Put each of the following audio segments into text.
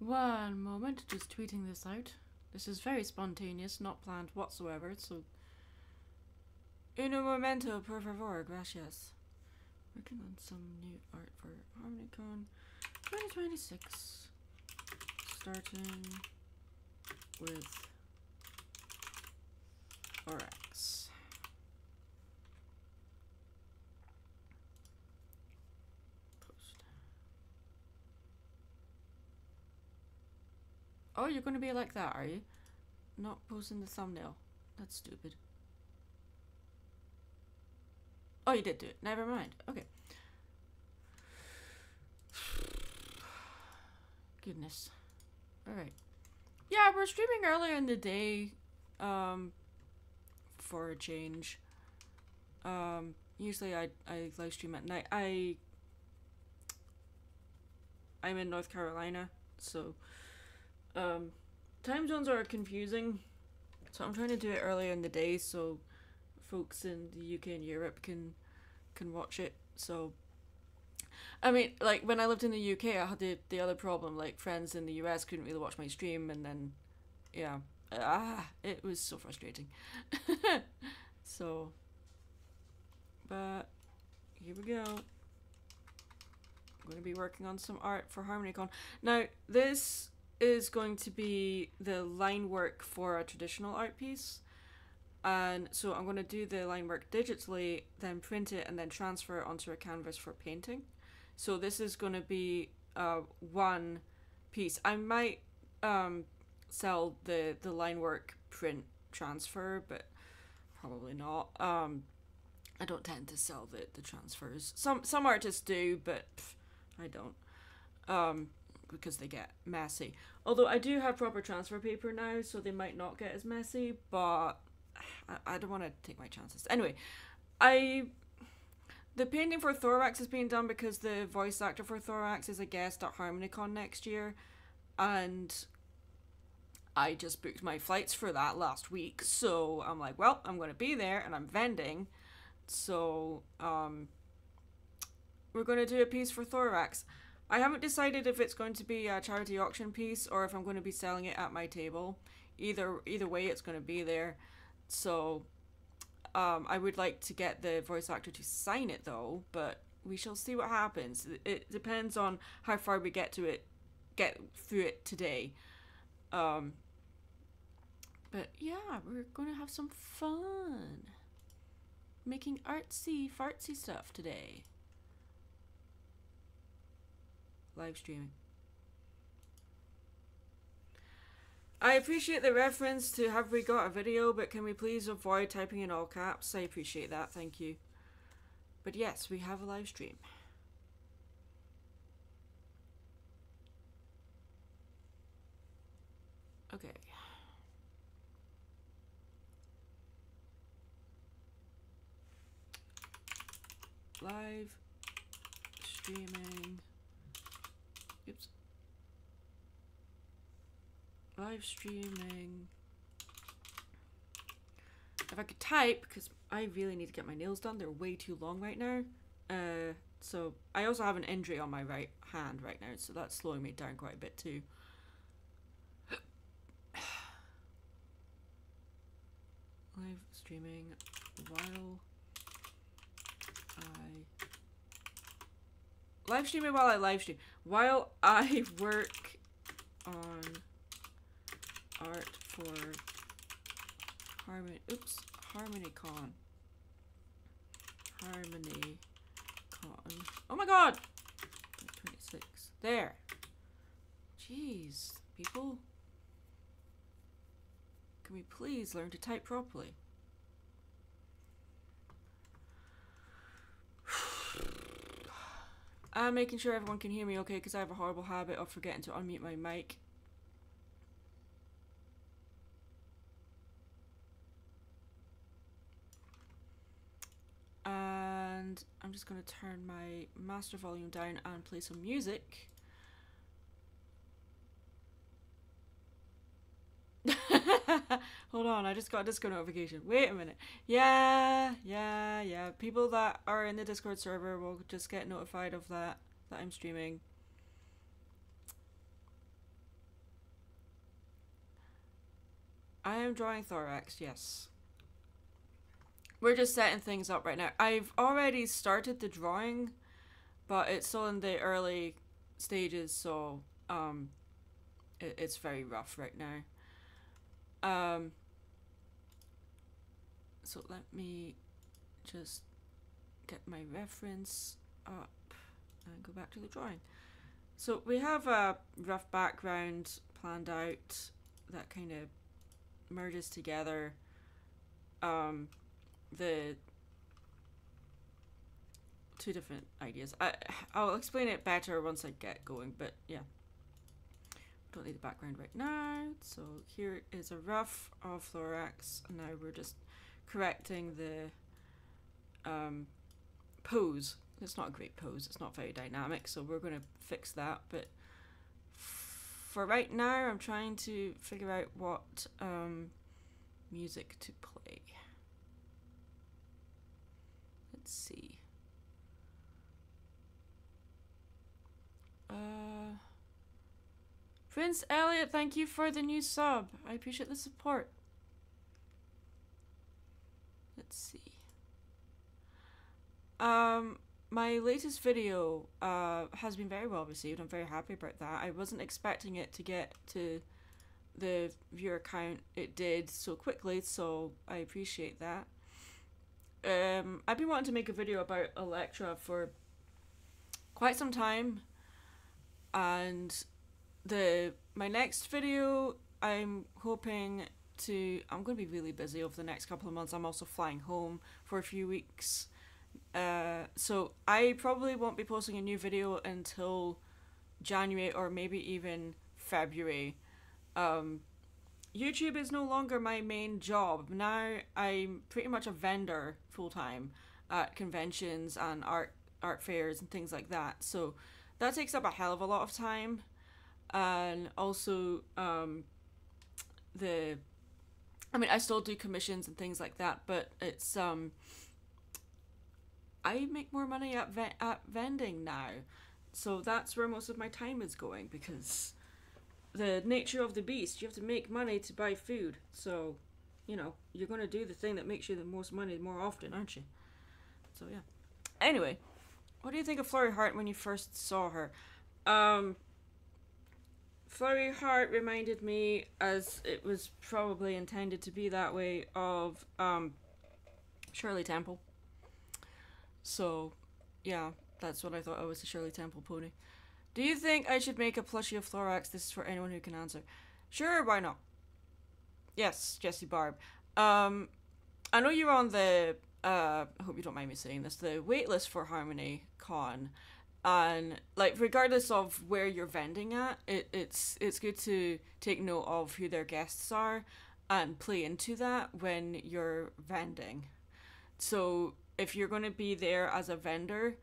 One moment, just tweeting this out. This is very spontaneous, not planned whatsoever, so... Uno momento, por favor, gracias. Working on some new art for HarmonyCon 2026. Starting with Thorax. Post. Oh, you're going to be like that, are you? Not posting the thumbnail. That's stupid. Oh, you did do it. Never mind. Okay. Goodness. Alright. Yeah, we're streaming earlier in the day. For a change. Usually I live stream at night. I'm in North Carolina, so time zones are confusing. So I'm trying to do it earlier in the day so folks in the UK and Europe can watch it. So I mean, like when I lived in the UK, I had the other problem, like friends in the US couldn't really watch my stream, and then yeah, it was so frustrating. So, but here we go. I'm going to be working on some art for HarmonyCon. Now, this is going to be the line work for a traditional art piece. And so I'm going to do the line work digitally, then print it, and then transfer it onto a canvas for painting. So this is going to be one piece. I might sell the line work print transfer, but probably not. I don't tend to sell the transfers. Some artists do, but I don't. Because they get messy. Although I do have proper transfer paper now, so they might not get as messy, but I don't want to take my chances. Anyway, the painting for Thorax is being done because the voice actor for Thorax is a guest at HarmonyCon next year, and I just booked my flights for that last week, so I'm like, well, I'm going to be there, and I'm vending, so we're going to do a piece for Thorax. I haven't decided if it's going to be a charity auction piece or if I'm going to be selling it at my table. Either way, it's going to be there. So I would like to get the voice actor to sign it though, but we shall see what happens. It depends on how far we get through it today. But yeah, we're going to have some fun making artsy fartsy stuff today. Live streaming. I appreciate the reference to have we got a video, but can we please avoid typing in all caps? I appreciate that, thank you. But yes, we have a live stream. Okay. Live streaming. Oops. Live streaming. If I could type, because I really need to get my nails done. They're way too long right now. So I also have an injury on my right hand right now, so that's slowing me down quite a bit too. Live streaming while I live stream. While I work on art for HarmonyCon. Oh my god! 26. There. Jeez, people. Can we please learn to type properly? I'm making sure everyone can hear me okay, because I have a horrible habit of forgetting to unmute my mic. And I'm just going to turn my master volume down and play some music. Hold on, I just got a Discord notification. Wait a minute. Yeah. People that are in the Discord server will just get notified of that I'm streaming. I am drawing thorax, yes. We're just setting things up right now. I've already started the drawing, but it's still in the early stages, so it's very rough right now. So let me just get my reference up and go back to the drawing. So we have a rough background planned out that kind of merges together the two different ideas. I'll explain it better once I get going, but yeah. Don't need the background right now. So here is a rough of thorax, and now we're just correcting the pose. It's not a great pose, it's not very dynamic, so we're going to fix that, but for right now I'm trying to figure out what music to play. Let's see. Prince Elliot, thank you for the new sub. I appreciate the support. Let's see. My latest video has been very well received. I'm very happy about that. I wasn't expecting it to get to the viewer count it did so quickly, so I appreciate that. I've been wanting to make a video about Electra for quite some time, and my next video, I'm hoping to, I'm going to be really busy over the next couple of months. I'm also flying home for a few weeks, so I probably won't be posting a new video until January or maybe even February. YouTube is no longer my main job. Now I'm pretty much a vendor full-time at conventions and art fairs and things like that, so that takes up a hell of a lot of time. And also I mean, I still do commissions and things like that, but it's I make more money at vending now, so that's where most of my time is going, because the nature of the beast, you have to make money to buy food, so you know, you're going to do the thing that makes you the most money more often, aren't you? So yeah. Anyway, what do you think of Flurry Heart when you first saw her? Flurry Heart reminded me, as it was probably intended to be that way, of Shirley Temple. So yeah, that's what I thought. I was a Shirley Temple pony. Do you think I should make a plushie of Thorax? This is for anyone who can answer. Sure, why not? Yes, Jessie Barb. I know you're on the I hope you don't mind me saying this, the waitlist for Harmony Con, and like regardless of where you're vending at, it's good to take note of who their guests are and play into that when you're vending. So if you're going to be there as a vendor,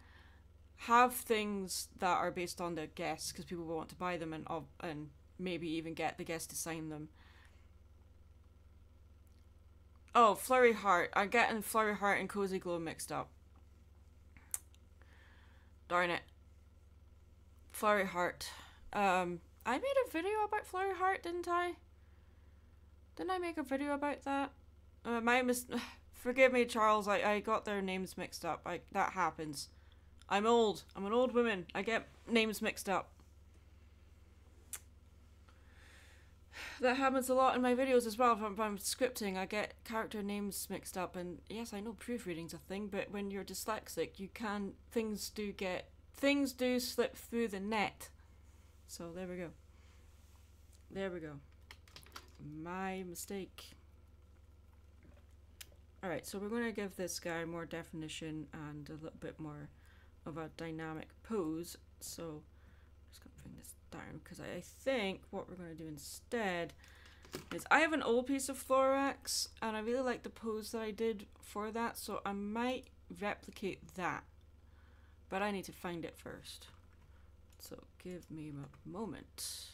have things that are based on the guests, because people will want to buy them, and maybe even get the guest to sign them. Oh, Flurry Heart. I'm getting Flurry Heart and Cozy Glow mixed up. Darn it. Flurry Heart. I made a video about Flurry Heart, didn't I? Didn't I make a video about that? Forgive me, Charles. I got their names mixed up. That happens. I'm old. I'm an old woman. I get names mixed up. That happens a lot in my videos as well. If I'm scripting, I get character names mixed up, and yes, I know proofreading's a thing, but when you're dyslexic, things do slip through the net. So there we go. There we go. My mistake. Alright, so we're going to give this guy more definition and a little bit more of a dynamic pose. So I'm just going to bring this down, because I think what we're going to do instead is, I have an old piece of Thorax and I really like the pose that I did for that, so I might replicate that, but I need to find it first. So give me a moment.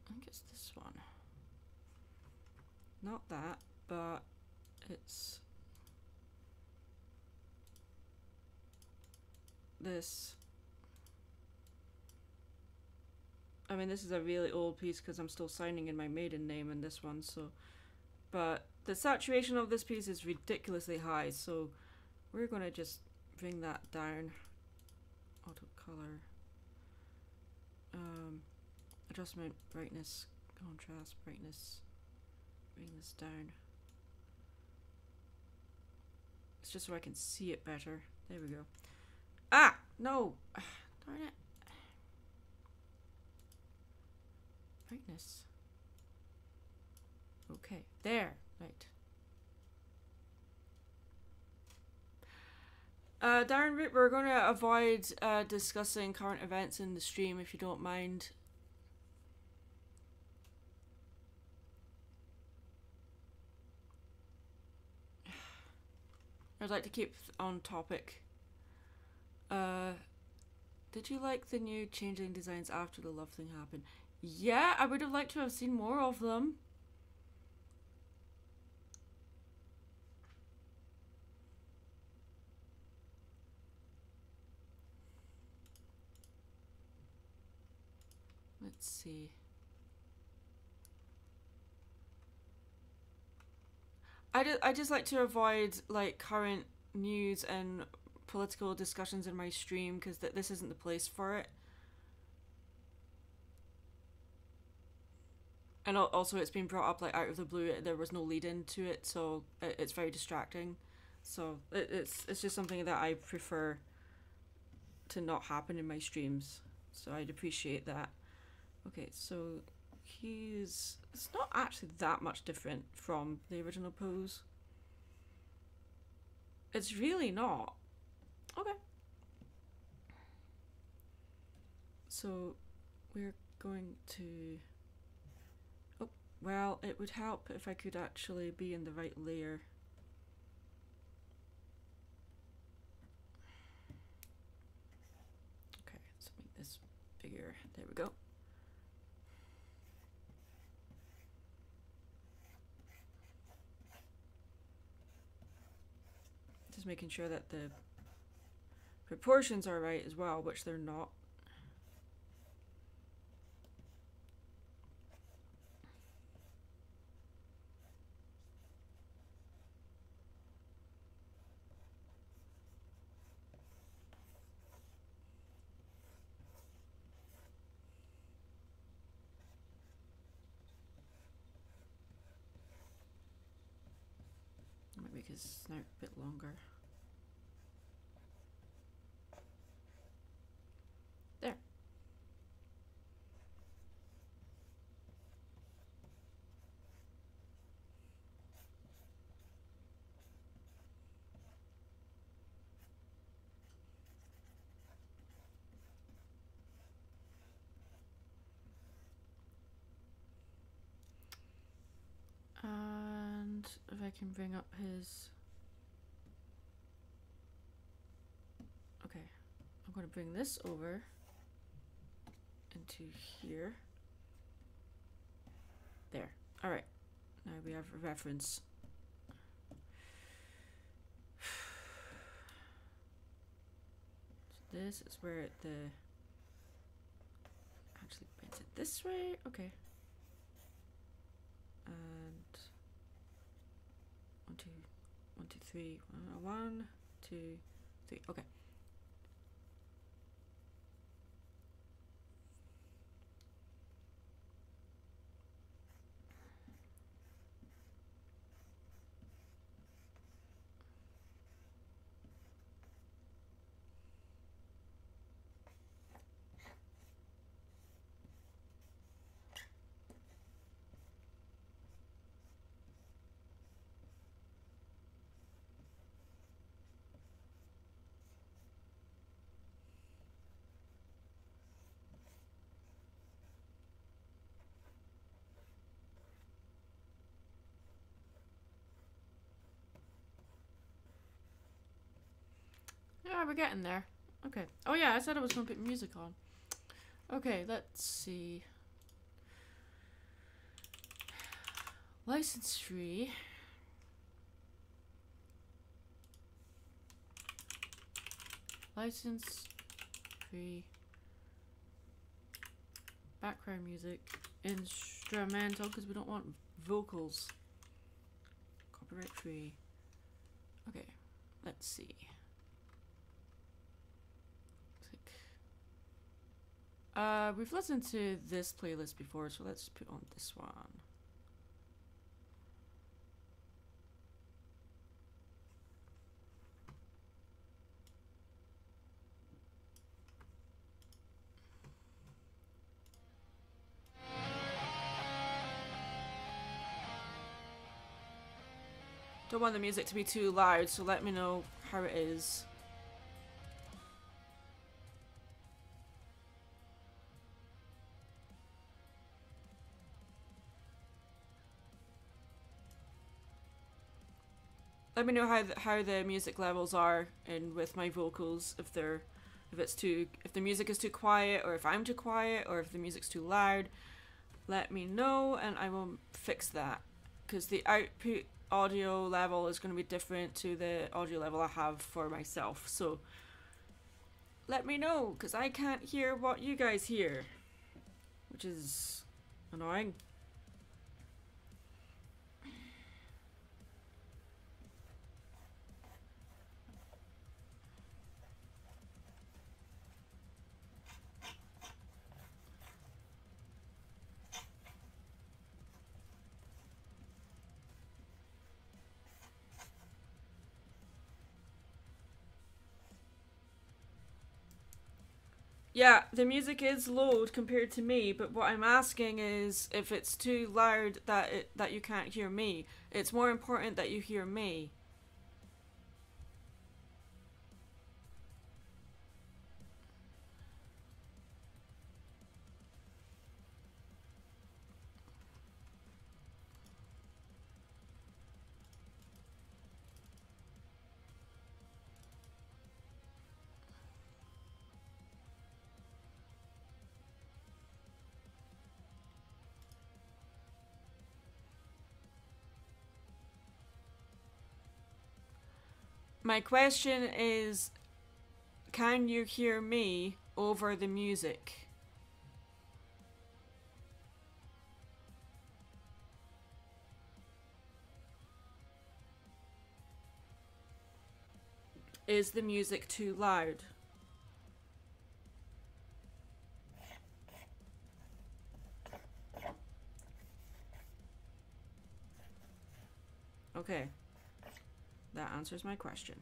I think it's this one. Not that, but it's this. I mean, this is a really old piece because I'm still signing in my maiden name in this one, so. But the saturation of this piece is ridiculously high, so we're gonna just bring that down. Auto color. Adjustment, brightness, contrast, brightness. Bring this down. It's just so I can see it better. There we go. Ah! No! Darn it. Brightness. Okay, there. Right. Darren, we're going to avoid discussing current events in the stream if you don't mind. I'd like to keep on topic. Did you like the new changeling designs after the love thing happened? Yeah, I would have liked to have seen more of them. Let's see. I just like to avoid like current news and political discussions in my stream because this isn't the place for it. And also it's been brought up like out of the blue. There was no lead into it, so it's very distracting. So it's just something that I prefer to not happen in my streams. So I'd appreciate that. Okay, so it's not actually that much different from the original pose. It's really not. Okay. So we're going to... Oh, well, it would help if I could actually be in the right layer. Okay, let's make this bigger. There we go. Just making sure that the proportions are right as well, which they're not. Might make his snout a bit longer. There. And if I can bring up his... Okay, I'm going to bring this over into here. There. Alright, now we have a reference. So this is where the... Actually bends it this way? Okay. And... 1, 2, 1, 2, 3. 1, 2, 3. Okay. Yeah, we're getting there. Okay. Oh yeah, I said I was going to put music on. Okay, let's see. License free. License free background music. Instrumental, because we don't want vocals. Copyright free. Okay, let's see. We've listened to this playlist before, so let's put on this one. Don't want the music to be too loud, so let me know how it is. Let me know how the music levels are and with my vocals, if the music is too quiet, or if I'm too quiet, or if the music's too loud. Let me know and I will fix that, because the output audio level is going to be different to the audio level I have for myself. So let me know, because I can't hear what you guys hear, which is annoying. Yeah, the music is loud compared to me, but what I'm asking is if it's too loud that you can't hear me. It's more important that you hear me. My question is, can you hear me over the music? Is the music too loud? Okay. That answers my question.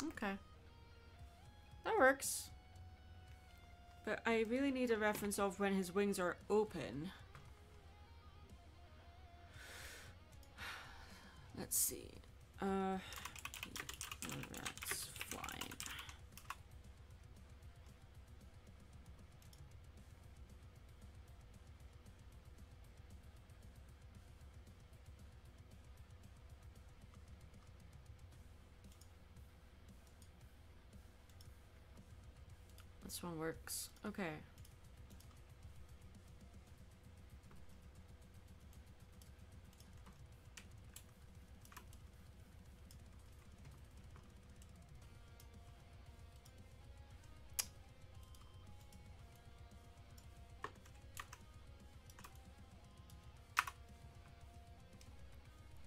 Okay. That works. But I really need a reference of when his wings are open. Let's see. That's flying. This one works. Okay.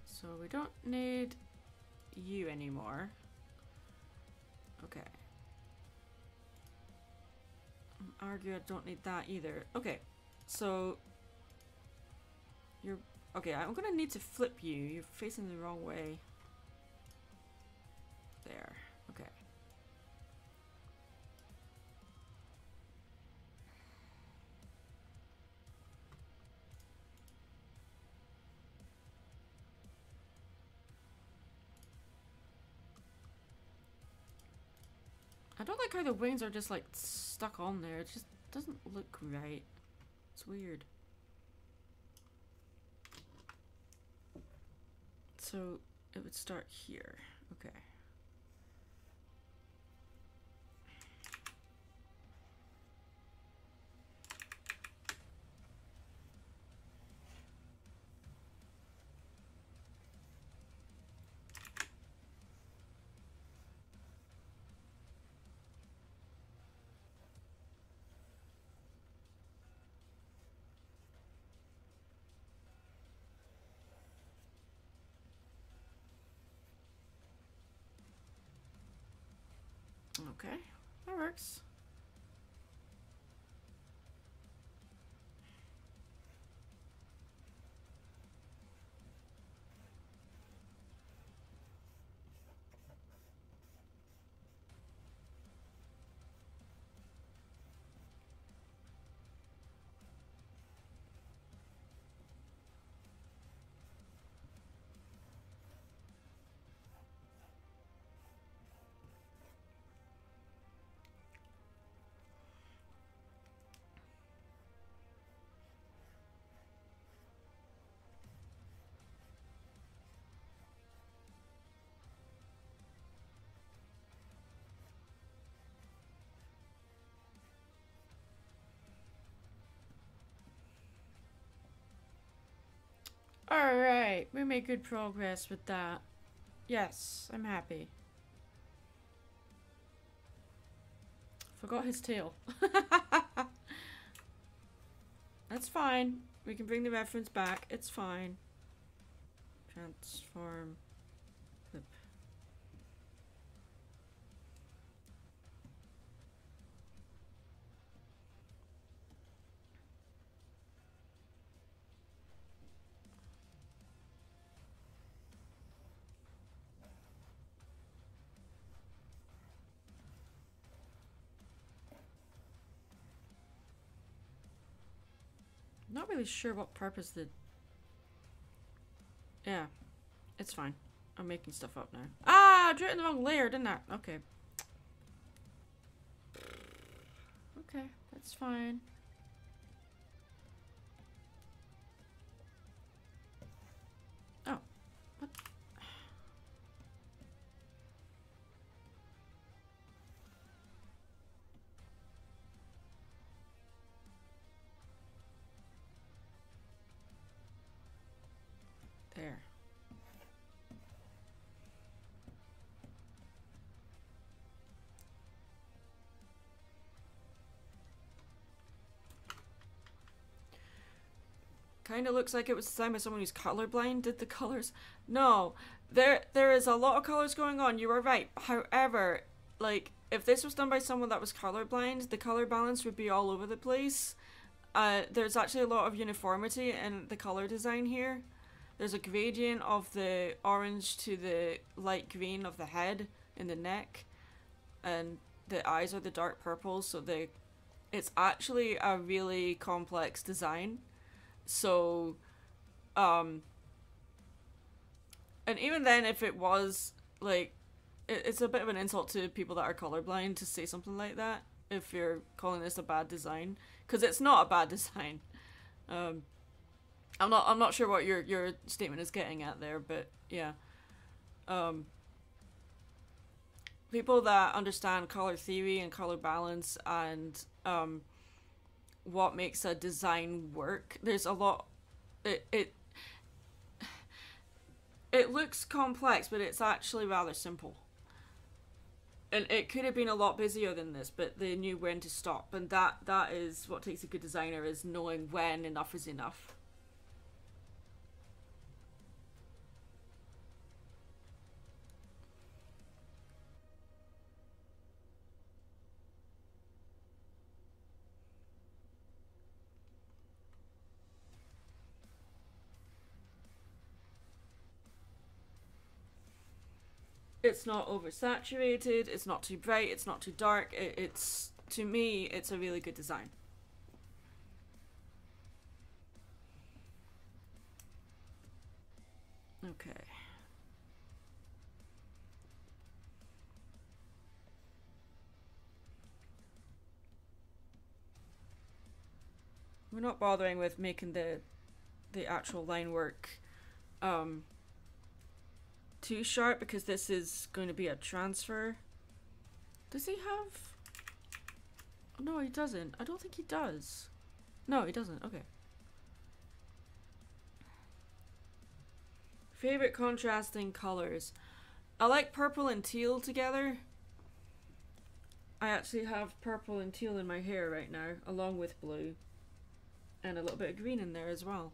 So we don't need you anymore. Okay. Argue I don't need that either. Okay. So you're okay, I'm gonna need to flip you. You're facing the wrong way. There. Okay. I don't like how the wings are just like stuck on there. It just doesn't look right. It's weird. So it would start here. Okay. Okay, that works. Alright, we made good progress with that. Yes, I'm happy. Forgot his tail. That's fine. We can bring the reference back. It's fine. Transform. Flip. Not really sure what purpose the... Yeah, it's fine. I'm making stuff up now. Ah, I drew it in the wrong layer, didn't I? Okay. Okay, that's fine. Oh, what? There. Kind of looks like it was designed by someone who's colorblind. Did the colors? No, there is a lot of colors going on. You are right. However, like if this was done by someone that was colorblind, the color balance would be all over the place. There's actually a lot of uniformity in the color design here. There's a gradient of the orange to the light green of the head in the neck, and the eyes are the dark purple. So it's actually a really complex design. So, and even then, if it was, like, it's a bit of an insult to people that are colorblind to say something like that, if you're calling this a bad design. Because it's not a bad design. I'm not sure what your statement is getting at there, but yeah. People that understand color theory and color balance and, what makes a design work. There's a lot. It looks complex, but it's actually rather simple. And it could have been a lot busier than this, but they knew when to stop, and that is what takes a good designer, is knowing when enough is enough. It's not oversaturated, it's not too bright, it's not too dark. It's, to me, it's a really good design. Okay. we're not bothering with making the actual line work too sharp because this is going to be a transfer. Does he have? No, he doesn't. I don't think he does. No, he doesn't. Okay. Favorite contrasting colors. I like purple and teal together. I actually have purple and teal in my hair right now, along with blue. And a little bit of green in there as well.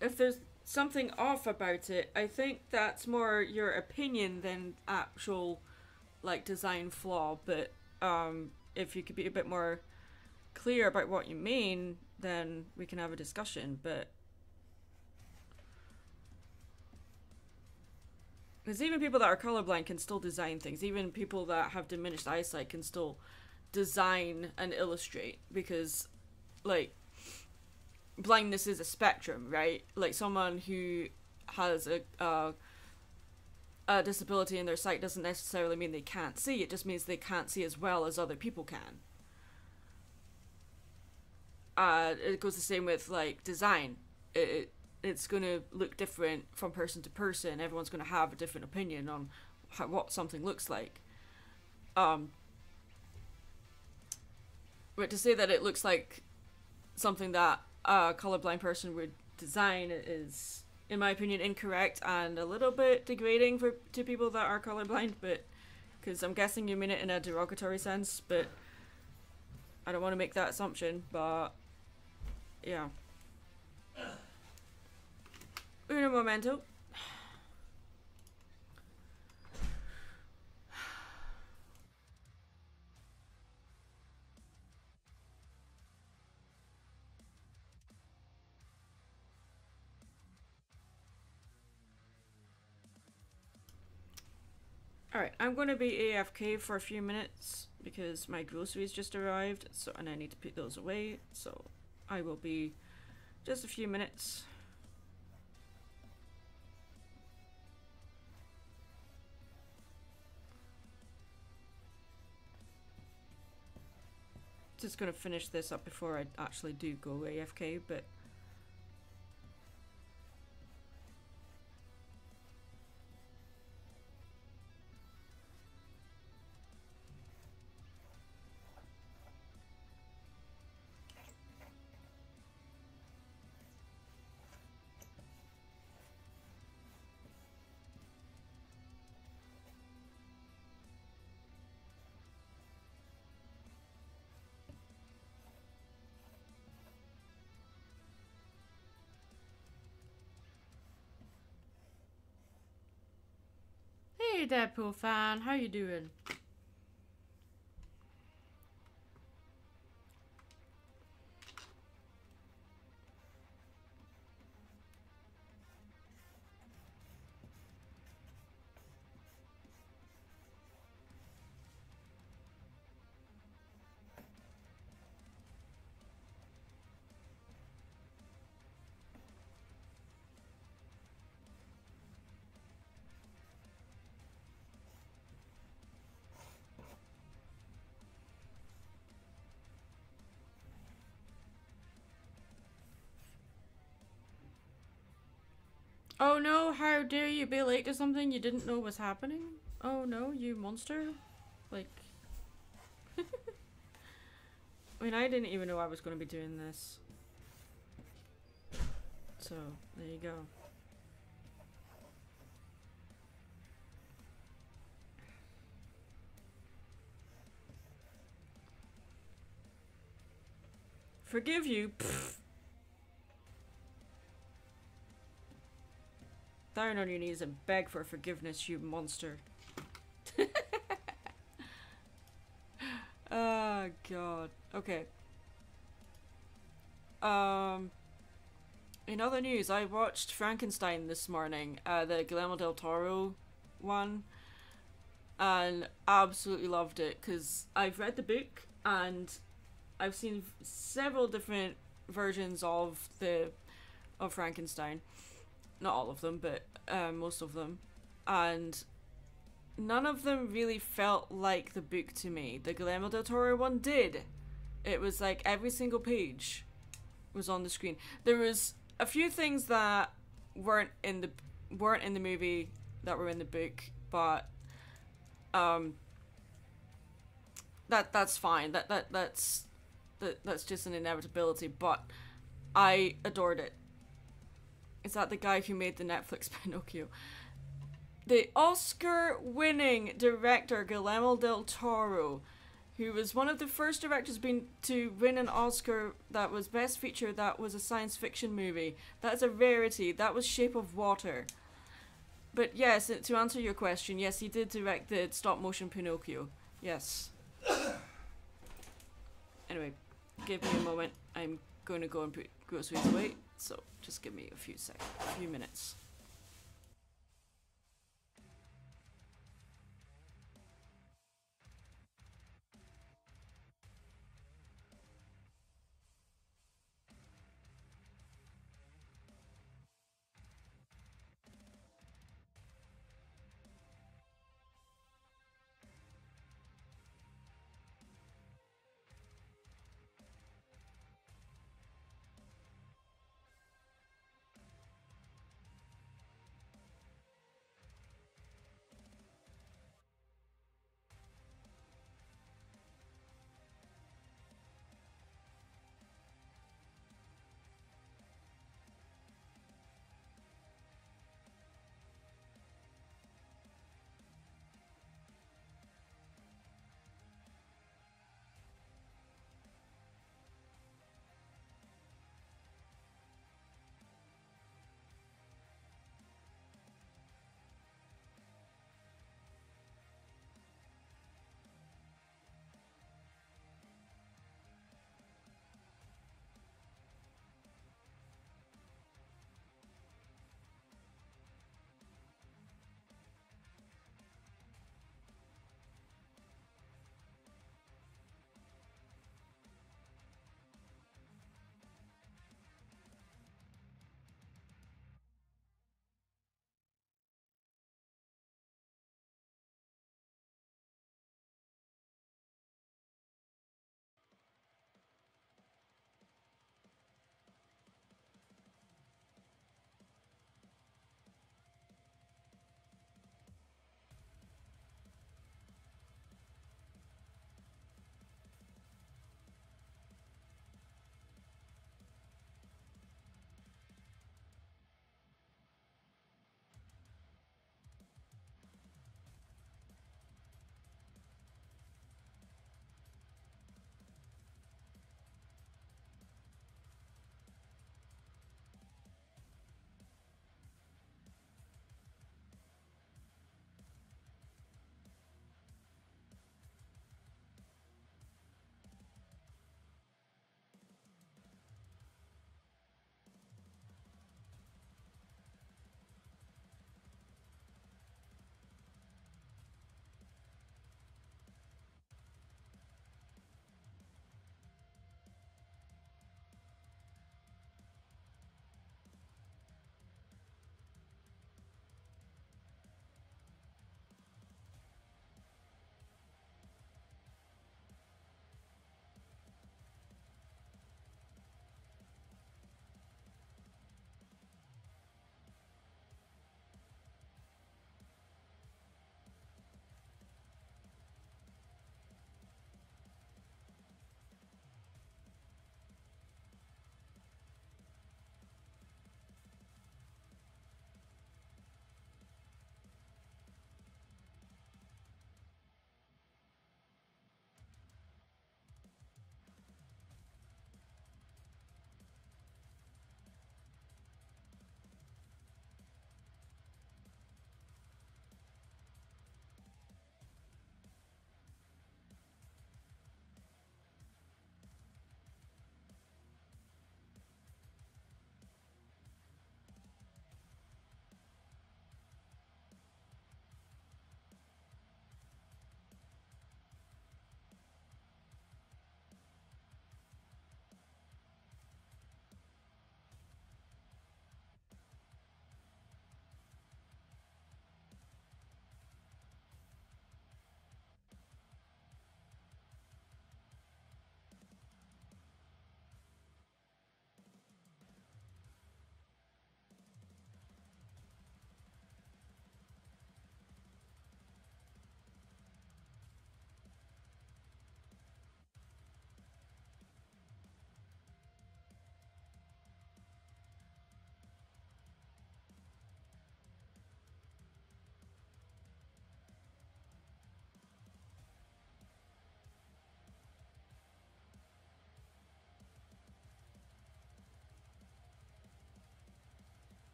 If there's something off about it, I think that's more your opinion than actual like design flaw. But if you could be a bit more clear about what you mean, then we can have a discussion. But because even people that are colorblind can still design things. Even people that have diminished eyesight can still design and illustrate because, like, blindness is a spectrum, right? Like someone who has a disability in their sight doesn't necessarily mean they can't see. It just means they can't see as well as other people can. It goes the same with like design. It's going to look different from person to person. Everyone's going to have a different opinion on what something looks like. But to say that it looks like something that a colorblind person would design is, in my opinion, incorrect and a little bit degrading to people that are colorblind. But because I'm guessing you mean it in a derogatory sense, but I don't want to make that assumption. But yeah. Uno momento. Alright, I'm going to be AFK for a few minutes because my groceries just arrived, so and I need to put those away, so I will be just a few minutes. Just going to finish this up before I actually do go AFK, but hey Deadpool fan, how you doing? Oh no, how dare you be late to something you didn't know was happening? Oh no, you monster. Like... I mean, I didn't even know I was going to be doing this. So, there you go. Forgive you? Pfft. down on your knees and beg for forgiveness, you monster. Oh god. Okay. In other news, I watched Frankenstein this morning, the Guillermo del Toro one, and absolutely loved it because I've read the book and I've seen several different versions of Frankenstein. Not all of them, but most of them, and none of them really felt like the book to me. The Guillermo del Toro one did. It was like every single page was on the screen. There was a few things that weren't in the movie that were in the book, but that's fine. That's just an inevitability. But I adored it. Is that the guy who made the Netflix Pinocchio? The Oscar-winning director Guillermo del Toro, who was one of the first directors to win an Oscar that was Best Feature that was a science fiction movie. That's a rarity. That was Shape of Water. But yes, to answer your question, yes, he did direct the stop-motion Pinocchio. Yes. Anyway, give me a moment. I'm going to go and put groceries away, so just give me a few minutes.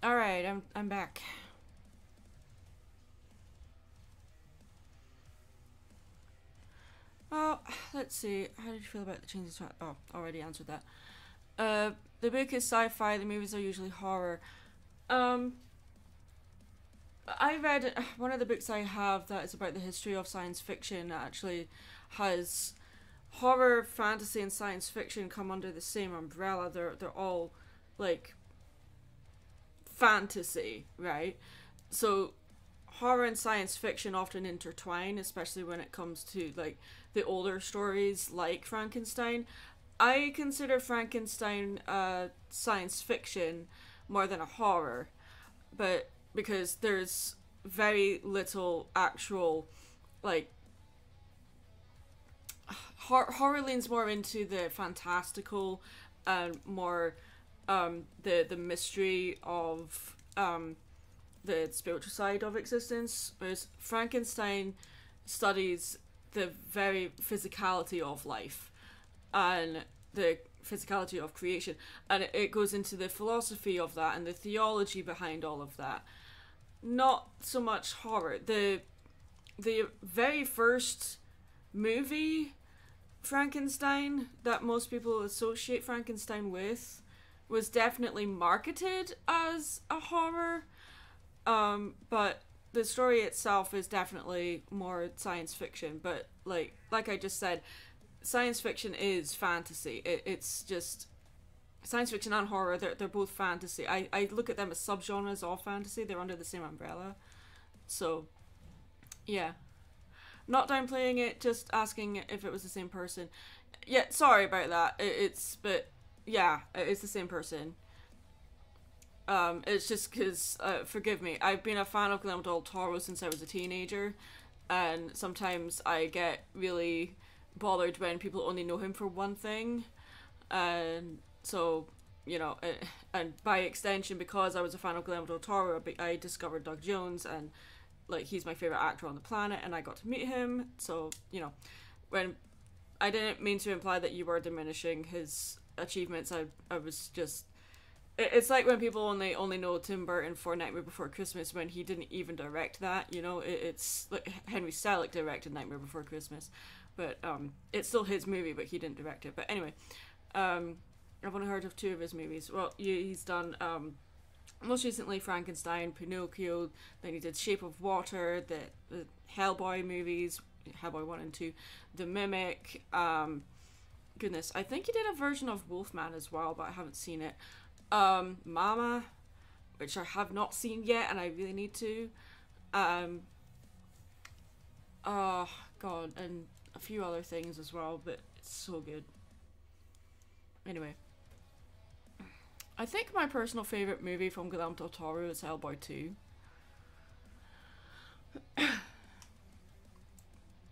All right, I'm back. Well, let's see. How did you feel about the changes? Oh, already answered that. The book is sci-fi. The movies are usually horror. Um, I read one of the books I have that is about the history of science fiction. Actually, has horror, fantasy, and science fiction come under the same umbrella. They're all like fantasy, right? So horror and science fiction often intertwine, especially when it comes to like the older stories like Frankenstein. I consider Frankenstein science fiction more than a horror, but because there's very little actual like horror leans more into the fantastical and more the mystery of the spiritual side of existence, whereas Frankenstein studies the very physicality of life and the physicality of creation, and it goes into the philosophy of that and the theology behind all of that. Not so much horror. The very first movie Frankenstein that most people associate Frankenstein with was definitely marketed as a horror, but the story itself is definitely more science fiction. But like I just said, science fiction is fantasy. It's just science fiction and horror. They're both fantasy. I look at them as subgenres of fantasy. They're under the same umbrella. So yeah, not downplaying it. Just asking if it was the same person. Yeah, sorry about that. It's but yeah, it's the same person. It's just because, forgive me, I've been a fan of Guillermo del Toro since I was a teenager, and sometimes I get really bothered when people only know him for one thing, and so, you know, and by extension, because I was a fan of Guillermo del Toro, I discovered Doug Jones, and, like, he's my favourite actor on the planet, and I got to meet him, so, you know, when, I didn't mean to imply that you were diminishing his achievements, I was just it's like when people only know Tim Burton for Nightmare Before Christmas when he didn't even direct that. You know, it's like Henry Selick directed Nightmare Before Christmas, but it's still his movie, but he didn't direct it. But anyway, I've only heard of two of his movies. Well, he's done most recently Frankenstein, Pinocchio. Then he did Shape of Water, the Hellboy movies, Hellboy 1 and 2, The Mimic. Goodness, I think he did a version of Wolfman as well, but I haven't seen it. Mama, which I have not seen yet, and I really need to. Oh god, and a few other things as well, but it's so good. Anyway, I think my personal favorite movie from Guillermo del Toro is Hellboy 2.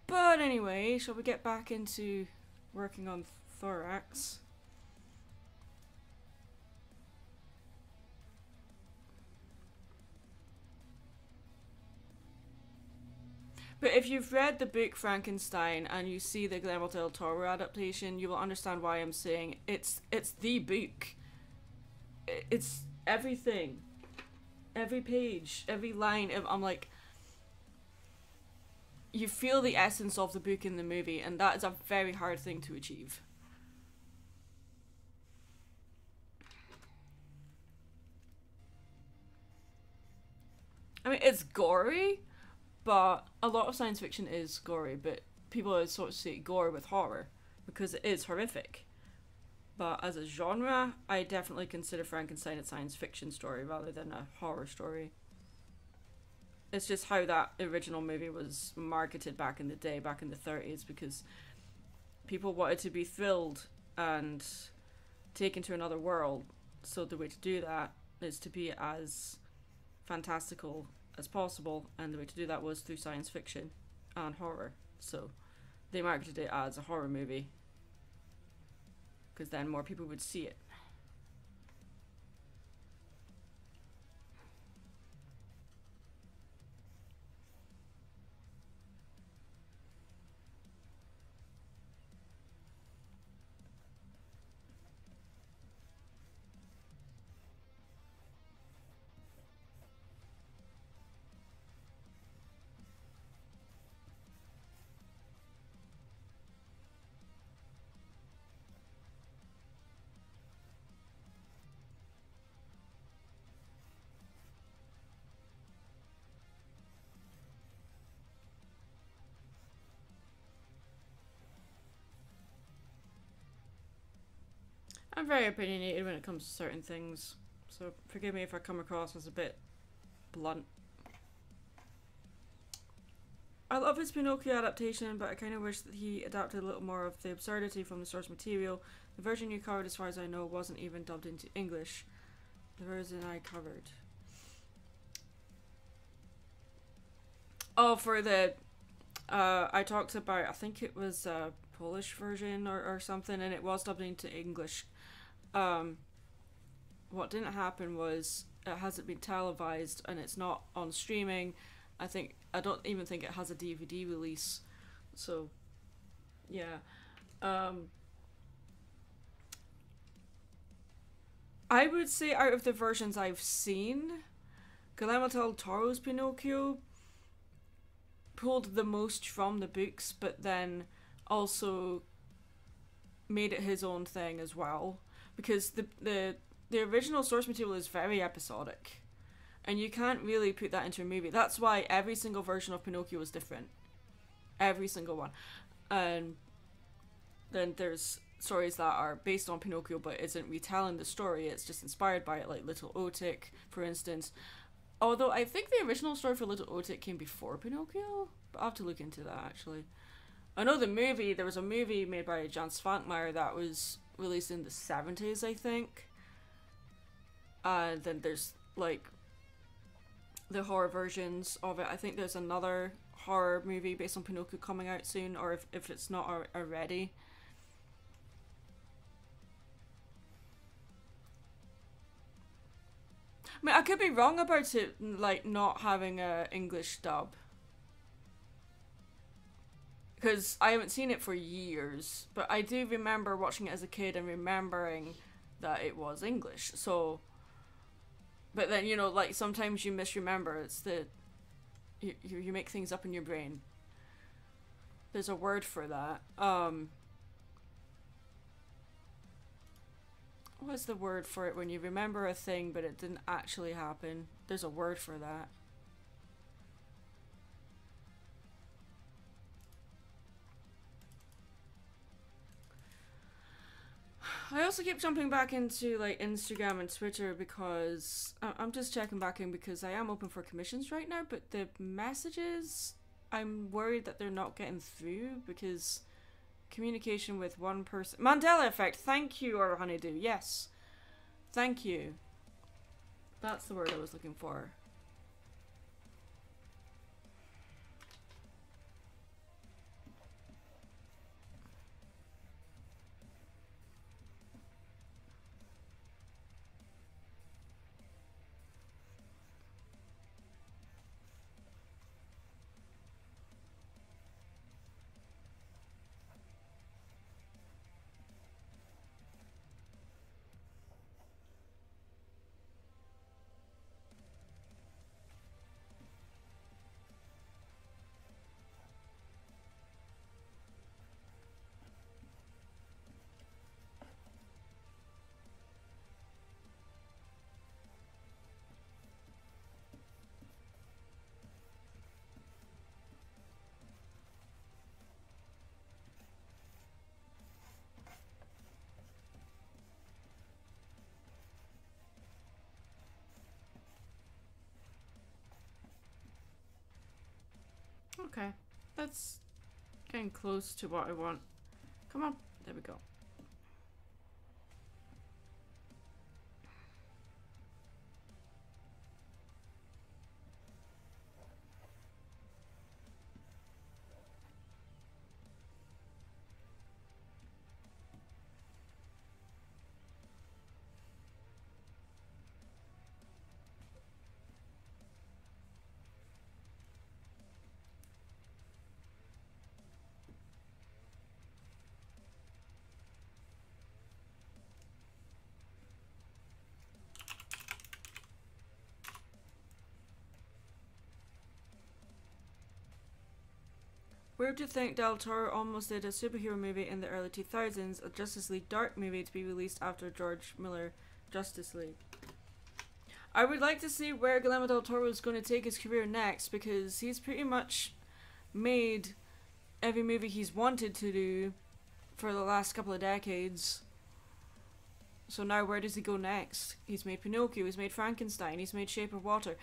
But anyway, shall we get back into working on Thorax? But if you've read the book Frankenstein and you see the Guillermo del Toro adaptation, you will understand why I'm saying it's the book. It's everything, every page, every line. I'm like, you feel the essence of the book in the movie, and that is a very hard thing to achieve. I mean, it's gory, but a lot of science fiction is gory, but people associate gore with horror because it is horrific. But as a genre, I definitely consider Frankenstein a science fiction story rather than a horror story. It's just how that original movie was marketed back in the day, back in the 30s, because people wanted to be thrilled and taken to another world. So the way to do that is to be as fantastical as possible, and the way to do that was through science fiction and horror. So they marketed it as a horror movie because then more people would see it. I'm very opinionated when it comes to certain things, so forgive me if I come across as a bit blunt. I love his Pinocchio adaptation, but I kind of wish that he adapted a little more of the absurdity from the source material. The version you covered, as far as I know, wasn't even dubbed into English. The version I covered. Oh, for the... I talked about, I think it was a Polish version or something, and it was dubbed into English. What didn't happen was it hasn't been televised and it's not on streaming. I don't even think it has a DVD release. So, yeah. I would say out of the versions I've seen, Guillermo del Toro's Pinocchio pulled the most from the books, but then also made it his own thing as well. Because the original source material is very episodic. And you can't really put that into a movie. That's why every single version of Pinocchio is different. Every single one. And then there's stories that are based on Pinocchio but isn't retelling the story. It's just inspired by it, like Little Otik, for instance. Although I think the original story for Little Otik came before Pinocchio. But I'll have to look into that, actually. I know there was a movie made by Jan Svankmajer that was released in the 70s, I think. And then there's, like, the horror versions of it. I think there's another horror movie based on Pinocchio coming out soon, or if it's not already. I mean, I could be wrong about it, like, not having a English dub. Because I haven't seen it for years, but I do remember watching it as a kid and remembering that it was English, so... But then, you know, like, sometimes you misremember. It's the... You make things up in your brain. There's a word for that. What's the word for it when you remember a thing but it didn't actually happen? There's a word for that. I also keep jumping back into, like, Instagram and Twitter because I'm just checking back in because I am open for commissions right now, but the messages, I'm worried that they're not getting through because communication with one person... Mandela effect! Thank you, or Honeydew. Yes. Thank you. That's the word I was looking for. Okay, that's getting close to what I want. Come on, there we go. Weird to think Del Toro almost did a superhero movie in the early 2000s, a Justice League Dark movie to be released after George Miller Justice League. I would like to see where Guillermo del Toro is going to take his career next, because he's pretty much made every movie he's wanted to do for the last couple of decades. So now where does he go next? He's made Pinocchio, he's made Frankenstein, he's made Shape of Water,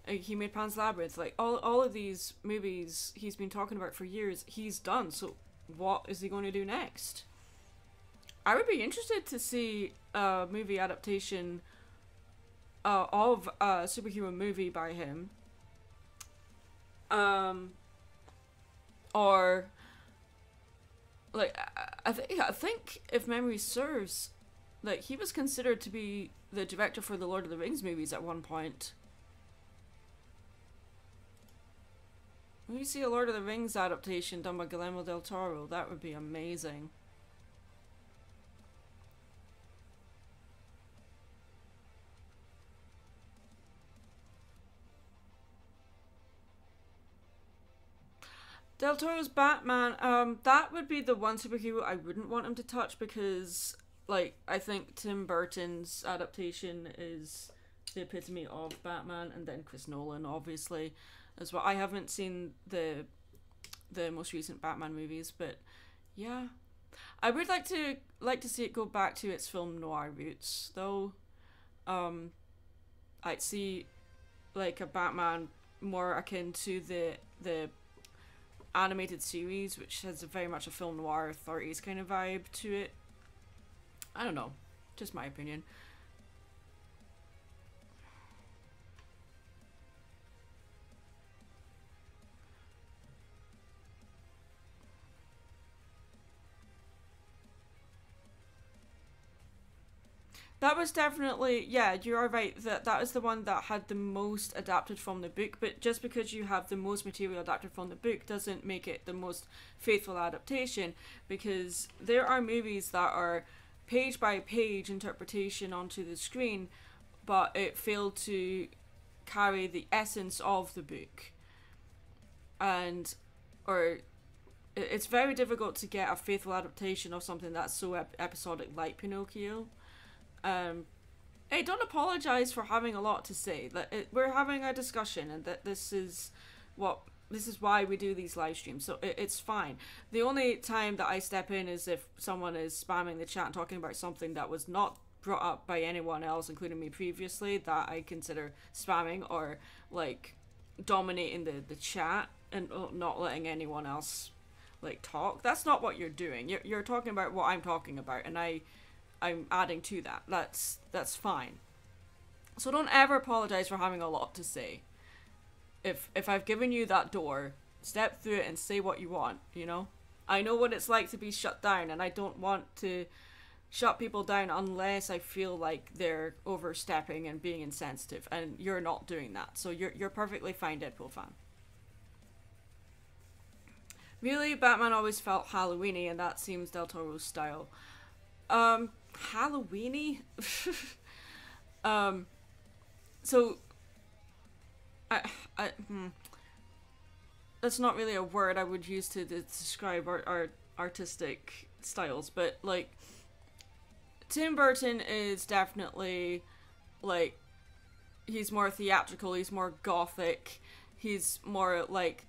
he made Pan's Labyrinth. Like all of these movies he's been talking about for years, he's done. So what is he going to do next? I would be interested to see a movie adaptation of a superhero movie by him. Or like I think if memory serves, like he was considered to be the director for the Lord of the Rings movies at one point. When you see a Lord of the Rings adaptation done by Guillermo del Toro, that would be amazing. Del Toro's Batman, that would be the one superhero I wouldn't want him to touch because, like, I think Tim Burton's adaptation is the epitome of Batman, and then Chris Nolan, obviously, as well. I haven't seen the most recent Batman movies, but yeah, I would like to see it go back to its film noir roots, though. I'd see like a Batman more akin to the animated series, which has very much a film noir 30s kind of vibe to it. I don't know, just my opinion. That was definitely, yeah, you are right, that is the one that had the most adapted from the book, but just because you have the most material adapted from the book doesn't make it the most faithful adaptation, because there are movies that are page by page interpretation onto the screen, but it failed to carry the essence of the book. And, or it's very difficult to get a faithful adaptation of something that's so episodic like Pinocchio. um Hey, don't apologize for having a lot to say. We're having a discussion, and that this is why we do these live streams. So it's fine. The only time that I step in is if someone is spamming the chat and talking about something that was not brought up by anyone else, including me previously, that I consider spamming or like dominating the chat and not letting anyone else like talk. That's not what you're doing. You're talking about what I'm talking about, and I'm adding to that. That's fine. So don't ever apologize for having a lot to say. If I've given you that door, step through it and say what you want, you know? I know what it's like to be shut down, and I don't want to shut people down unless I feel like they're overstepping and being insensitive, and you're not doing that. So you're perfectly fine, Deadpool fan. Really, Batman always felt Halloweeny, and that seems Del Toro's style. Halloweeny? um, so, I that's not really a word I would use to describe our artistic styles, but, like, Tim Burton is definitely, like, he's more theatrical, he's more gothic, he's more, like,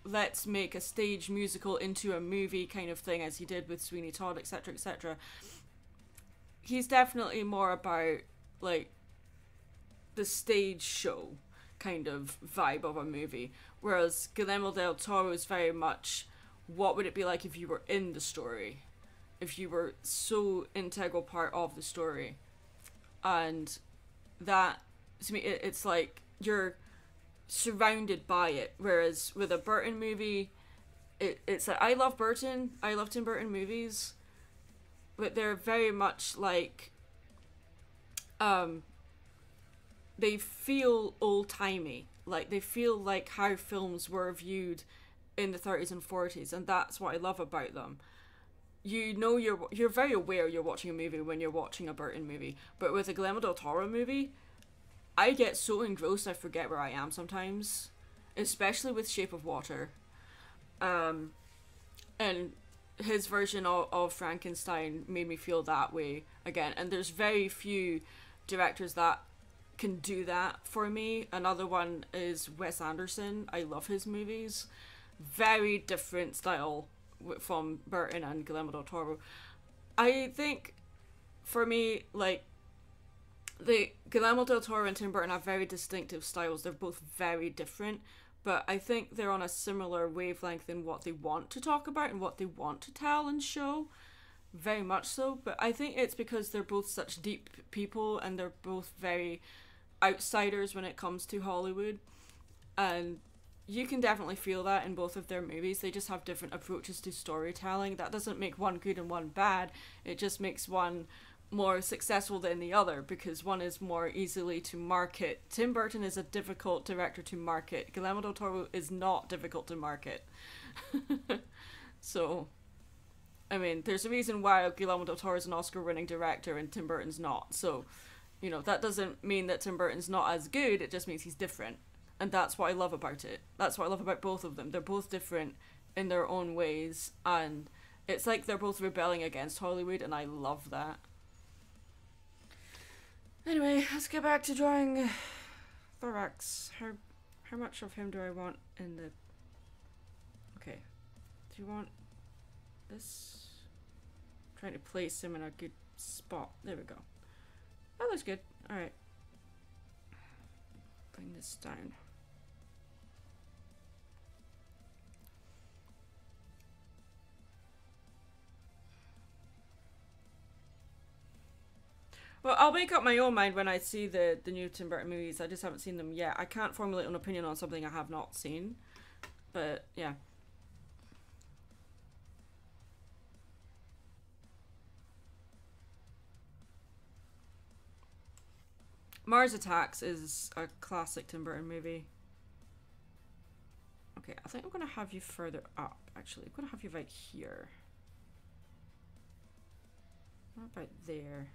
let's make a stage musical into a movie kind of thing, as he did with Sweeney Todd, etc., etc. He's definitely more about, like, the stage show kind of vibe of a movie, whereas Guillermo del Toro is very much, what would it be like if you were in the story, if you were so integral part of the story. And that, to me, it's like you're surrounded by it, whereas with a Burton movie, it's like, I love Tim Burton movies, but they're very much like, they feel old-timey, like they feel like how films were viewed in the 30s and 40s, and that's what I love about them. You know, you're very aware you're watching a movie when you're watching a Burton movie, but with a Guillermo del Toro movie, I get so engrossed I forget where I am sometimes, especially with Shape of Water. And his version of Frankenstein made me feel that way again, and there's very few directors that can do that for me. Another one is Wes Anderson. I love his movies. Very different style from Burton and Guillermo del Toro. I think for me, like, the Guillermo del Toro and Tim Burton have very distinctive styles. They're both very different, but I think they're on a similar wavelength in what they want to talk about and what they want to tell and show. Very much so, but I think it's because they're both such deep people and they're both very outsiders when it comes to Hollywood. And you can definitely feel that in both of their movies. They just have different approaches to storytelling. That doesn't make one good and one bad. It just makes one more successful than the other because one is more easily to market. Tim Burton is a difficult director to market. Guillermo del Toro is not difficult to market. So, I mean, there's a reason why Guillermo del Toro is an Oscar-winning director and Tim Burton's not. So, you know, that doesn't mean that Tim Burton's not as good. It just means he's different. And that's what I love about it. That's what I love about both of them. They're both different in their own ways. And it's like they're both rebelling against Hollywood, and I love that. Anyway, let's get back to drawing Thorax. How much of him do I want in the... Okay. Do you want this? I'm trying to place him in a good spot. There we go. That looks good. Alright. Bring this down. Well, I'll make up my own mind when I see the new Tim Burton movies. I just haven't seen them yet. I can't formulate an opinion on something I have not seen. But, yeah. Mars Attacks is a classic Tim Burton movie. Okay, I think I'm going to have you further up, actually. I'm going to have you right here. What about there?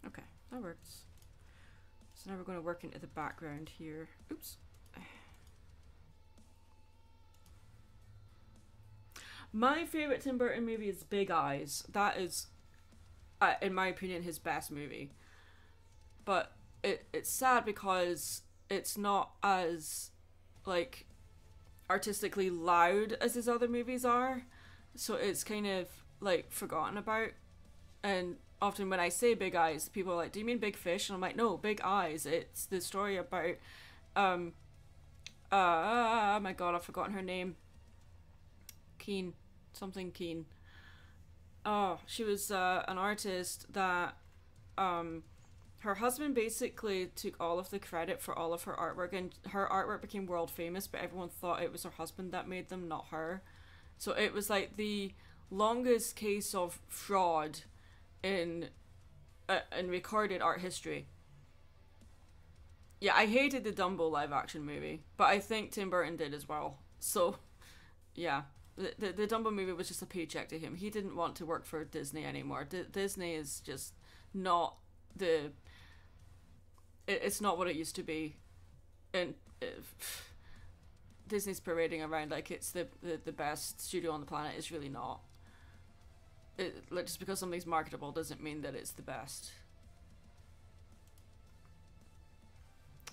Okay, that works. So now we're going to work into the background here. Oops. My favourite Tim Burton movie is Big Eyes. That is, in my opinion, his best movie. But it's sad because it's not as, like, artistically loud as his other movies are. So it's kind of, like, forgotten about. And often when I say Big Eyes, people are like, do you mean Big Fish? And I'm like, no, Big Eyes. It's the story about, oh my god, I've forgotten her name. Keane. Something Keane. Oh, she was an artist that her husband basically took all of the credit for all of her artwork, and her artwork became world famous, but everyone thought it was her husband that made them, not her. So it was like the longest case of fraud in recorded art history. Yeah, I hated the Dumbo live action movie, but I think Tim Burton did as well. So, yeah. The Dumbo movie was just a paycheck to him. He didn't want to work for Disney anymore. Disney is just not the... It's not what it used to be. And Disney's parading around like it's the best studio on the planet. It's really not. Like, just because something's marketable doesn't mean that it's the best.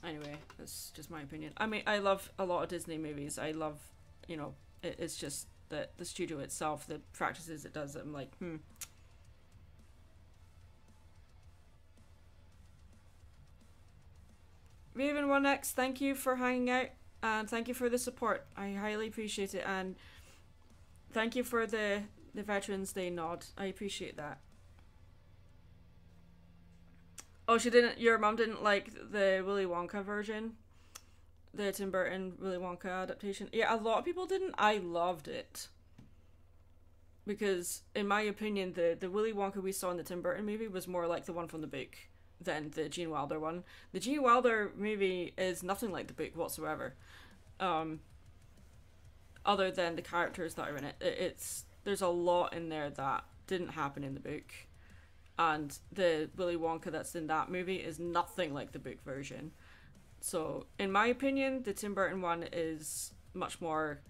Anyway, that's just my opinion. I mean, I love a lot of Disney movies. I love, you know, it's just that the studio itself, the practices it does, I'm like, Raven1X, thank you for hanging out, and thank you for the support. I highly appreciate it, and thank you for the Veterans Day nod. I appreciate that. Oh, your mom didn't like the Willy Wonka version? The Tim Burton Willy Wonka adaptation? Yeah, a lot of people didn't. I loved it. Because, in my opinion, the Willy Wonka we saw in the Tim Burton movie was more like the one from the book than the Gene Wilder one. The Gene Wilder movie is nothing like the book whatsoever. Other than the characters that are in it. There's a lot in there that didn't happen in the book. And the Willy Wonka that's in that movie is nothing like the book version. So, in my opinion, the Tim Burton one is much more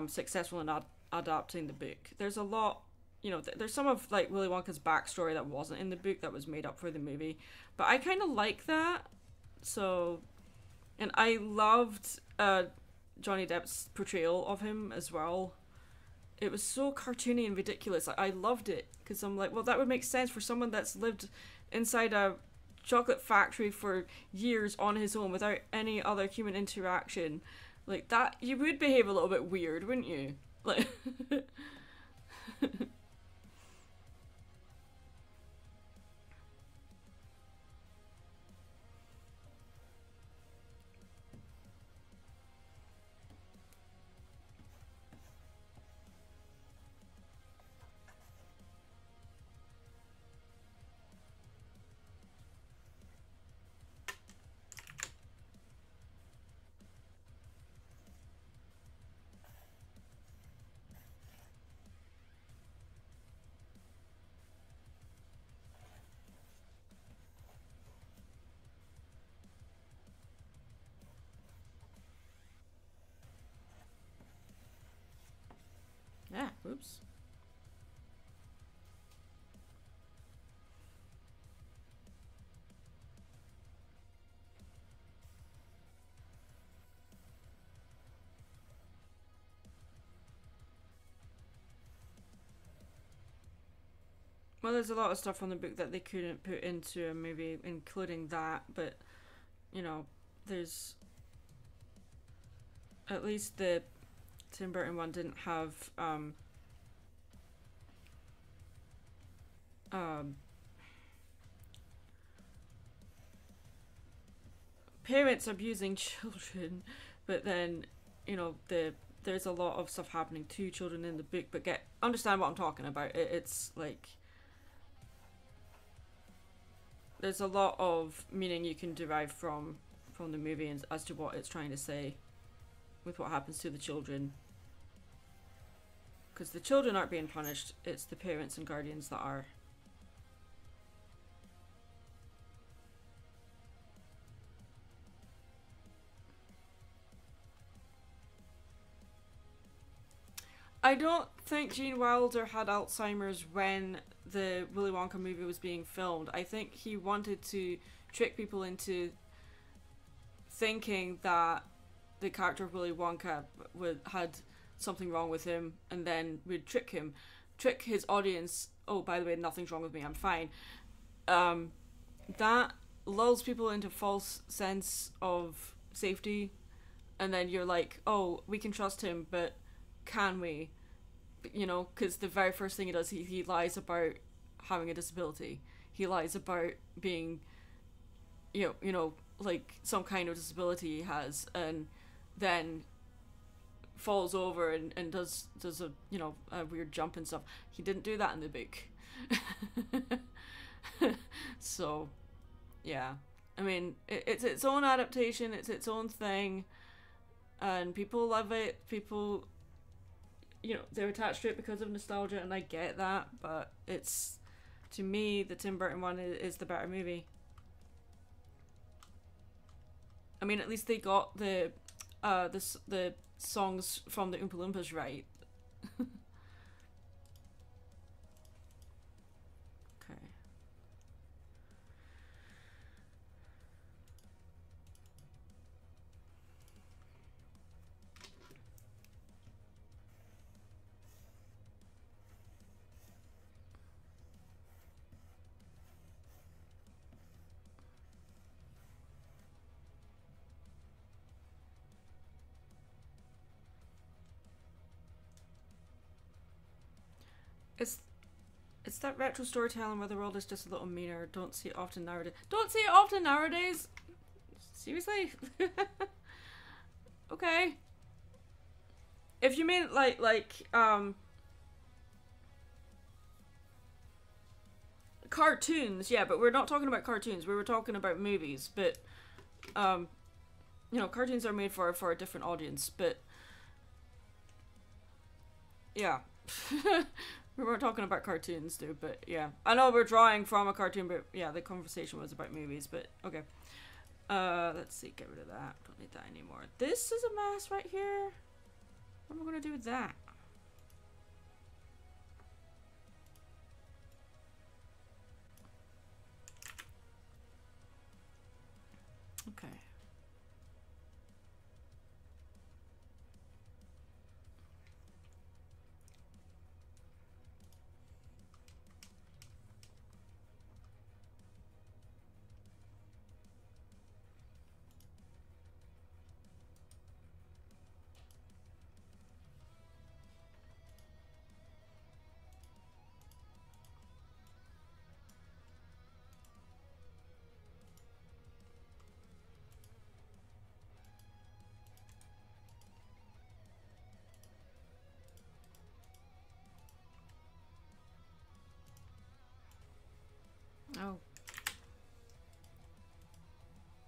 successful in adapting the book. There's a lot, you know, there's some of, like, Willy Wonka's backstory that wasn't in the book that was made up for the movie. But I kind of like that. So, and I loved Johnny Depp's portrayal of him as well. It was so cartoony and ridiculous. I loved it because I'm like, well, that would make sense for someone that's lived inside a chocolate factory for years on his own without any other human interaction. Like that, you would behave a little bit weird, wouldn't you? Like. Yeah, oops. Well, there's a lot of stuff from the book that they couldn't put into a movie, including that, but, you know, there's. At least the Tim Burton one didn't have, um, parents abusing children, but then, you know, there's a lot of stuff happening to children in the book, but understand what I'm talking about. It's like there's a lot of meaning you can derive from the movie as to what it's trying to say with what happens to the children, because the children aren't being punished, it's the parents and guardians that are. I don't think Gene Wilder had Alzheimer's when the Willy Wonka movie was being filmed. I think he wanted to trick people into thinking that the character of Willy Wonka had something wrong with him, and then would trick his audience. Oh, by the way, nothing's wrong with me. I'm fine. That lulls people into false sense of safety, and then you're like, oh, we can trust him, but can we? You know, because the very first thing he does, he lies about having a disability. He lies about being, you know, like some kind of disability he has, and then falls over and does a, you know, a weird jump and stuff. He didn't do that in the book. So, yeah. I mean, it's its own adaptation. It's its own thing, and people love it. People, you know, they're attached to it because of nostalgia, and I get that. But it's, to me, the Tim Burton one is the better movie. I mean, at least they got the songs from the Oompa Loompas right. Okay. It's it's that retro storytelling where the world is just a little meaner. Don't see it often nowadays. Don't see it often nowadays. Seriously. Okay. If you mean like cartoons, yeah, but we're not talking about cartoons. We were talking about movies, but you know, cartoons are made for a different audience, but yeah. We weren't talking about cartoons, dude, but yeah. I know we're drawing from a cartoon, but yeah, the conversation was about movies, but okay. Let's see, get rid of that. Don't need that anymore. This is a mess right here. What am I gonna do with that? Okay.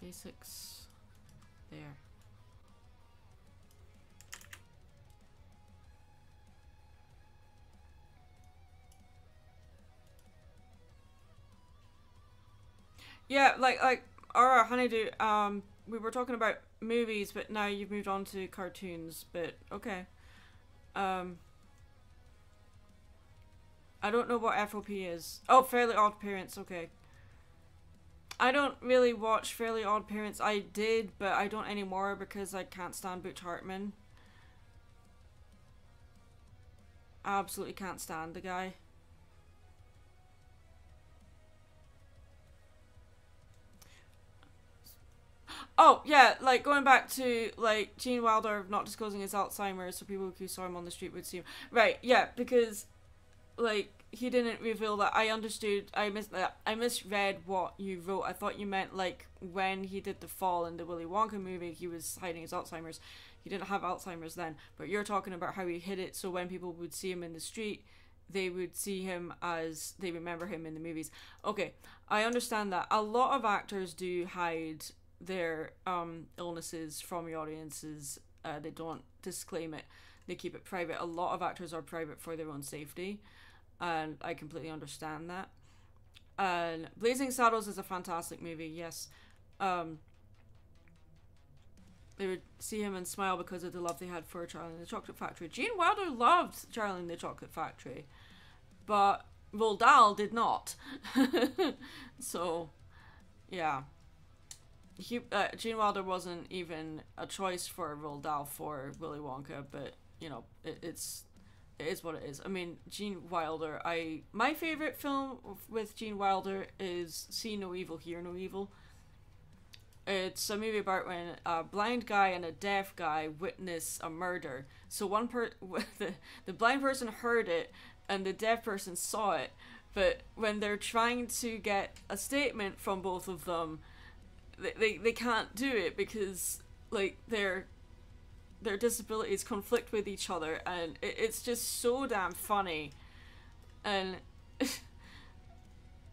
basics there. Yeah, like Aura Honeydew, we were talking about movies, but now you've moved on to cartoons, but okay. Um I don't know what FOP is. Oh, Fairly Odd Parents, okay. I don't really watch Fairly Odd Parents. I did, but I don't anymore because I can't stand Butch Hartman. I absolutely can't stand the guy. Oh, yeah, like going back to like Gene Wilder not disclosing his Alzheimer's so people who saw him on the street would see him. Right, yeah, because like he didn't reveal that. I understood. I misread what you wrote. I thought you meant like when he did the fall in the Willy Wonka movie, he was hiding his Alzheimer's. He didn't have Alzheimer's then, but you're talking about how he hid it so when people would see him in the street, they would see him as they remember him in the movies. Okay, I understand that. A lot of actors do hide their illnesses from the audiences. They don't disclaim it. They keep it private. A lot of actors are private for their own safety, and I completely understand that. And Blazing Saddles is a fantastic movie. Yes, they would see him and smile because of the love they had for Charlie and the Chocolate Factory. Gene Wilder loved Charlie and the Chocolate Factory, but Roald Dahl did not. So, yeah. Gene Wilder wasn't even a choice for Roald Dahl for Willy Wonka, but you know, it is what it is. I mean, Gene Wilder. My favorite film with Gene Wilder is See No Evil, Hear No Evil. It's a movie about when a blind guy and a deaf guy witness a murder. So the blind person heard it, and the deaf person saw it. But when they're trying to get a statement from both of them, they can't do it because like their disabilities conflict with each other, and it's just so damn funny. And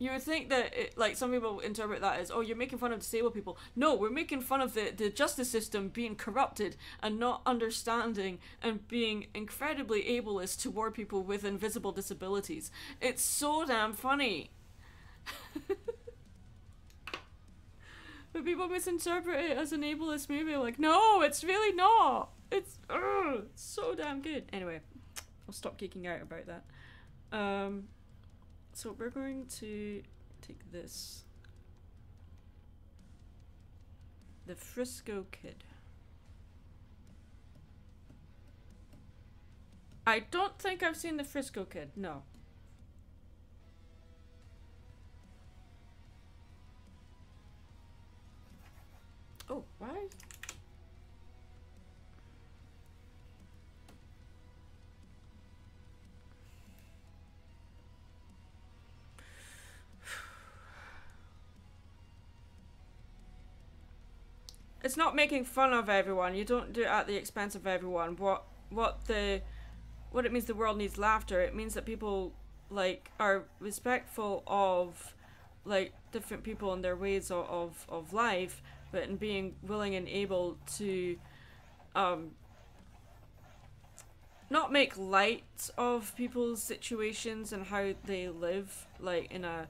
you would think that like some people interpret that as, oh, you're making fun of disabled people. No, we're making fun of the justice system being corrupted and not understanding and being incredibly ableist toward people with invisible disabilities. It's so damn funny. But people misinterpret it as an ableist movie. Like, no, it's really not. It's so damn good. Anyway, I'll stop geeking out about that. So we're going to take this. The Frisco Kid. I don't think I've seen The Frisco Kid, no. Oh, why? It's not making fun of everyone. You don't do it at the expense of everyone. What it means the world needs laughter. It means that people like are respectful of like different people and their ways of life, but in being willing and able to not make light of people's situations and how they live, like in a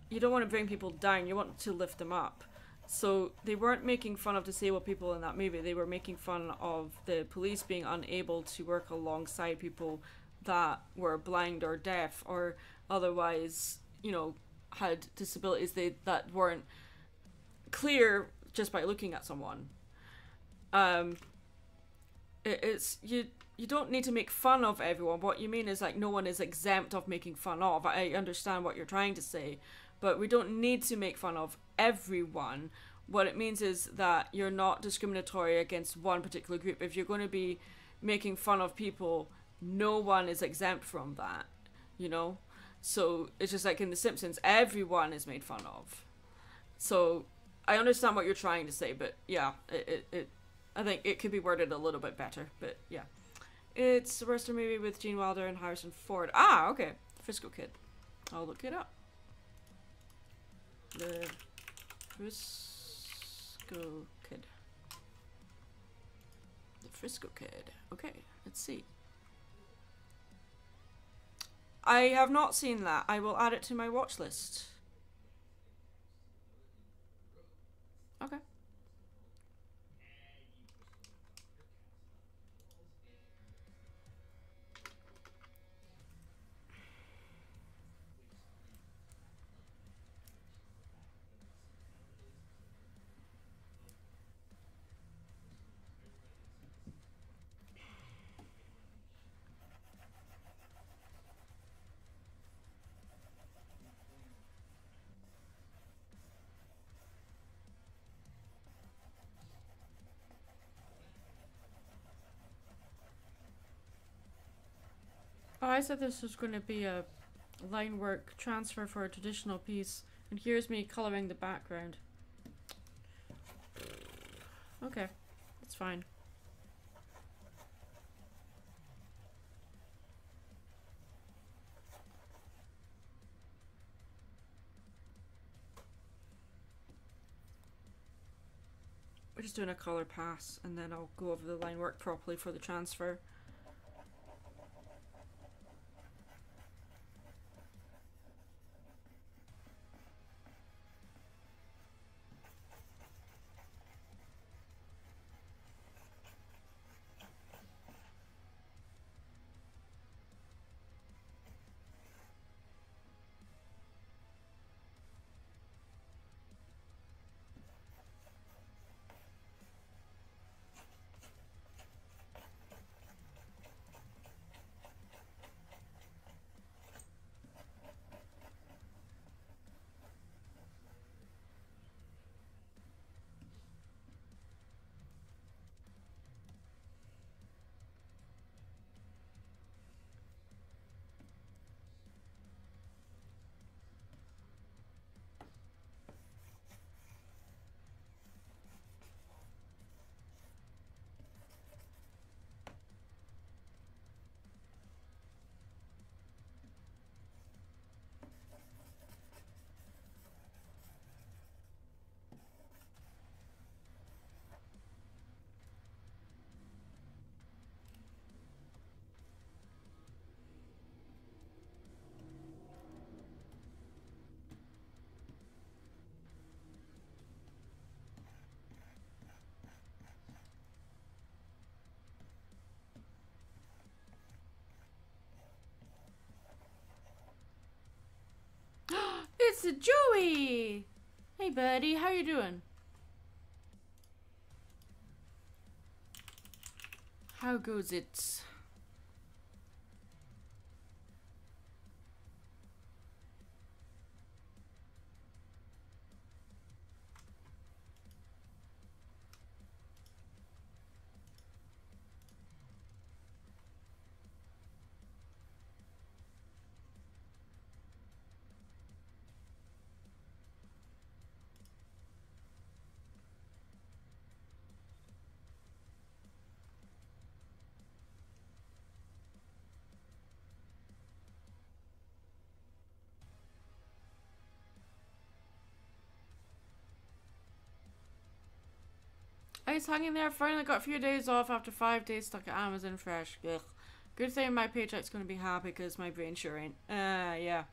you don't want to bring people down, you want to lift them up. So they weren't making fun of disabled people in that movie. They were making fun of the police being unable to work alongside people that were blind or deaf or otherwise, you know, had disabilities that weren't clear just by looking at someone. It's you don't need to make fun of everyone. What you mean is like no one is exempt of making fun of. I understand what you're trying to say, but we don't need to make fun of everyone. What it means is that you're not discriminatory against one particular group. If you're going to be making fun of people, no one is exempt from that, you know? So it's just like in The Simpsons, everyone is made fun of. So I understand what you're trying to say, but yeah, I think it could be worded a little bit better, but yeah. It's a Western movie with Gene Wilder and Harrison Ford. Ah, okay. Frisco Kid. I'll look it up. The Frisco Frisco Kid. The Frisco Kid. Okay, let's see. I have not seen that. I will add it to my watch list. Okay. Oh, I said this was going to be a line work transfer for a traditional piece, and here's me coloring the background. Okay, that's fine. We're just doing a color pass, and then I'll go over the line work properly for the transfer. It's a Joey! Hey buddy, how you doing? How goes it? I was hanging there, finally got a few days off after 5 days stuck at Amazon Fresh. Ugh. Good thing my paycheck's gonna be happy because my brain sure ain't. Yeah.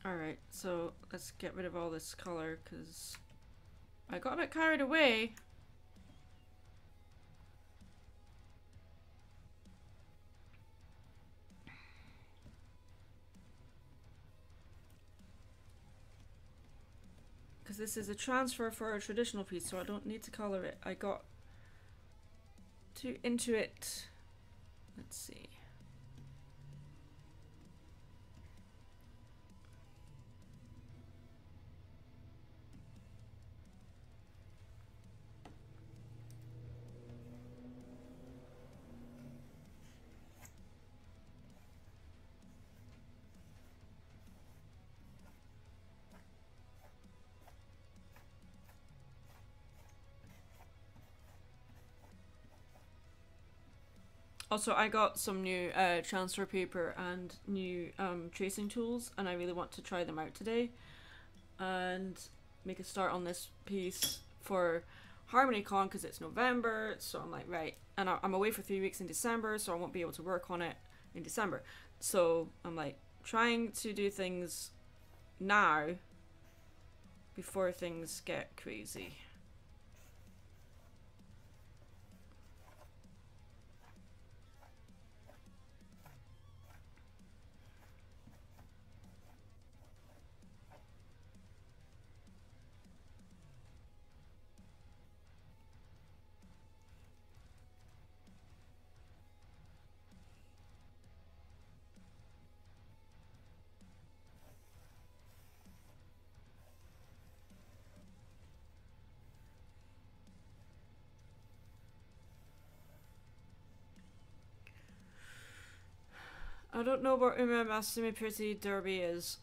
Alright, so let's get rid of all this color because I got a bit carried away. Because this is a transfer for a traditional piece, so I don't need to color it. I got too into it. Let's see. Also, I got some new transfer paper and new tracing tools, and I really want to try them out today and make a start on this piece for HarmonyCon because it's November. So I'm like, right, and I'm away for 3 weeks in December, so I won't be able to work on it in December. So I'm like trying to do things now before things get crazy. I don't know what Masumi Pretty Derby is.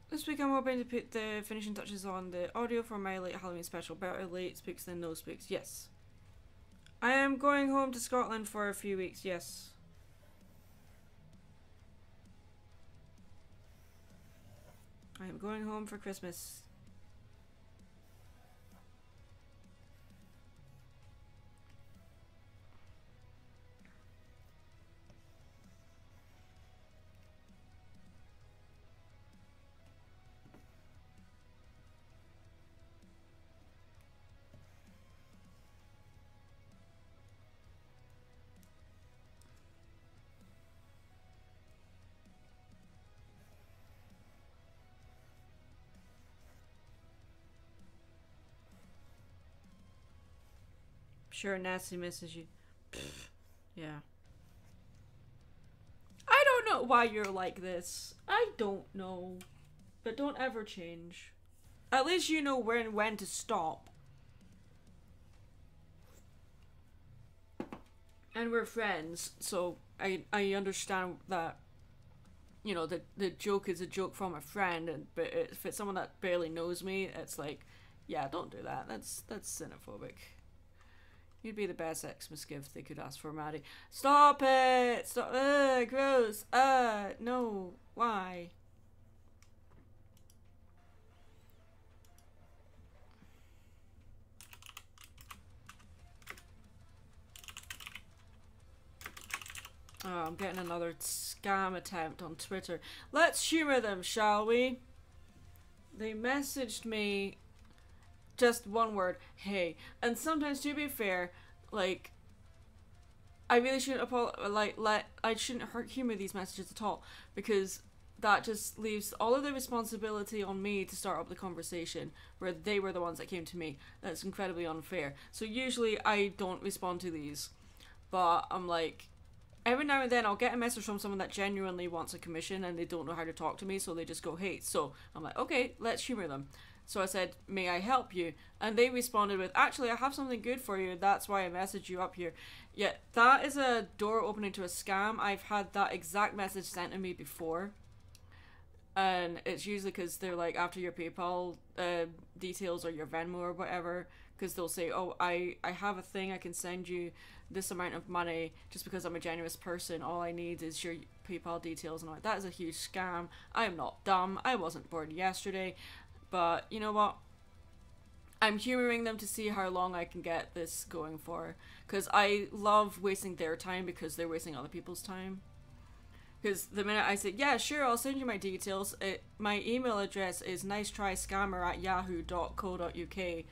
This week I'm hoping to put the finishing touches on the audio for my late Halloween special. Better late spooks than no spooks. Yes. I am going home to Scotland for a few weeks. Yes. I am going home for Christmas. Sure, Nancy misses you. Pfft. Yeah. I don't know why you're like this. I don't know. But don't ever change. At least you know when to stop. And we're friends, so I understand that, you know, the joke is a joke from a friend, and but if it's someone that barely knows me, it's like, yeah, don't do that. That's xenophobic. You'd be the best Xmas gift they could ask for, Maddie. Stop it! Stop! Gross! No. Why? Oh, I'm getting another scam attempt on Twitter. Let's humor them, shall we? They messaged me just one word, hey. And sometimes, to be fair, like, I really shouldn't I shouldn't humor these messages at all, because that just leaves all of the responsibility on me to start up the conversation, where they were the ones that came to me. That's incredibly unfair. So usually I don't respond to these, but I'm like, every now and then I'll get a message from someone that genuinely wants a commission and they don't know how to talk to me, so they just go, hey. So I'm like, okay, let's humor them. So I said, may I help you? And they responded with, actually, I have something good for you. That's why I messaged you up here. Yeah, that is a door opening to a scam. I've had that exact message sent to me before. And it's usually because they're like, after your PayPal details or your Venmo or whatever, because they'll say, oh, I have a thing, I can send you this amount of money just because I'm a generous person. All I need is your PayPal details. And I'm like, that is a huge scam. I am not dumb. I wasn't born yesterday. But you know what? I'm humoring them to see how long I can get this going for. Because I love wasting their time because they're wasting other people's time. Because the minute I say, yeah, sure, I'll send you my details, my email address is nicetryscammer@yahoo.co.uk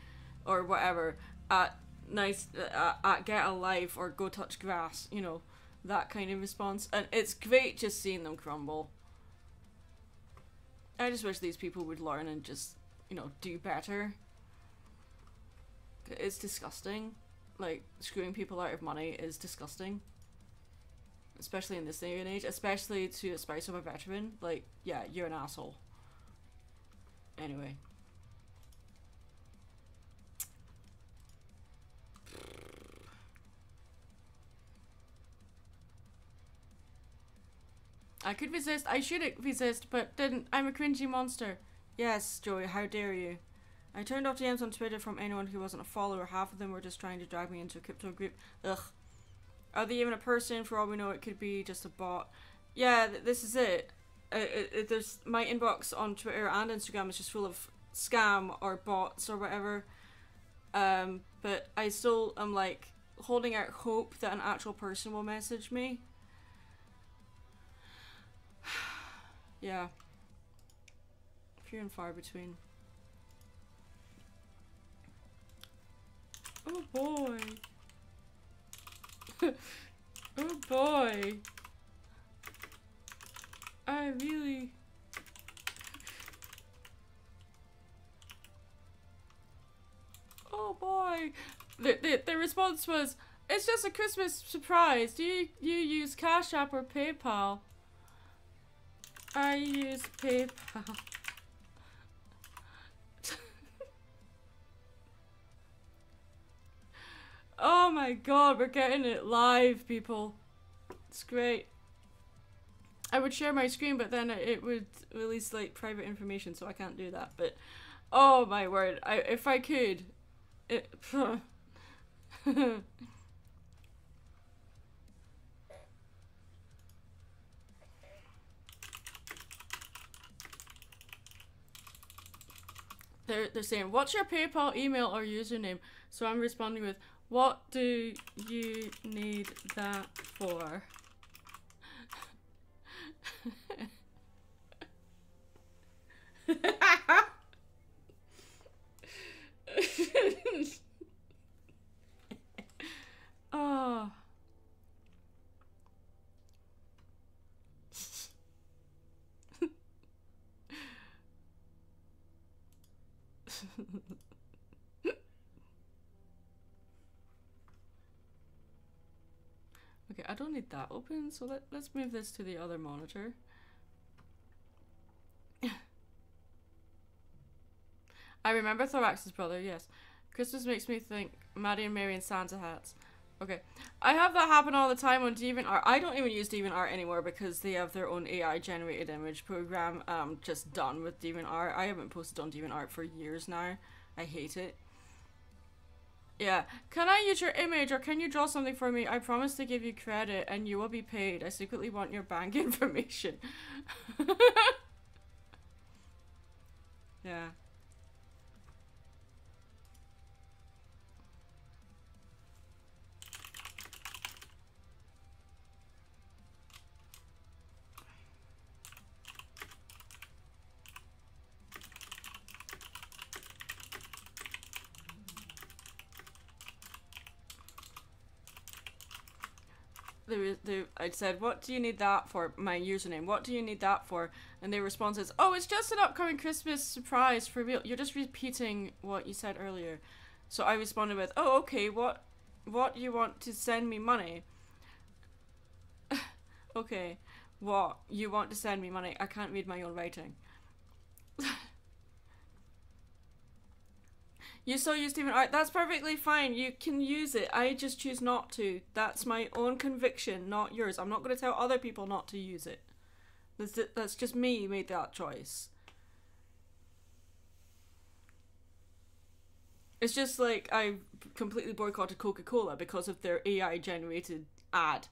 or whatever, at at Get a Life or Go Touch Grass, you know, that kind of response. And it's great just seeing them crumble. I just wish these people would learn and just, you know, do better. It's disgusting. Like, screwing people out of money is disgusting. Especially in this day and age. Especially to a spouse of a veteran. Like, yeah, you're an asshole. Anyway. I could resist. I should resist, but didn't. I'm a cringy monster. Yes, Joey, how dare you. I turned off DMs on Twitter from anyone who wasn't a follower. Half of them were just trying to drag me into a crypto group. Ugh. Are they even a person? For all we know, it could be just a bot. Yeah, this is it. There's my inbox on Twitter and Instagram is just full of scam or bots or whatever. But I still am like holding out hope that an actual person will message me. Yeah. Few and far between. Oh boy. Oh boy. I really... Oh boy. The response was, it's just a Christmas surprise. Do you use Cash App or PayPal? I use PayPal. Oh my god, we're getting it live, people. It's great. I would share my screen, but then it would release like private information, so I can't do that. But oh my word, if I could, it. They're saying, what's your PayPal email or username? So I'm responding with, what do you need that for? Oh. Okay, I don't need that open, so let's move this to the other monitor. I remember Thorax's brother, yes. Christmas makes me think Maddie and Mary in Santa hats. Okay. I have that happen all the time on DeviantArt. I don't even use DeviantArt anymore because they have their own AI generated image program just done with DeviantArt. I haven't posted on DeviantArt for years now. I hate it. Yeah. Can I use your image or can you draw something for me? I promise to give you credit and you will be paid. I secretly want your bank information. Yeah. I said, what do you need that for? My username. What do you need that for? And their response is, oh, it's just an upcoming Christmas surprise for real. You're just repeating what you said earlier. So I responded with, oh, okay, what you want to send me money? Okay, what? You want to send me money? I can't read my own writing. You still use DeviantArt. That's perfectly fine. You can use it. I just choose not to. That's my own conviction, not yours. I'm not going to tell other people not to use it. That's just me made that choice. It's just like I completely boycotted Coca-Cola because of their AI generated ad.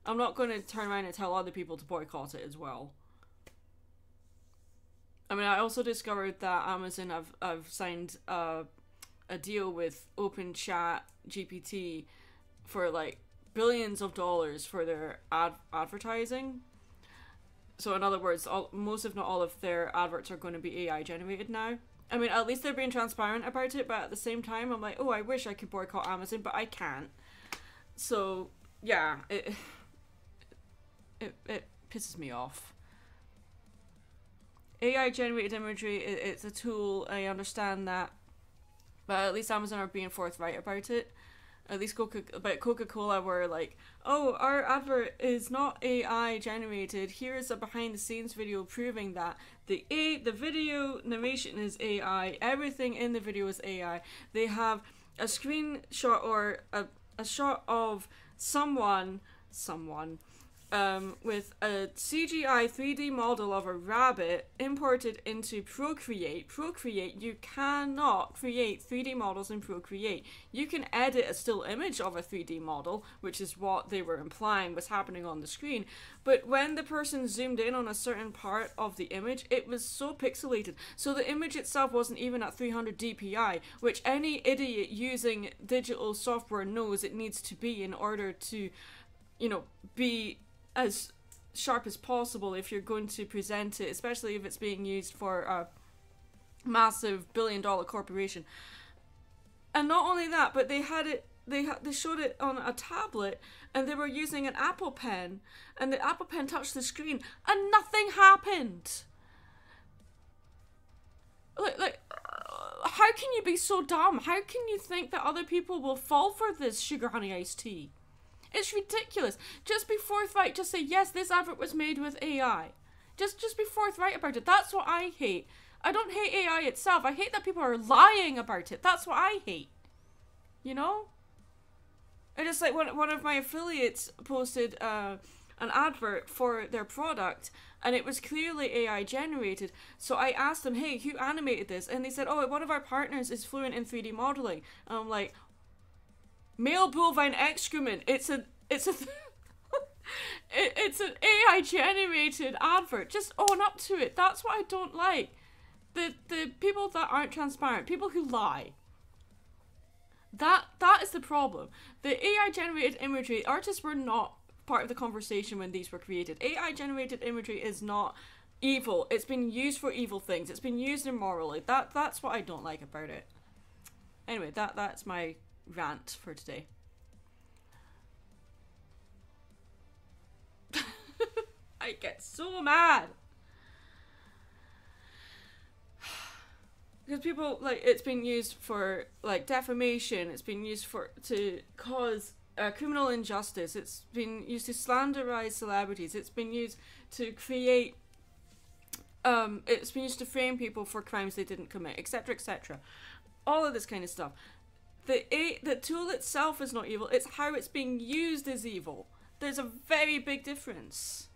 I'm not going to turn around and tell other people to boycott it as well. I mean, I also discovered that Amazon have signed a deal with OpenChat GPT for like billions of dollars for their advertising. So in other words, most if not all of their adverts are going to be AI generated now. I mean, at least they're being transparent about it, but at the same time, I'm like, oh, I wish I could boycott Amazon, but I can't. So yeah, it pisses me off. AI generated imagery, it's a tool. I understand that, but at least Amazon are being forthright about it. At least Coca-Cola were like, oh, our advert is not AI generated. Here's a behind the scenes video proving that the video narration is AI. Everything in the video is AI. They have a screenshot or a shot of someone with a CGI 3D model of a rabbit imported into Procreate. Procreate, you cannot create 3D models in Procreate. You can edit a still image of a 3D model, which is what they were implying was happening on the screen. But when the person zoomed in on a certain part of the image, it was so pixelated. So the image itself wasn't even at 300 dpi, which any idiot using digital software knows it needs to be in order to, be as sharp as possible if you're going to present it, especially if it's being used for a massive billion-dollar corporation. And not only that, but they had it. They showed it on a tablet, and they were using an Apple Pen, and the Apple Pen touched the screen, and nothing happened. Like, how can you be so dumb? How can you think that other people will fall for this sugar honey iced tea? It's ridiculous. Just be forthright. Just say, yes, this advert was made with AI. Just be forthright about it. That's what I hate. I don't hate AI itself. I hate that people are lying about it. That's what I hate. You know? And it's like one of my affiliates posted an advert for their product, and it was clearly AI generated. So I asked them, hey, who animated this? And they said, oh, one of our partners is fluent in 3D modeling. And I'm like, male bovine excrement. It's an AI generated advert. Just own up to it. That's what I don't like. The people that aren't transparent, people who lie. That is the problem. The AI generated imagery, artists were not part of the conversation when these were created. AI generated imagery is not evil. It's been used for evil things. It's been used immorally. That's what I don't like about it. Anyway, that's my rant for today. I get so mad because people, like, it's been used for, like, defamation. It's been used to cause criminal injustice. It's been used to slanderize celebrities. It's been used to create it's been used to frame people for crimes they didn't commit, etc., etc. All of this kind of stuff. The tool itself is not evil, it's how it's being used is evil. There's a very big difference.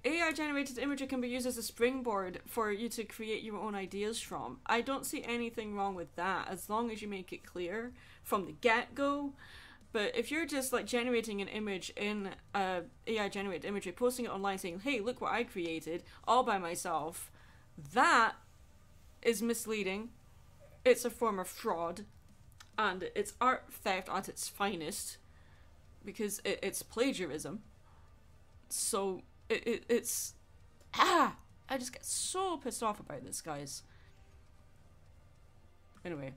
AI generated imagery can be used as a springboard for you to create your own ideas from. I don't see anything wrong with that, as long as you make it clear from the get-go. But if you're just like generating an image in AI generated imagery, posting it online saying, hey, look what I created all by myself, that is misleading. It's a form of fraud, and it's art theft at its finest, because it's plagiarism. So it's I just get so pissed off about this, guys. Anyway,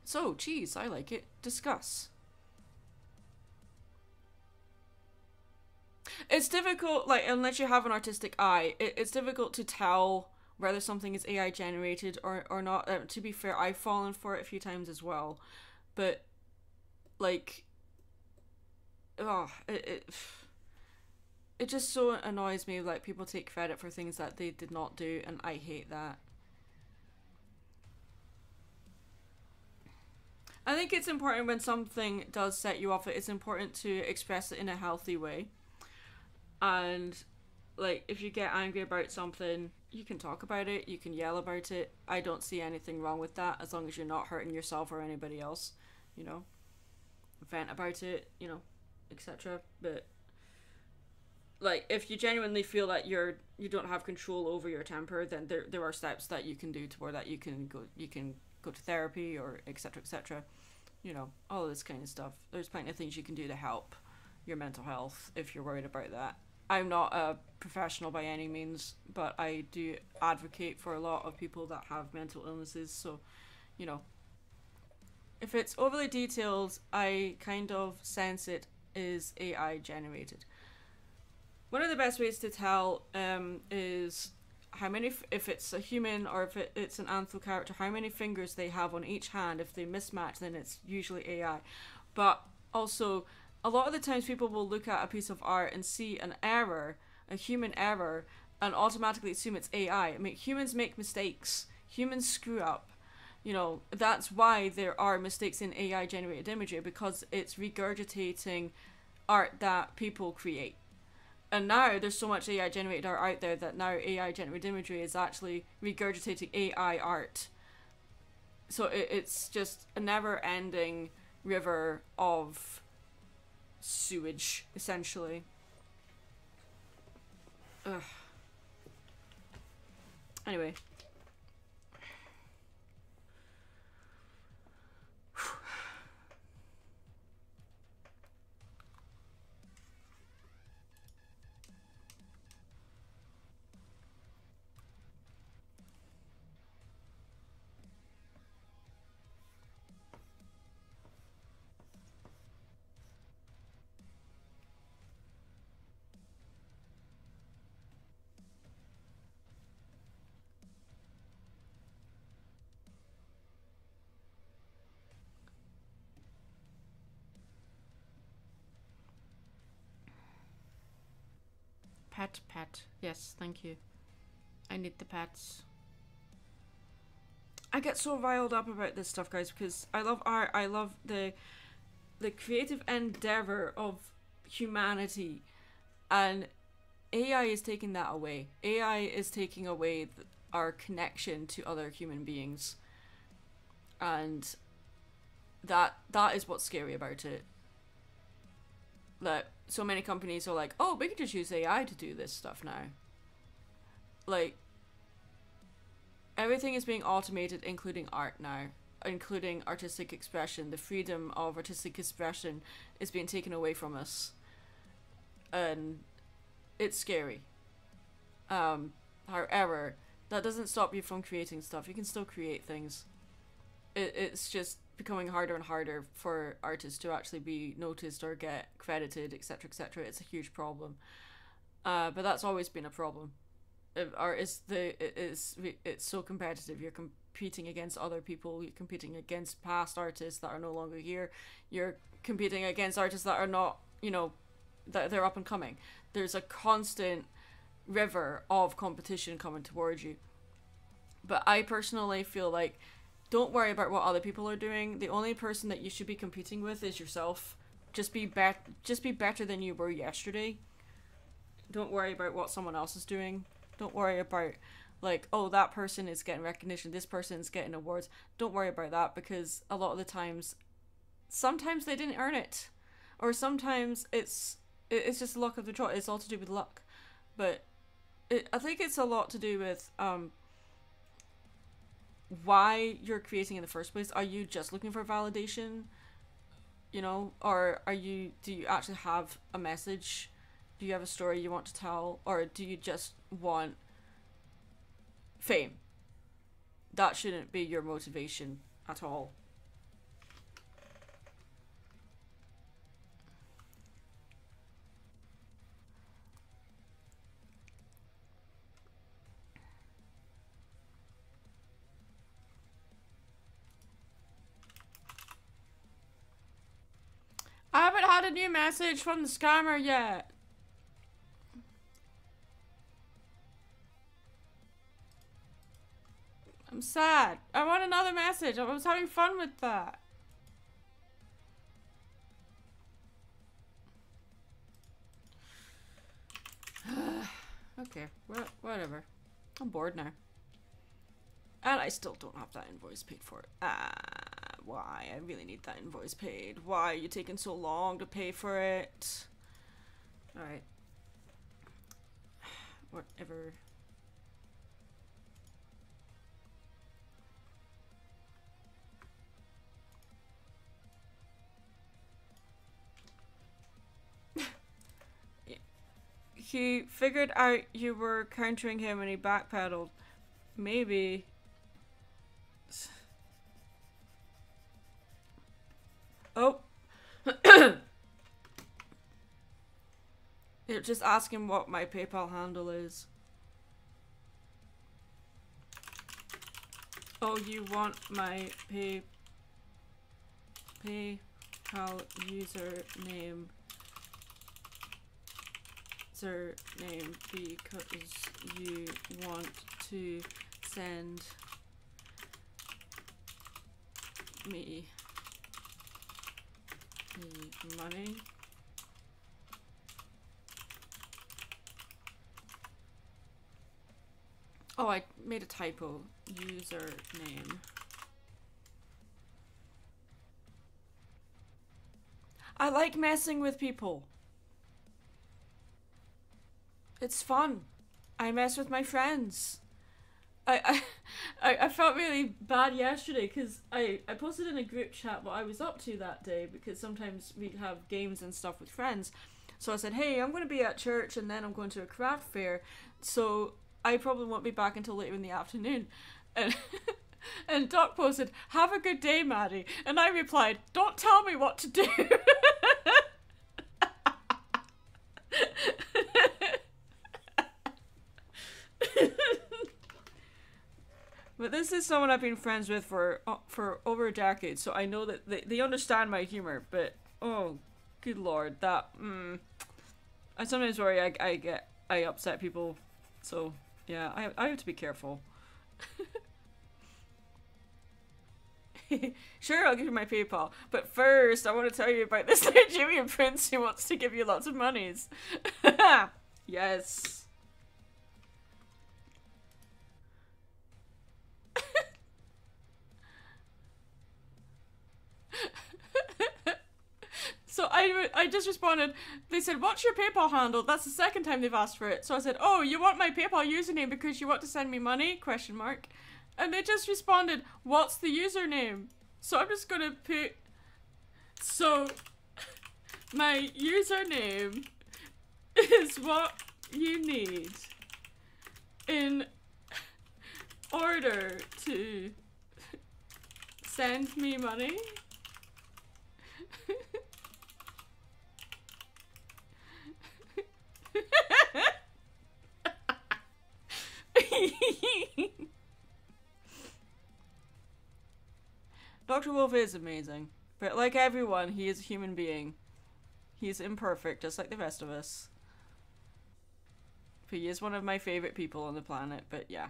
so cheese, I like it. Discuss. It's difficult, like, unless you have an artistic eye, it's difficult to tell whether something is AI generated or not. To be fair, I've fallen for it a few times as well, but like, it just so annoys me, like, people take credit for things that they did not do, and I hate that. I think it's important when something does set you off, it's important to express it in a healthy way. And, like, if you get angry about something, you can talk about it, you can yell about it. I don't see anything wrong with that, as long as you're not hurting yourself or anybody else, you know. Vent about it, you know, etc. But, like, if you genuinely feel that you don't have control over your temper, then there are steps that you can do toward that. You can go to therapy, or etc., etc. You know, all of this kind of stuff. There's plenty of things you can do to help your mental health if you're worried about that. I'm not a professional by any means, but I do advocate for a lot of people that have mental illnesses. So, you know, if it's overly detailed, I kind of sense it is AI generated. One of the best ways to tell is how many, if it's a human or if it's an anthro character, how many fingers they have on each hand. If they mismatch, then it's usually AI. But also, a lot of the times people will look at a piece of art and see an error, a human error, and automatically assume it's AI. I mean, humans make mistakes. Humans screw up. You know, that's why there are mistakes in AI generated imagery, because it's regurgitating art that people create. And now there's so much AI generated art out there that now AI generated imagery is actually regurgitating AI art. So it's just a never ending river of sewage, essentially. Ugh. Anyway. Pet. Yes, thank you. I need the pets. I get so riled up about this stuff, guys, because I love art. I love the creative endeavor of humanity, and AI is taking that away. AI is taking away our connection to other human beings, and that is what's scary about it. That so many companies are like, oh, we can just use AI to do this stuff now. Like, everything is being automated, including art now, including artistic expression. The freedom of artistic expression is being taken away from us, and it's scary. However, that doesn't stop you from creating stuff. You can still create things. It's just becoming harder and harder for artists to actually be noticed or get credited, etc., etc. It's a huge problem. But that's always been a problem. Art is it's so competitive. You're competing against other people. You're competing against past artists that are no longer here. You're competing against artists that are not, that they're up and coming. There's a constant river of competition coming towards you. But I personally feel like, don't worry about what other people are doing. The only person that you should be competing with is yourself. Just be better than you were yesterday. Don't worry about what someone else is doing. Don't worry about, like, oh, that person is getting recognition, this person is getting awards. Don't worry about that, because a lot of the times, sometimes they didn't earn it, or sometimes it's just the luck of the draw. It's all to do with luck. But I think it's a lot to do with why you're creating in the first place. Are you just looking for validation, or do you actually have a message? Do you have a story you want to tell, or do you just want fame? That shouldn't be your motivation at all. I haven't had a new message from the scammer yet. I'm sad. I want another message. I was having fun with that. Okay, whatever. I'm bored now. And I still don't have that invoice paid for. Why? I really need that invoice paid. Why are you taking so long to pay for it? Alright. Whatever. he figured out you were countering him and he backpedaled. Maybe. Oh. Just ask him what my PayPal handle is. Oh, you want my PayPal username because you want to send me money. Oh, I made a typo. Username. I like messing with people. It's fun. I mess with my friends. I felt really bad yesterday because I posted in a group chat what I was up to that day, because sometimes we have games and stuff with friends. So I said, hey, I'm going to be at church and then I'm going to a craft fair, so I probably won't be back until later in the afternoon. And and Doc posted, have a good day, Maddie. And I replied, don't tell me what to do. But this is someone I've been friends with for over a decade, so I know that they understand my humor. But oh, good lord, that I sometimes worry I upset people, so yeah, I have to be careful. Sure, I'll give you my PayPal, but first I want to tell you about this Nigerian prince who wants to give you lots of monies. Yes. So I just responded, they said, what's your PayPal handle? That's the second time they've asked for it. So I said, oh, you want my PayPal username because you want to send me money? Question mark. And they just responded, what's the username? So I'm just gonna put, so my username is what you need in order to send me money. Dr. Wolf is amazing, but like everyone, he is a human being. He's imperfect, just like the rest of us. He is one of my favorite people on the planet, but yeah.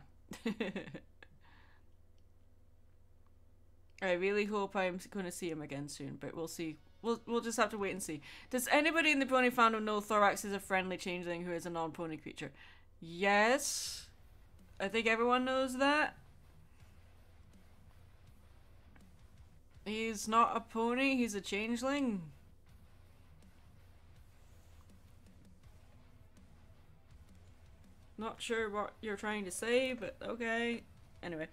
I really hope I'm going to see him again soon, but we'll see. We'll just have to wait and see. Does anybody in the pony fandom know Thorax is a friendly changeling who is a non-pony creature? Yes. I think everyone knows that. He's not a pony, he's a changeling. Not sure what you're trying to say, but okay. Anyway.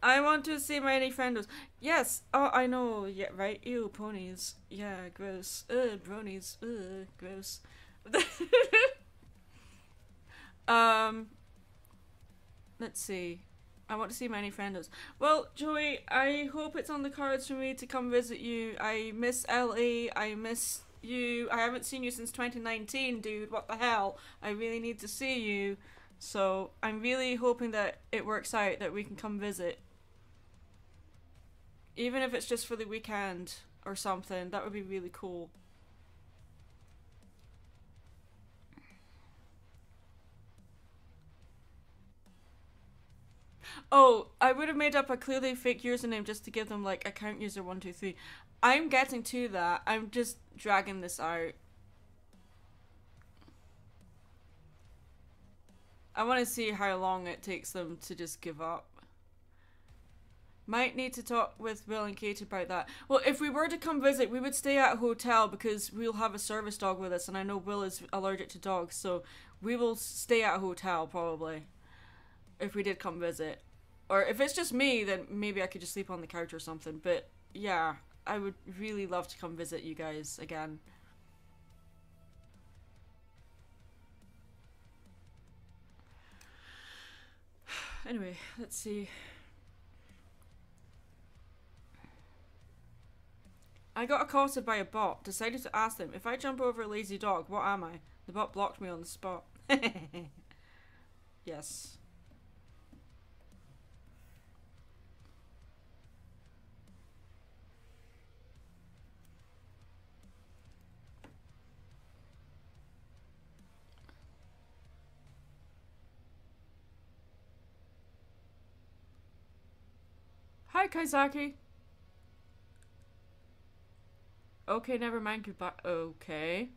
I want to see my any friendos. Yes. Oh, I know. Yeah, right. Ew, ponies. Yeah, gross. Bronies. Gross. Let's see. I want to see many friendos. Well, Joey, I hope it's on the cards for me to come visit you. I miss LA. I miss you. I haven't seen you since 2019, dude. What the hell? I really need to see you. So I'm really hoping that it works out, that we can come visit. Even if it's just for the weekend or something, that would be really cool. Oh, I would have made up a clearly fake username just to give them like account user 123. I'm getting to that. I'm just dragging this out. I want to see how long it takes them to just give up. Might need to talk with Will and Kate about that. Well, if we were to come visit, we would stay at a hotel because we'll have a service dog with us, and I know Will is allergic to dogs, so we will stay at a hotel probably if we did come visit. Or if it's just me, then maybe I could just sleep on the couch or something. But yeah, I would really love to come visit you guys again. Anyway, let's see. I got accosted by a bot. Decided to ask them, if I jump over a lazy dog, what am I? The bot blocked me on the spot. Yes. Hi, Kaizaki. Okay, never mind. Goodbye. Okay.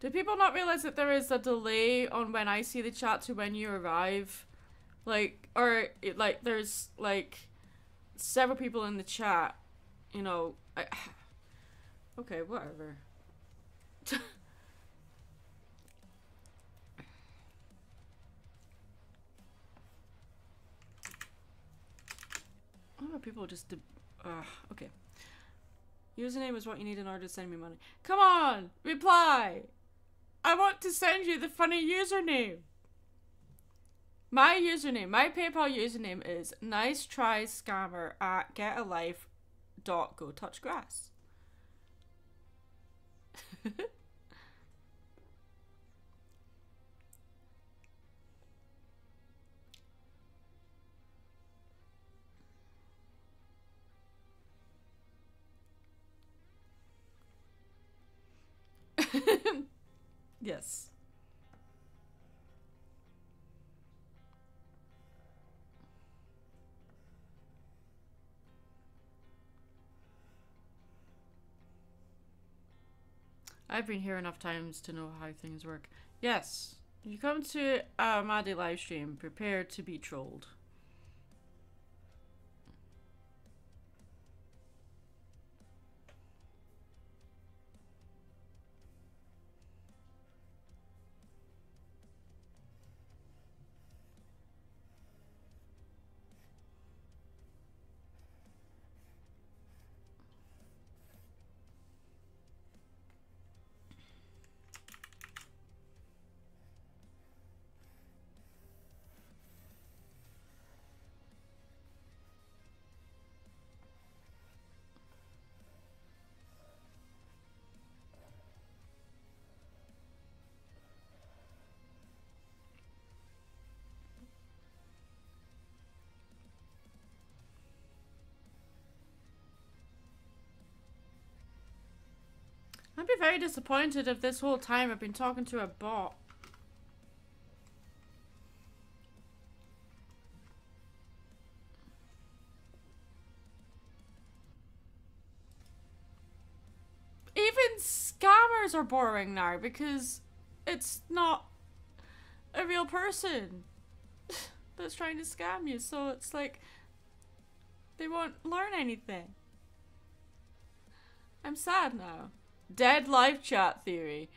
Do people not realize that there is a delay on when I see the chat to when you arrive? Like, or, like, there's, like, several people in the chat, you know. Okay, whatever. Oh, people just... okay. Username is what you need in order to send me money. Come on! Reply! I want to send you the funny username. My username, my PayPal username is nicetryscammer@getalife.gotouchgrass. Yes. I've been here enough times to know how things work. Yes. If you come to a Maddie livestream, prepare to be trolled. I'd be very disappointed if this whole time I've been talking to a bot. Even scammers are boring now because it's not a real person that's trying to scam you, so it's like they won't learn anything. I'm sad now. Dead live chat theory.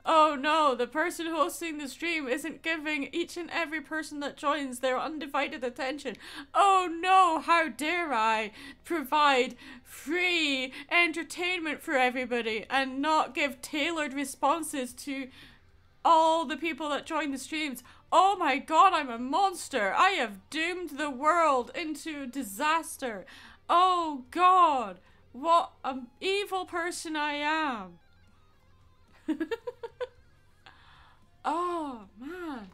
Oh no, the person hosting the stream isn't giving each and every person that joins their undivided attention. Oh no, how dare I provide free entertainment for everybody and not give tailored responses to all the people that join the streams. Oh my god, I'm a monster. I have doomed the world into disaster. Oh god. What an evil person I am. Oh, man.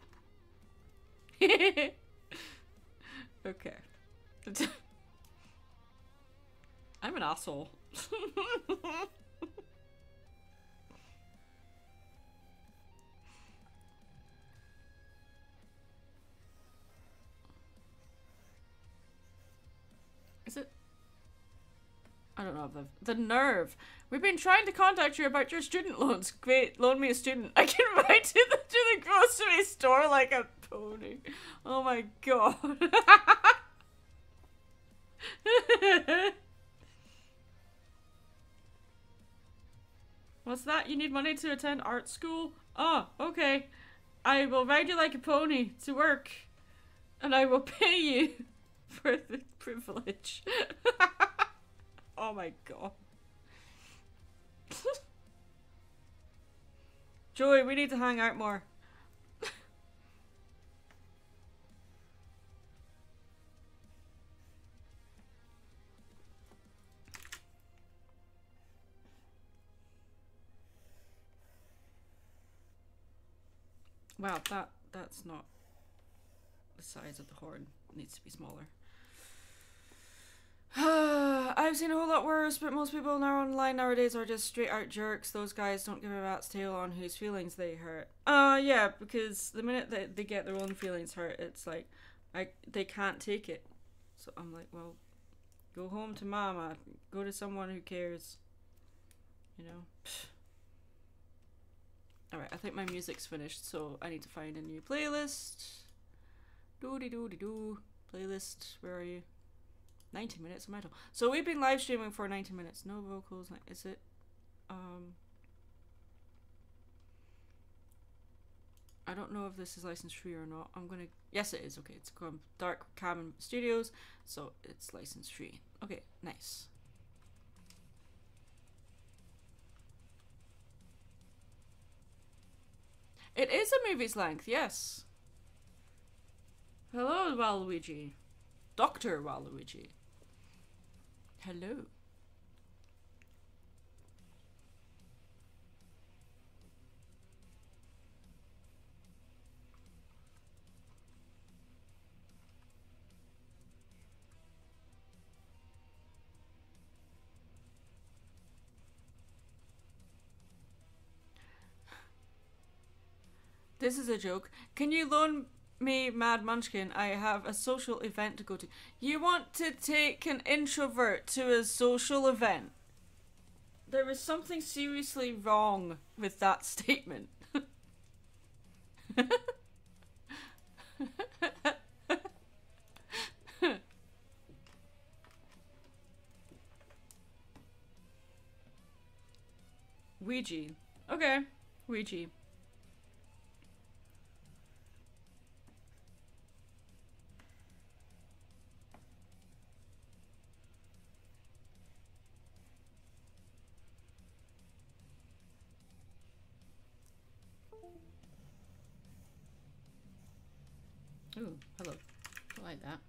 Okay. I'm an asshole. Is it? I don't know if the nerve. We've been trying to contact you about your student loans. Great, loan me a student. I can ride to the grocery store like a pony. Oh my god. What's that? You need money to attend art school? Oh, okay. I will ride you like a pony to work. And I will pay you for the privilege. Oh my god. Joey, we need to hang out more. Wow, that's not the size of the horn. It needs to be smaller. I've seen a whole lot worse, but most people now online nowadays are just straight out jerks. Those guys don't give a rat's tail on whose feelings they hurt. Yeah, because the minute that they get their own feelings hurt, it's like they can't take it. So I'm like, well, go home to mama. Go to someone who cares. You know? Alright, I think my music's finished, so I need to find a new playlist. Doo-dee-doo-dee-doo. Playlist, where are you? 90 minutes of metal. So we've been live streaming for 90 minutes. No vocals. Is it? I don't know if this is license free or not. I'm gonna. Yes, it is. Okay, it's called Dark Cabin Studios, so it's license free. Okay, nice. It is a movie's length. Yes. Hello, Waluigi. Dr. Waluigi. Hello. This is a joke. Can you loan me Mad Munchkin? I have a social event to go to. You want to take an introvert to a social event? There is something seriously wrong with that statement. Ouija. Okay. Ouija. Ooh, hello. I like that.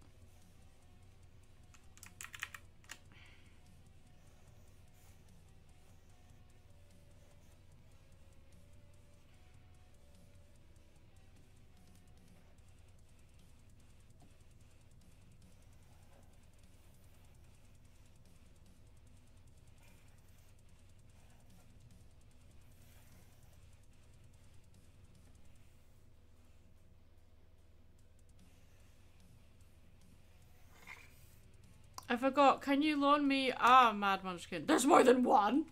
I forgot. Can you loan me a Mad Munchkin? There's more than one.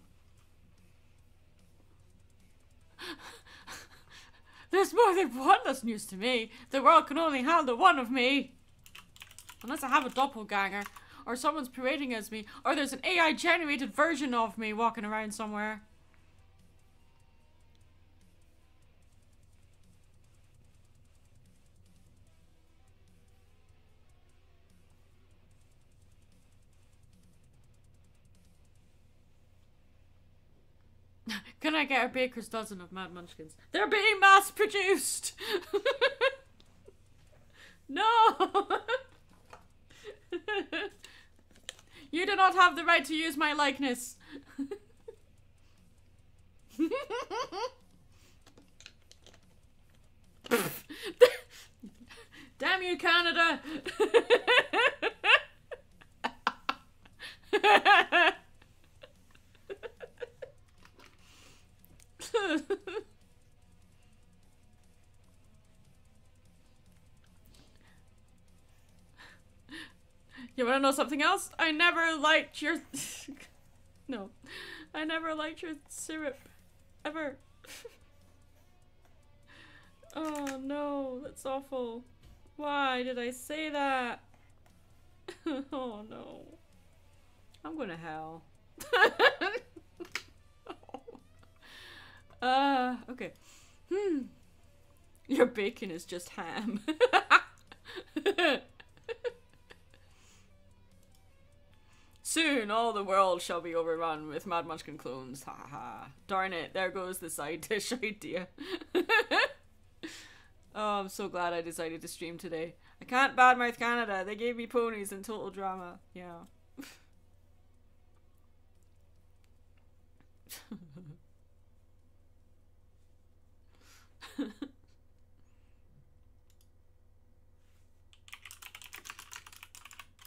There's more than one. That's news to me. The world can only handle one of me. Unless I have a doppelganger, or someone's parading as me, or there's an AI generated version of me walking around somewhere. Can I get a baker's dozen of Mad Munchkins? They're being mass produced! No! You do not have the right to use my likeness. Damn you, Canada! You wanna know something else? I never liked your... No. I never liked your syrup. Ever. Oh no, that's awful. Why did I say that? Oh no. I'm going to hell. Okay. Your bacon is just ham. Soon. Soon all the world shall be overrun with Mad Munchkin clones. Ha ha ha. Darn it, there goes the side dish idea. Oh, I'm so glad I decided to stream today. I can't badmouth Canada. They gave me ponies and total drama. Yeah.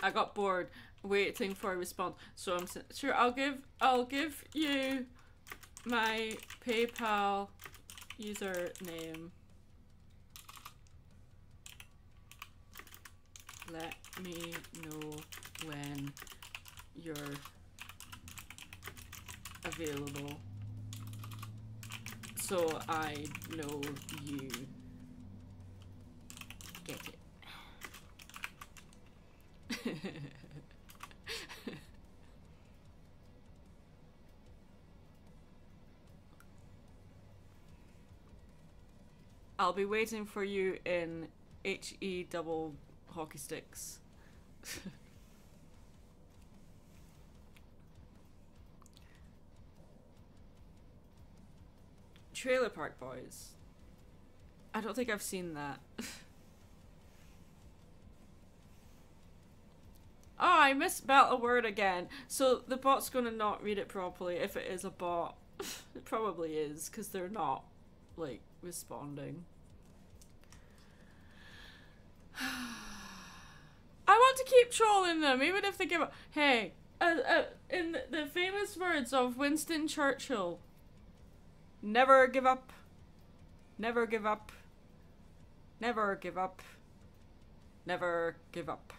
I got bored waiting for a response, so I'm sure I'll give you my PayPal username. Let me know when you're available, so I know you get it. I'll be waiting for you in HE double hockey sticks. Trailer Park Boys. I don't think I've seen that. Oh, I misspelled a word again. So the bot's gonna not read it properly if it is a bot. It probably is, because they're not, like, responding. I want to keep trolling them, even if they give up. Hey, in the famous words of Winston Churchill, never give up. Never give up. Never give up. Never give up.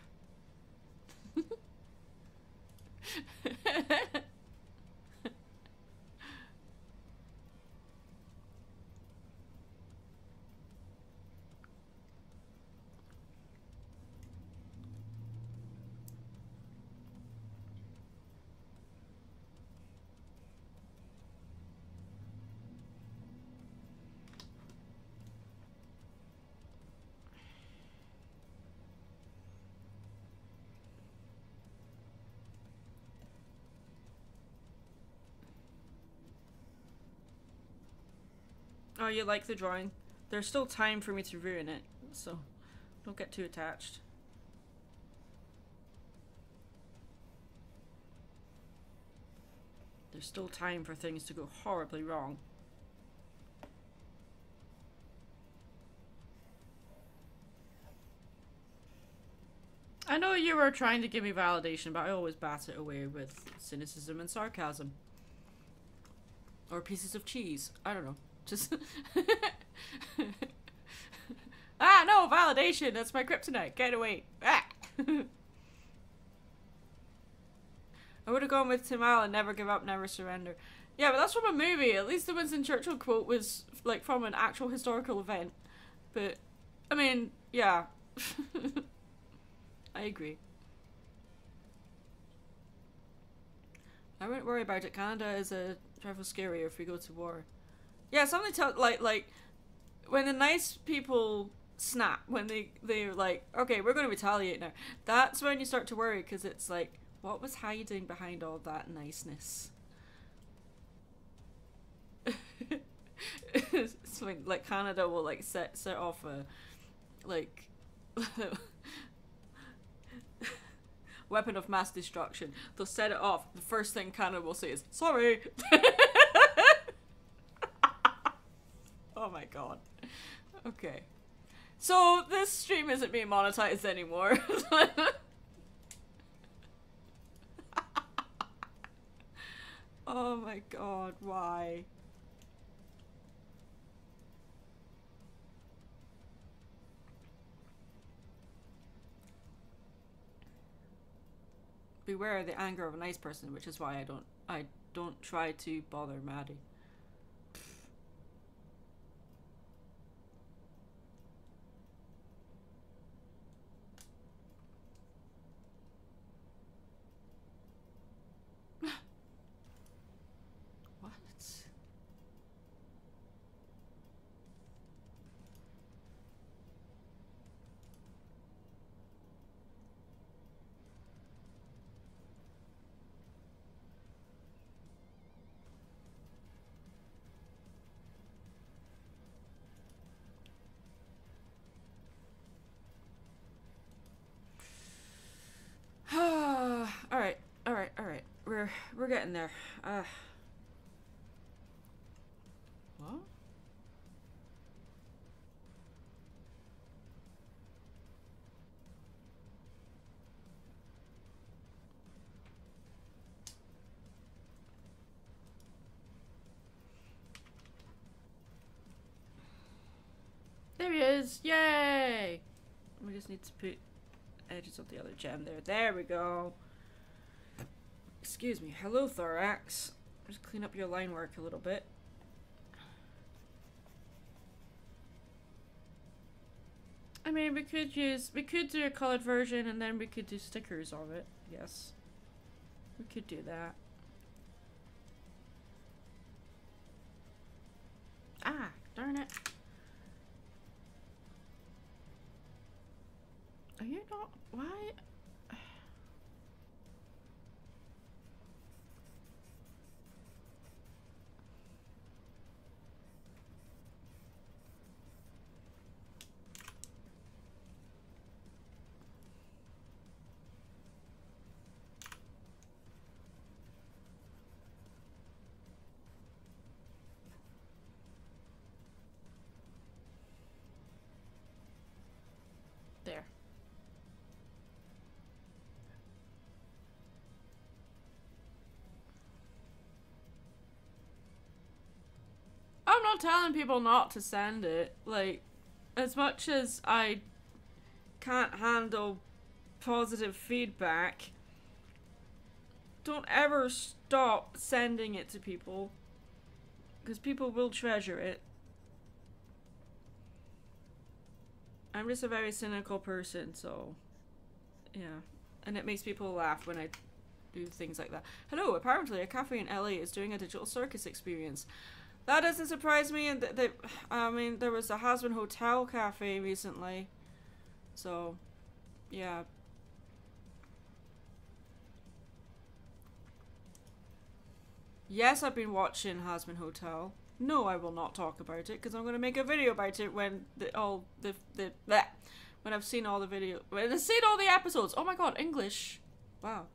Oh, you like the drawing? There's still time for me to ruin it, so don't get too attached. There's still time for things to go horribly wrong. I know you were trying to give me validation, but I always bat it away with cynicism and sarcasm. Or pieces of cheese. I don't know. Just ah, no, validation, that's my kryptonite. Get away. Ah. I would have gone with Tim Allen, never give up, never surrender. Yeah, but that's from a movie. At least the Winston Churchill quote was like from an actual historical event. But I mean, yeah. I agree. I wouldn't worry about it. Canada is a trifle scarier if we go to war. Yeah, something like when the nice people snap, when they're like, okay, we're going to retaliate now. That's when you start to worry, because it's like, what was hiding behind all that niceness? It's like Canada will like set off a like weapon of mass destruction. They'll set it off. The first thing Canada will say is sorry. Oh my god. Okay. So this stream isn't being monetized anymore. Oh my god, why? Beware the anger of a nice person, which is why I don't try to bother Maddie. we're getting there. What? There he is! Yay! We just need to put edges of the other gem there. There we go. Excuse me. Hello, Thorax. Just clean up your line work a little bit. I mean, we could do a colored version and then we could do stickers of it. Yes. We could do that. Ah, darn it. Are you not? Why? There. I'm not telling people not to send it. Like, as much as I can't handle positive feedback, don't ever stop sending it to people. Because people will treasure it. I'm just a very cynical person, so yeah. And it makes people laugh when I do things like that. Hello, apparently a cafe in LA is doing a digital circus experience. That doesn't surprise me, and I mean, there was a Hasbin Hotel cafe recently. So, yeah. Yes, I've been watching Hasbin Hotel. No, I will not talk about it because I'm going to make a video about it when when I've seen all the video, when I've seen all the episodes. Oh my god, English! Wow.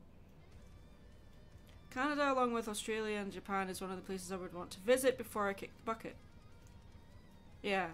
Canada, along with Australia and Japan, is one of the places I would want to visit before I kick the bucket. Yeah.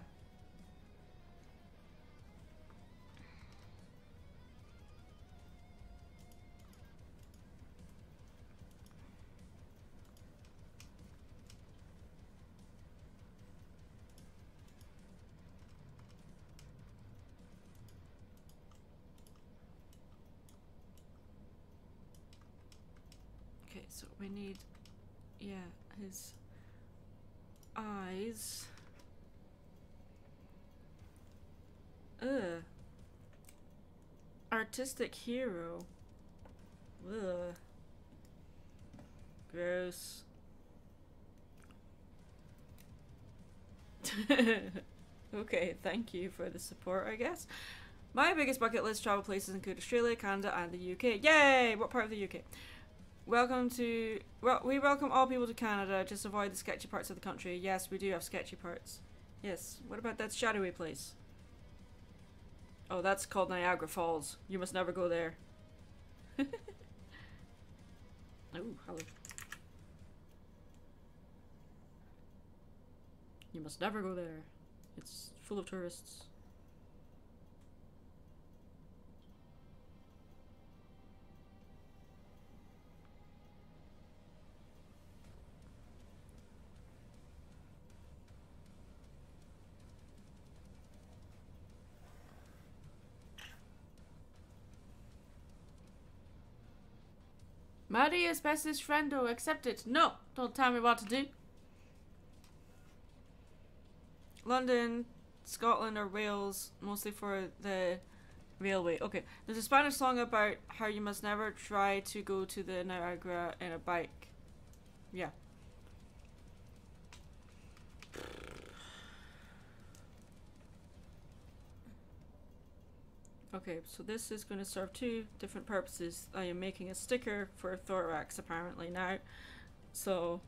Okay, so we need, yeah, his eyes. Ugh. Artistic hero. Ugh. Gross. Okay, thank you for the support, I guess. My biggest bucket list travel places include Australia, Canada, and the UK. Yay! What part of the UK? Welcome to... Well, we welcome all people to Canada. Just avoid the sketchy parts of the country. Yes, we do have sketchy parts. Yes. What about that shadowy place? Oh, that's called Niagara Falls. You must never go there. Oh, hello. You must never go there. It's full of tourists. Maddie is bestest friendo, accept it. No, don't tell me what to do. London, Scotland, or Wales, mostly for the railway. Okay, there's a Spanish song about how you must never try to go to the Niagara in a bike. Yeah. Okay, so this is going to serve two different purposes. I am making a sticker for Thorax apparently now. So,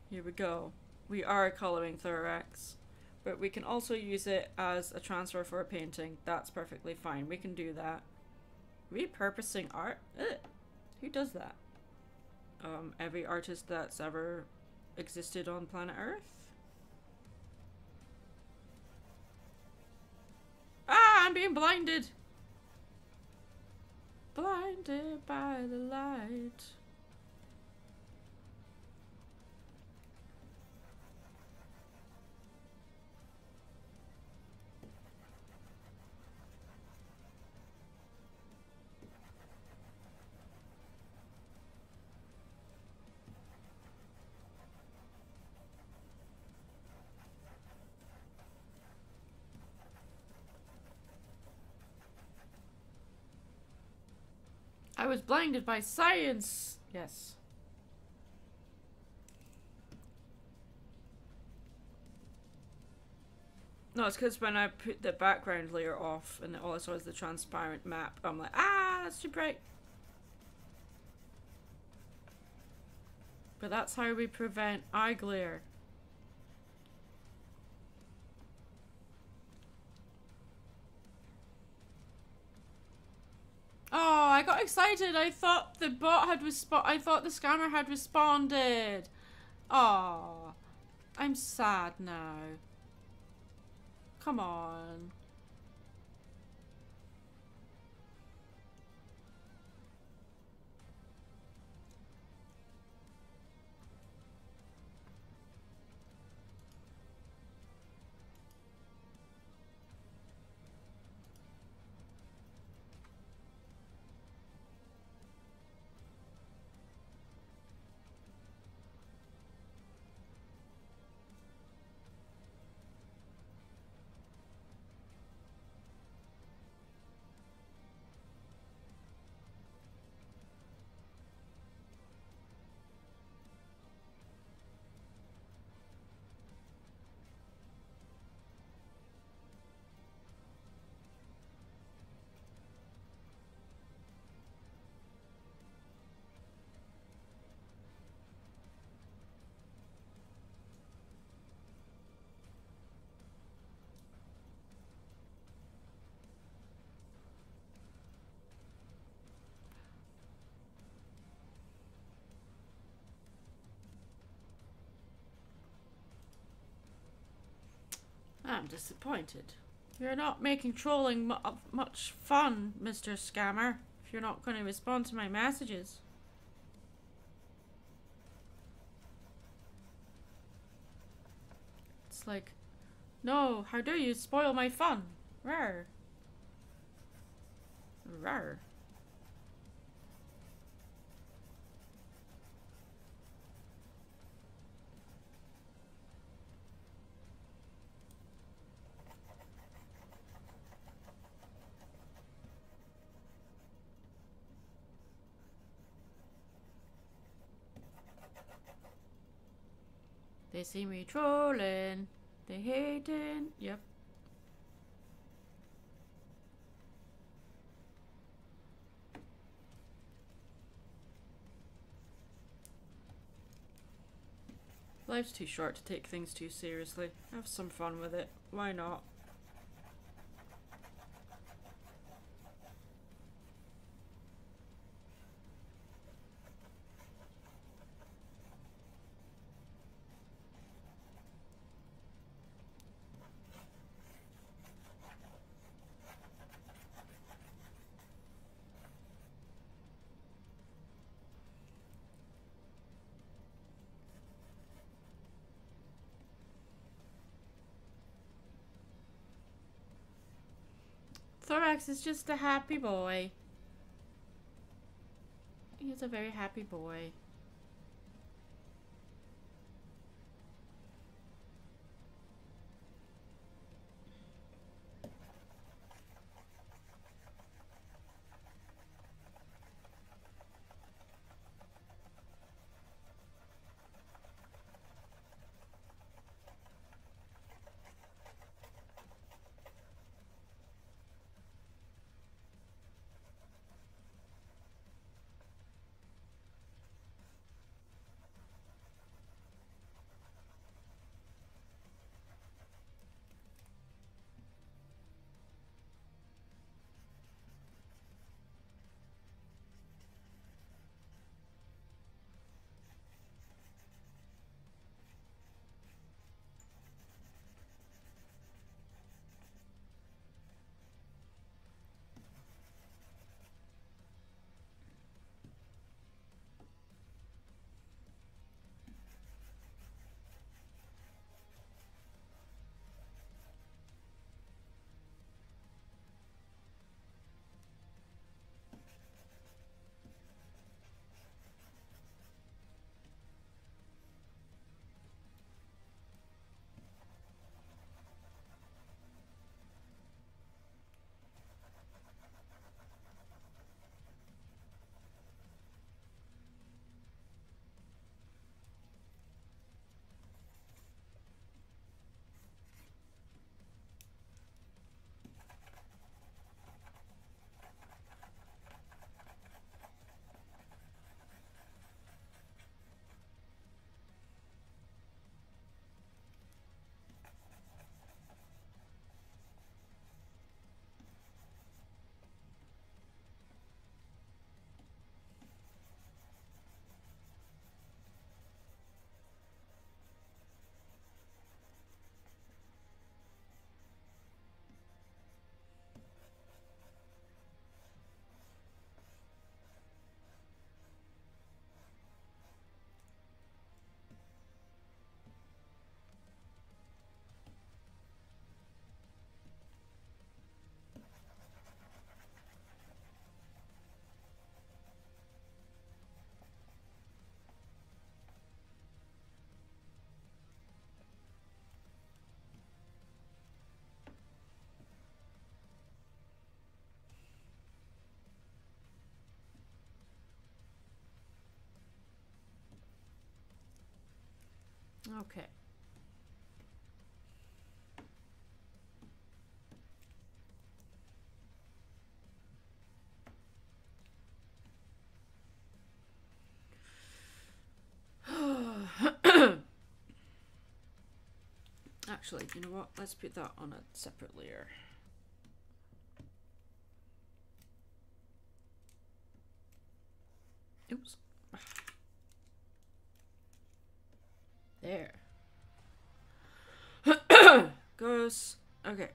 here we go. We are colouring Thorax. But we can also use it as a transfer for a painting. That's perfectly fine. We can do that. Repurposing art? Ugh. Who does that? every artist that's ever existed on planet Earth. Ah, I'm being blinded! Blinded by the light. I was blinded by science! Yes. No, it's because when I put the background layer off and all I saw is the transparent map, I'm like, ah, that's too bright. But that's how we prevent eye glare. Oh, I got excited. I thought the bot had I thought the scammer had responded. Oh, I'm sad now. Come on. I'm disappointed. You're not making trolling much fun, Mr. Scammer, if you're not going to respond to my messages. It's like, no, how dare you spoil my fun? Rawr. Rawr. They see me trolling. They hating. Yep. Life's too short to take things too seriously. Have some fun with it. Why not? Thorax is just a happy boy. He's a very happy boy. Okay. Actually, you know what? Let's put that on a separate layer. Oops. There. Goes. Okay.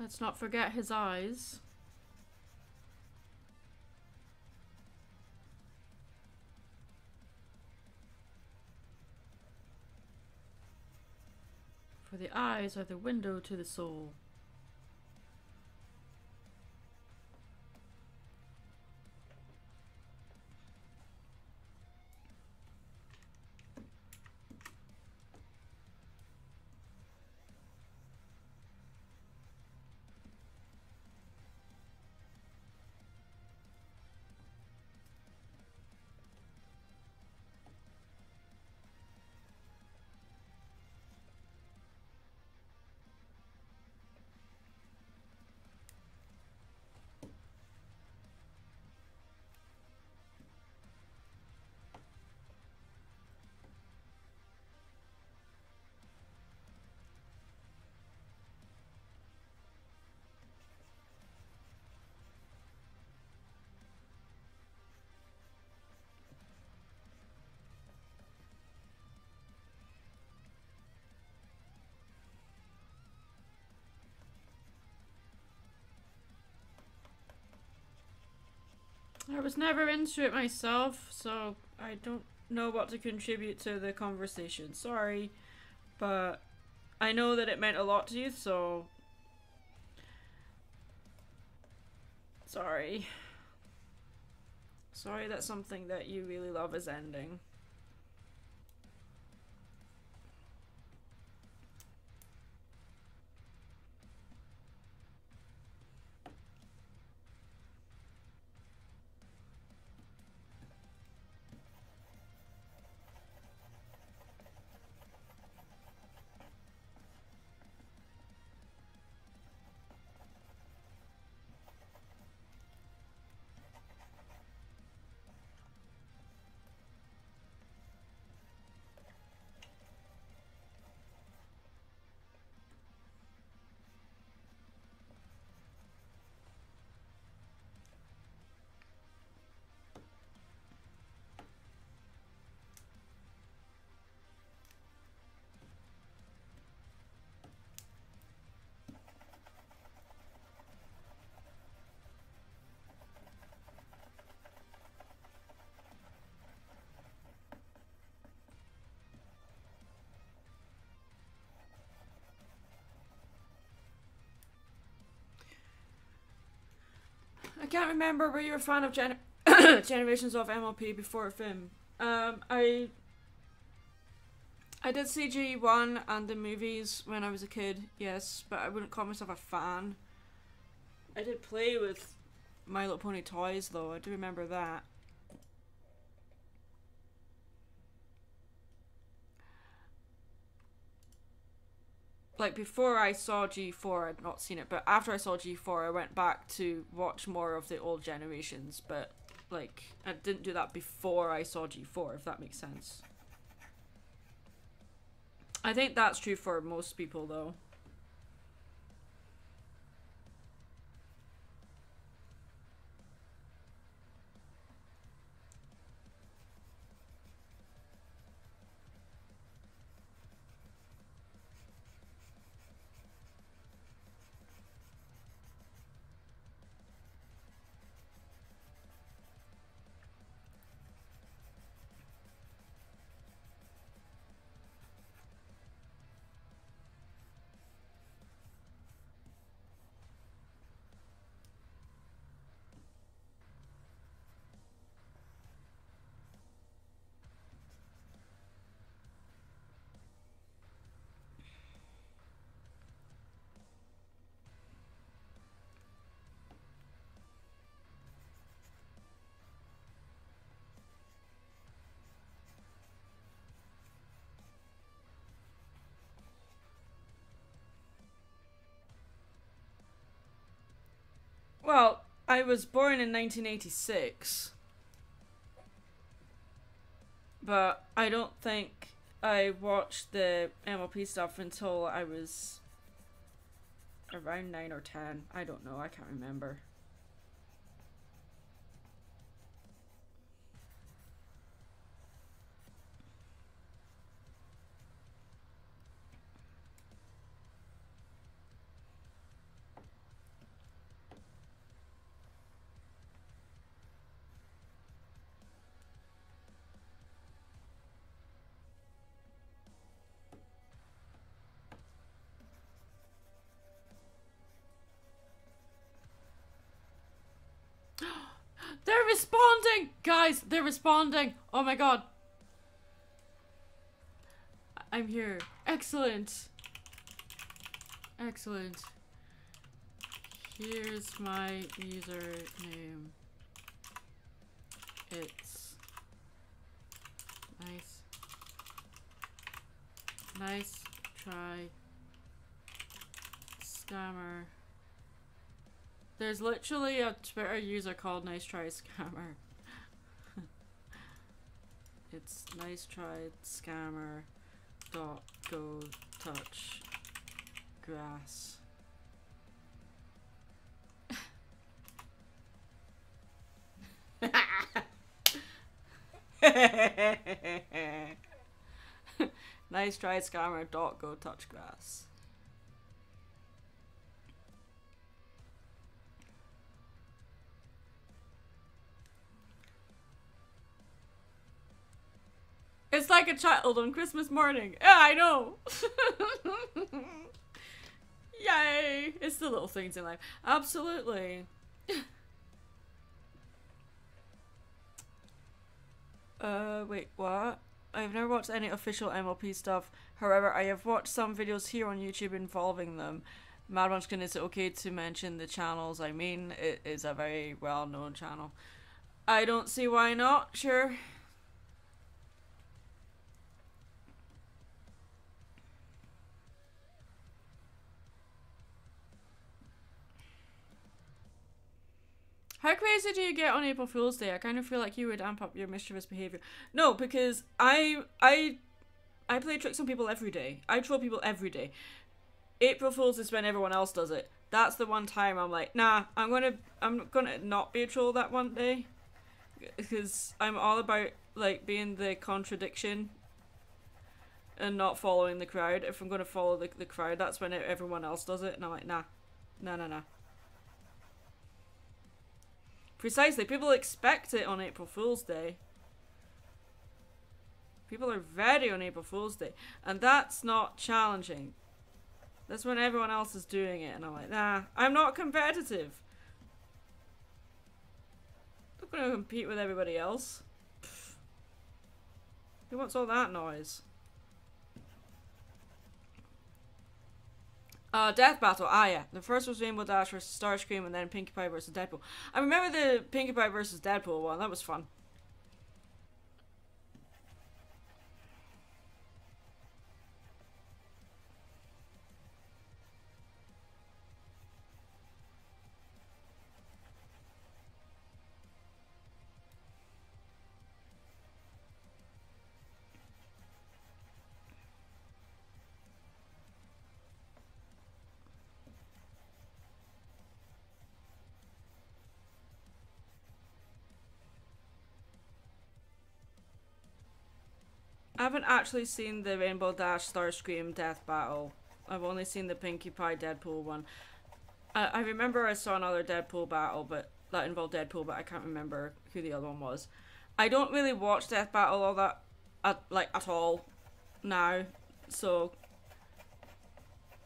Let's not forget his eyes. For the eyes are the window to the soul. I was never into it myself, so I don't know what to contribute to the conversation. Sorry, but I know that it meant a lot to you, so sorry. Sorry that something that you really love is ending. I can't remember. Were you a fan of Generations of MLP before film? I did see G1 and the movies when I was a kid, yes, but I wouldn't call myself a fan. I did play with My Little Pony toys, though. I do remember that. Like, before I saw G4, I'd not seen it, but after I saw G4, I went back to watch more of the old generations, but, like, I didn't do that before I saw G4, if that makes sense. I think that's true for most people, though. Well, I was born in 1986. But I don't think I watched the MLP stuff until I was around 9 or 10. I don't know, I can't remember. They're responding! Guys, they're responding! Oh my god. I'm here. Excellent. Excellent. Here's my username. It's nice. Nice try. Scammer. There's literally a Twitter user called Nice Try Scammer. It's nice try scammer dot go touch grass. Nice try scammer dot go touch grass. It's like a child on Christmas morning. Yeah, I know. Yay! It's the little things in life. Absolutely. Wait, what? I've never watched any official MLP stuff. However, I have watched some videos here on YouTube involving them. Mad Munchkin, is it okay to mention the channels? I mean, it is a very well-known channel. I don't see why not. Sure. How crazy do you get on April Fool's Day? I kind of feel like you would amp up your mischievous behavior. No, because I play tricks on people every day. I troll people every day. April Fool's is when everyone else does it. That's the one time I'm like, nah, I'm gonna not be a troll that one day, because I'm all about like being the contradiction and not following the crowd. If I'm gonna follow the crowd, that's when everyone else does it, and I'm like, nah. Precisely, people expect it on April Fool's Day. People are ready on April Fool's Day, and that's not challenging. That's when everyone else is doing it, and I'm like, nah, I'm not competitive. I'm not gonna compete with everybody else. Pfft. Who wants all that noise? Death Battle. Ah, yeah. The first was Rainbow Dash versus Starscream, and then Pinkie Pie versus Deadpool. I remember the Pinkie Pie versus Deadpool one. That was fun. I haven't actually seen the Rainbow Dash Starscream Death Battle. I've only seen the Pinkie Pie Deadpool one. I remember I saw another Deadpool battle, but that involved Deadpool, but I can't remember who the other one was. I don't really watch Death Battle all that at all now, so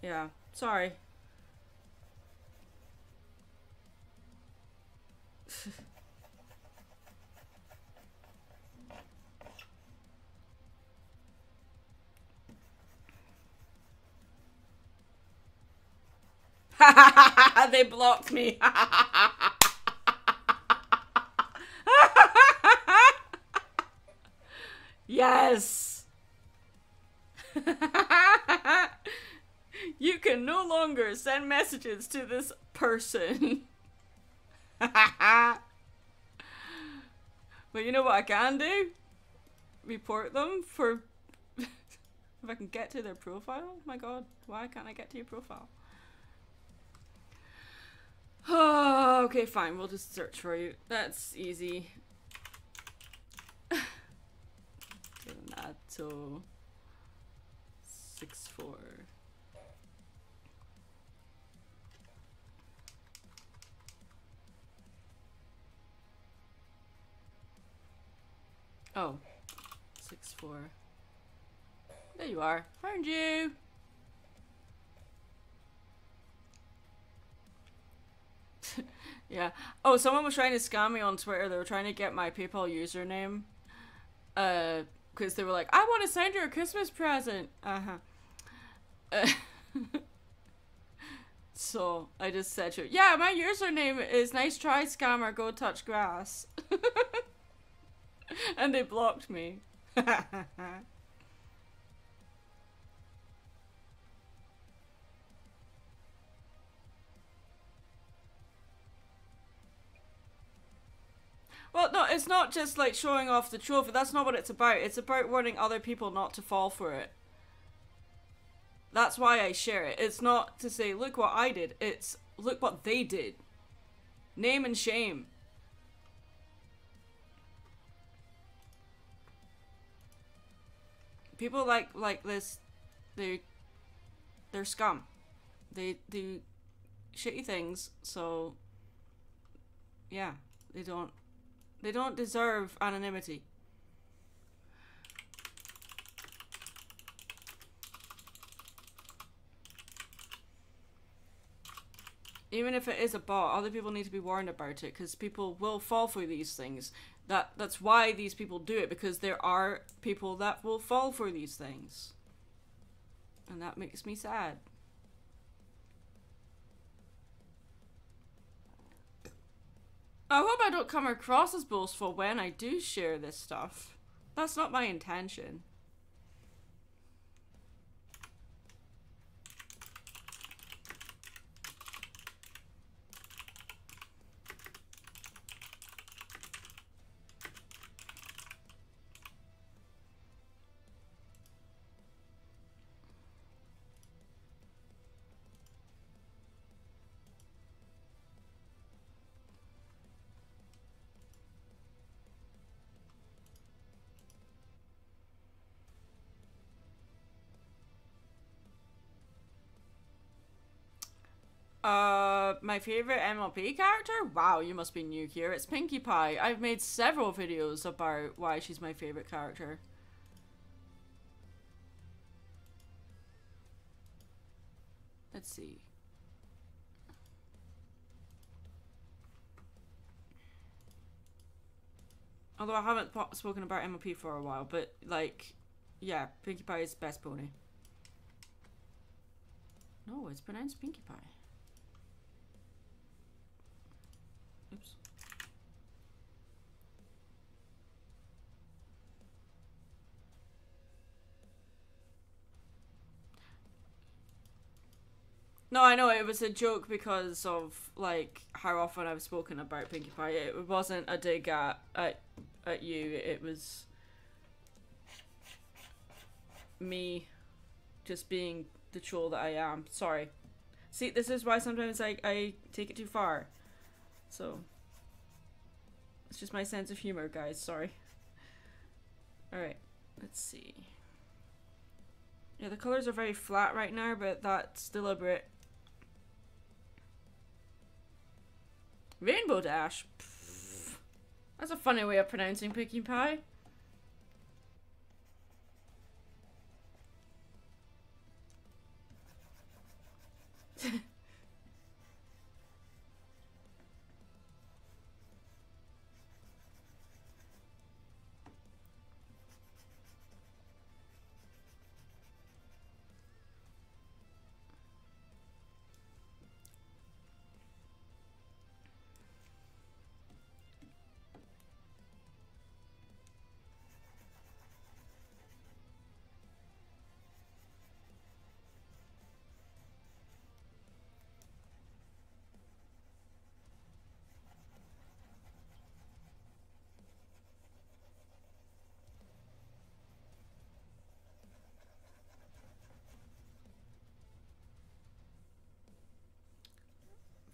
yeah, sorry. They blocked me. Yes. You can no longer send messages to this person. But you know what I can do? Report them for if I can get to their profile. My god, why can't I get to your profile? Oh, okay, fine. We'll just search for you. That's easy. Renato 64. Oh, 64. There you are. Found you. Yeah. Oh, someone was trying to scam me on Twitter. They were trying to get my PayPal username. Because they were like, I want to send you a Christmas present. So I just said to her, yeah, my username is nice try scammer, go touch grass. And they blocked me. Well, no, it's not just like showing off the trophy. That's not what it's about. It's about warning other people not to fall for it. That's why I share it. It's not to say, look what I did. It's, look what they did. Name and shame. People like this, they're scum. They do shitty things, so yeah, they don't deserve anonymity. Even if it is a bot, other people need to be warned about it, because people will fall for these things. That's why these people do it, because there are people that will fall for these things. And that makes me sad. I hope I don't come across as boastful when I do share this stuff. That's not my intention. My favorite MLP character? Wow, you must be new here. It's Pinkie Pie. I've made several videos about why she's my favorite character. Let's see. Although I haven't spoken about MLP for a while, but like, yeah, Pinkie Pie is best pony. No, it's pronounced Pinkie Pie. Oops. No, I know it was a joke because of like how often I've spoken about Pinkie Pie. It wasn't a dig at you. It was me just being the troll that I am. Sorry. See, this is why sometimes I take it too far. So it's just my sense of humor, guys. Sorry. Alright, let's see. Yeah, the colors are very flat right now, but that's deliberate. Rainbow Dash. Pfft. That's a funny way of pronouncing Pinkie Pie.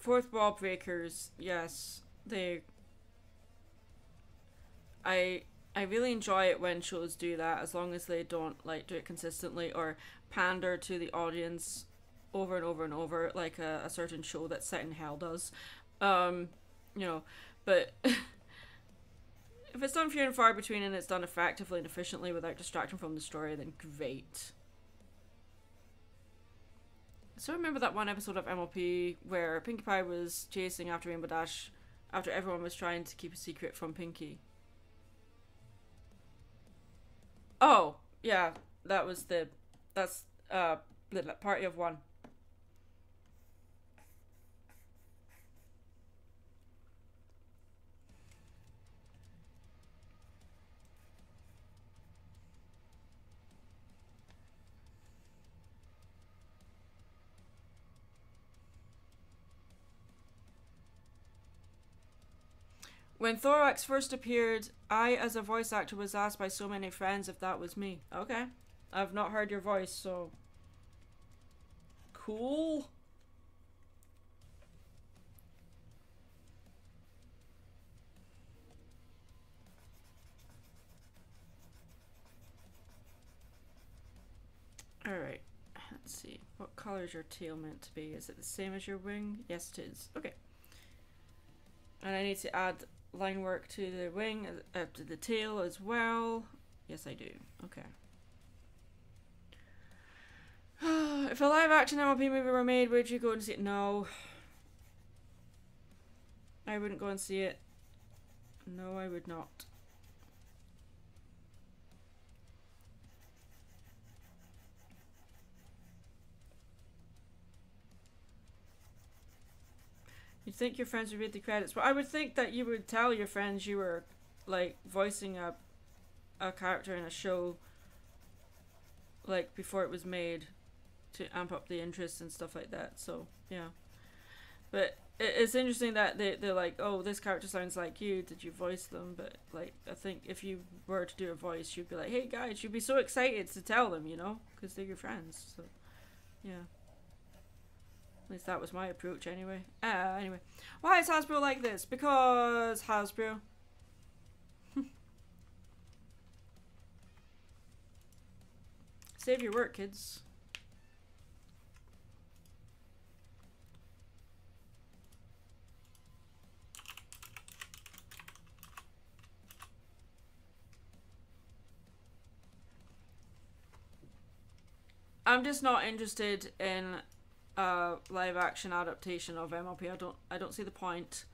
Fourth wall breakers, yes, they. I really enjoy it when shows do that, as long as they don't like do it consistently or pander to the audience over and over and over, like a certain show that's set in hell does. Um, you know, but if it's done few and far between and it's done effectively and efficiently without distracting from the story, then great. So I remember that one episode of MLP where Pinkie Pie was chasing after Rainbow Dash after everyone was trying to keep a secret from Pinkie. Oh, yeah, that's the party of one. When Thorax first appeared, I, as a voice actor, was asked by so many friends if that was me. Okay. I've not heard your voice, so. Cool. Alright. Let's see. What color is your tail meant to be? Is it the same as your wing? Yes, it is. Okay. And I need to add line work to the wing, to the tail as well. Yes, I do. Okay. If a live action MLP movie were made, would you go and see it? No. I wouldn't go and see it. No, I would not. You'd think your friends would read the credits. Well, I would think that you would tell your friends you were, like, voicing a character in a show, like, before it was made to amp up the interest and stuff like that. So, yeah. But it's interesting that they're like, oh, this character sounds like you. Did you voice them? But, like, I think if you were to do a voice, you'd be like, hey, guys, you'd be so excited to tell them, you know? Because they're your friends. So, yeah. At least that was my approach anyway. Anyway. Why is Hasbro like this? Because Hasbro. Save your work, kids. I'm just not interested in live action adaptation of MLP. I don't see the point.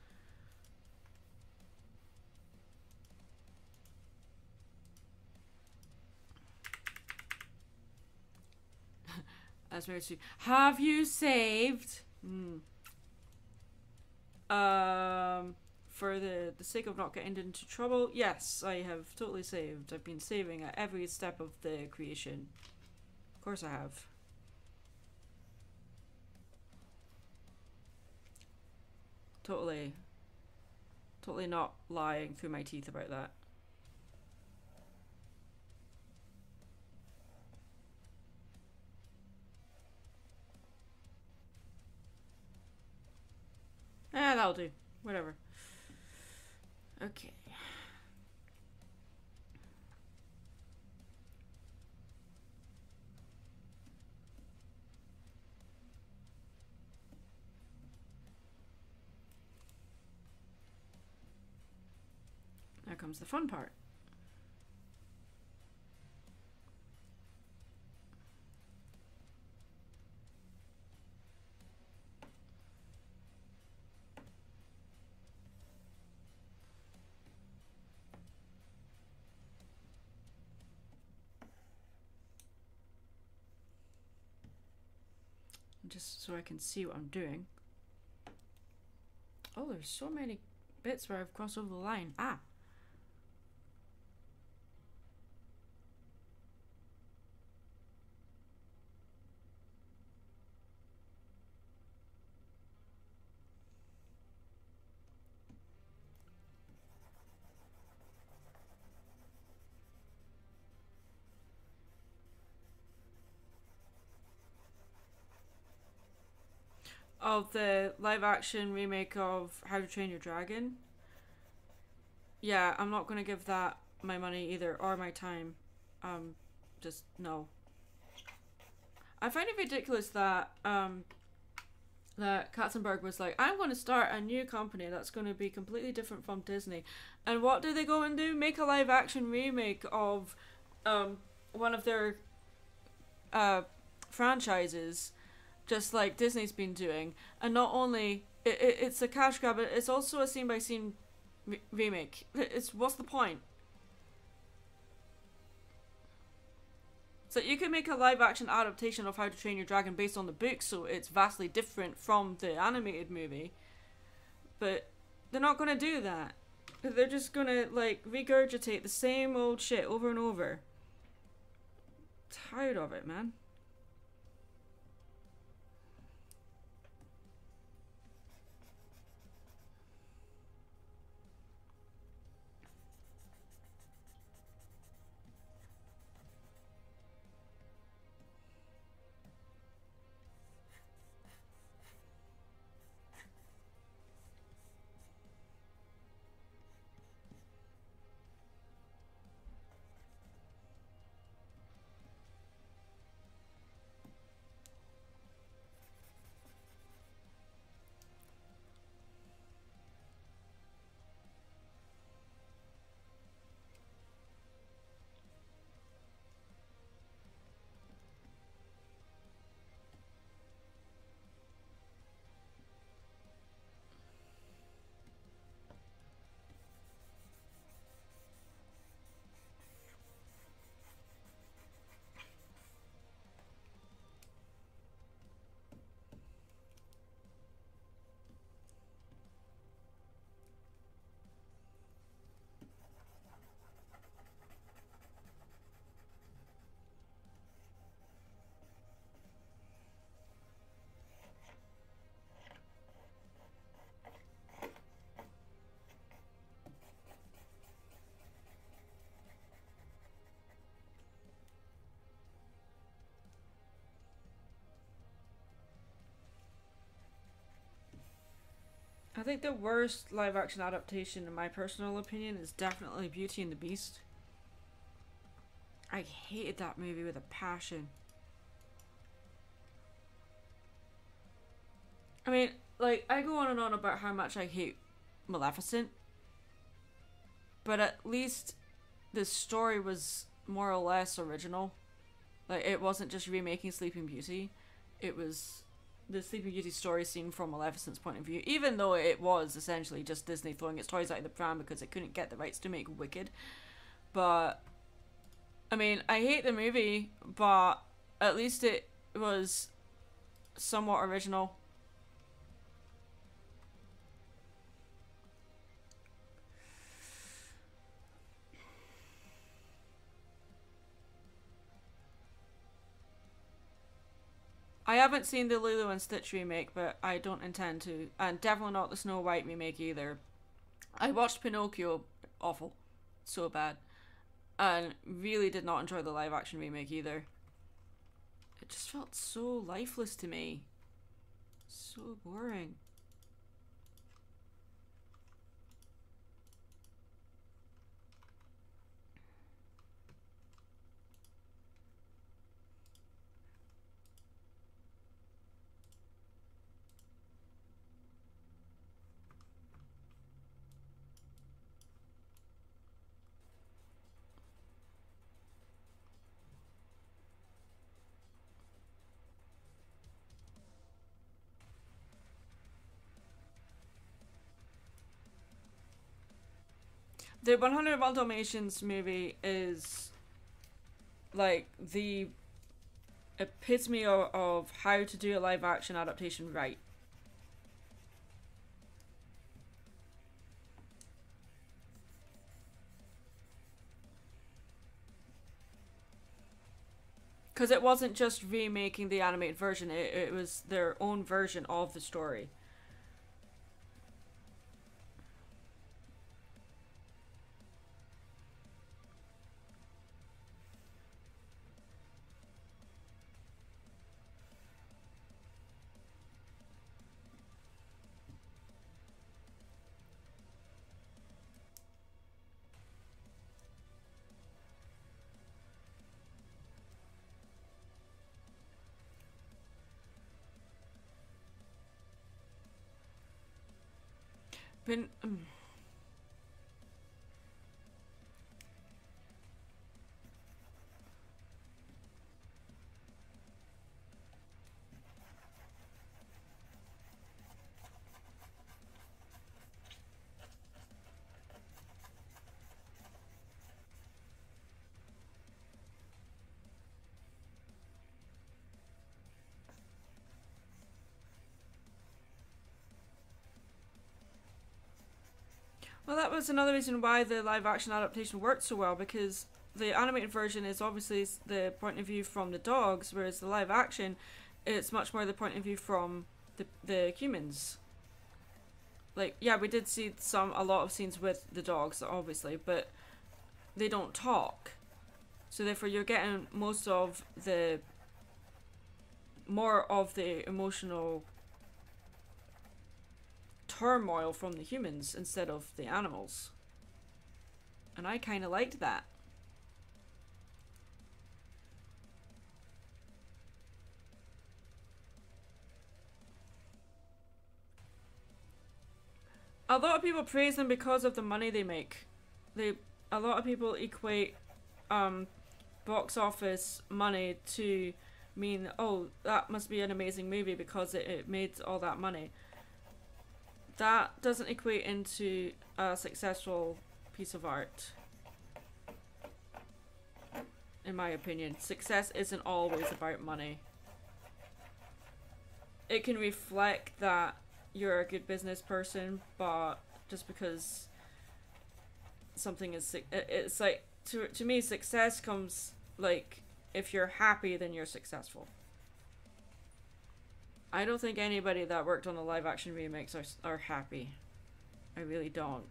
As very soon. Have you saved? For the sake of not getting into trouble, yes, I have totally saved. I've been saving at every step of the creation. Of course I have. Totally not lying through my teeth about that. That'll do. Whatever. Okay. Now comes the fun part. Just so I can see what I'm doing. Oh, there's so many bits where I've crossed over the line. Ah! of the live action remake of How to Train Your Dragon. Yeah, I'm not gonna give that my money either or my time. Just no. I find it ridiculous that that Katzenberg was like, I'm going to start a new company that's going to be completely different from Disney. And what do they go and do? Make a live action remake of one of their franchises, just like Disney's been doing. And not only it's a cash grab, but it's also a scene by scene remake. It's what's the point? So you could make a live action adaptation of How to Train Your Dragon based on the book, so it's vastly different from the animated movie. But they're not gonna do that. They're just gonna like regurgitate the same old shit over and over. Tired of it, man. I think the worst live action adaptation, in my personal opinion, is definitely Beauty and the Beast. I hated that movie with a passion. I mean, like, I go on and on about how much I hate Maleficent, but at least the story was more or less original. Like, it wasn't just remaking Sleeping Beauty, it was the Sleeping Beauty story seen from Maleficent's point of view, even though it was essentially just Disney throwing its toys out of the pram because it couldn't get the rights to make Wicked. But, I mean, I hate the movie, but at least it was somewhat original. I haven't seen the Lilo and Stitch remake, but I don't intend to. And definitely not the Snow White remake either. I watched Pinocchio, awful. So bad. And really did not enjoy the live action remake either. It just felt so lifeless to me. So boring. The 101 Dalmatians movie is like the epitome of how to do a live action adaptation right. Because it wasn't just remaking the animated version, it was their own version of the story. Been, well, that was another reason why the live action adaptation worked so well, because the animated version is obviously the point of view from the dogs, whereas the live action, it's much more the point of view from the humans. Like, yeah, we did see a lot of scenes with the dogs, obviously, but they don't talk. So therefore you're getting more of the emotional turmoil from the humans instead of the animals. And I kind of liked that. A lot of people praise them because of the money they make. A lot of people equate box office money to mean, oh, that must be an amazing movie because it made all that money. That doesn't equate into a successful piece of art, in my opinion. Success isn't always about money. It can reflect that you're a good business person, but just because something is, it's like, to me, success comes, like, if you're happy, then you're successful. I don't think anybody that worked on the live action remakes are happy. I really don't.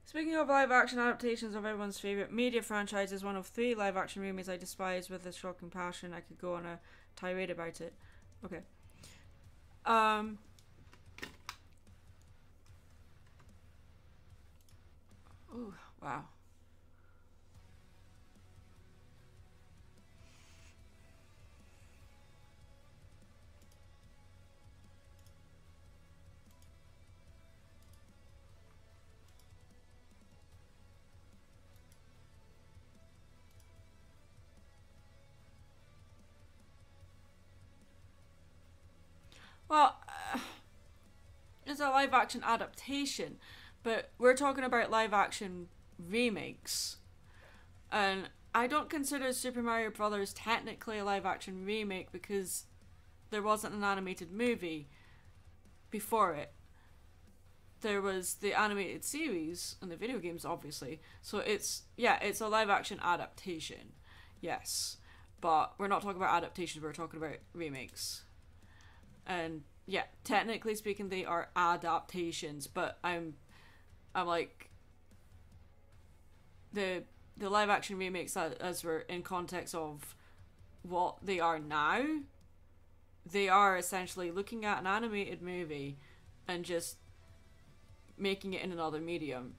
Speaking of live action adaptations of everyone's favourite media franchise, is one of 3 live action remakes I despise with a shocking passion. I could go on a tirade about it. Okay. Oh, wow. Well, it's a live action adaptation, but we're talking about live action remakes. And I don't consider Super Mario Brothers technically a live action remake because there wasn't an animated movie before it. There was the animated series and the video games, obviously. So it's a live action adaptation. Yes. But we're not talking about adaptations, we're talking about remakes. And yeah, technically speaking, they are adaptations, but I'm like, the live action remakes, as we're in context of what they are now, they are essentially looking at an animated movie and just making it in another medium.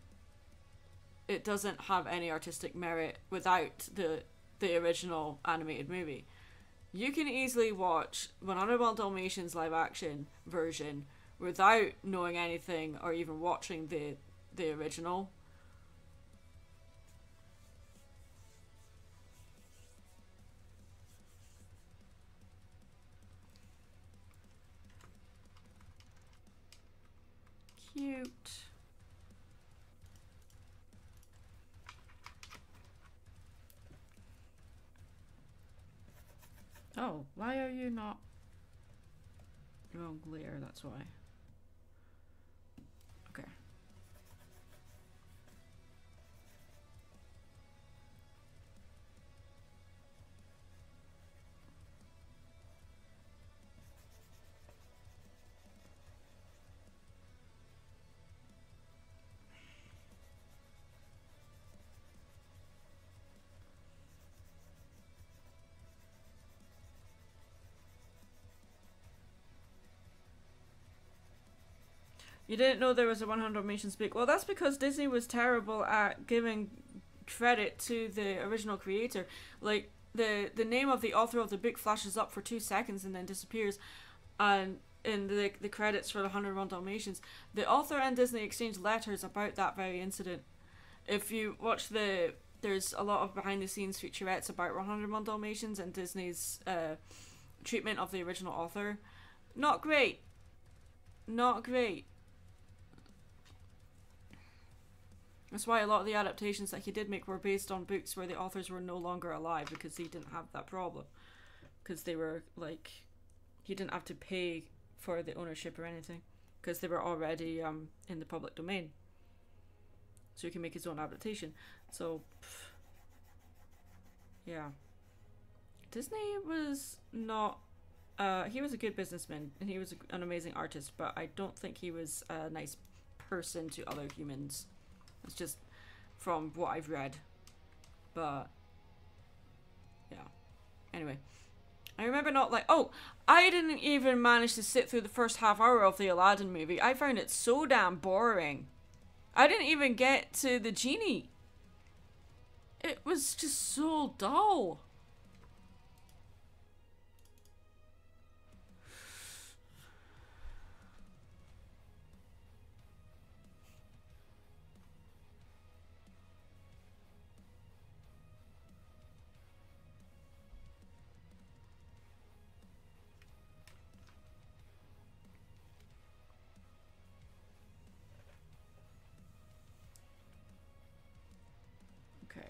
It doesn't have any artistic merit without the original animated movie. You can easily watch 101 Dalmatians live action version without knowing anything or even watching the original. Cute. Oh, why are you not wrong layer? That's why. Okay. You didn't know there was a 100 Dalmatians book. Well, that's because Disney was terrible at giving credit to the original creator. Like, the name of the author of the book flashes up for 2 seconds and then disappears, and in the credits for the 101 Dalmatians, the author and Disney exchanged letters about that very incident. If you watch there's a lot of behind the scenes featurettes about 101 Dalmatians and Disney's treatment of the original author. Not great. Not great. That's why a lot of the adaptations that he did make were based on books where the authors were no longer alive, because he didn't have that problem. Because they were, like, he didn't have to pay for the ownership or anything, because they were already in the public domain. So he can make his own adaptation. So, yeah. Disney was not... he was a good businessman, and he was an amazing artist, but I don't think he was a nice person to other humans. It's just from what I've read. But, yeah. Anyway. I remember not like... Oh! I didn't even manage to sit through the first half hour of the Aladdin movie. I found it so damn boring. I didn't even get to the genie. It was just so dull. Okay.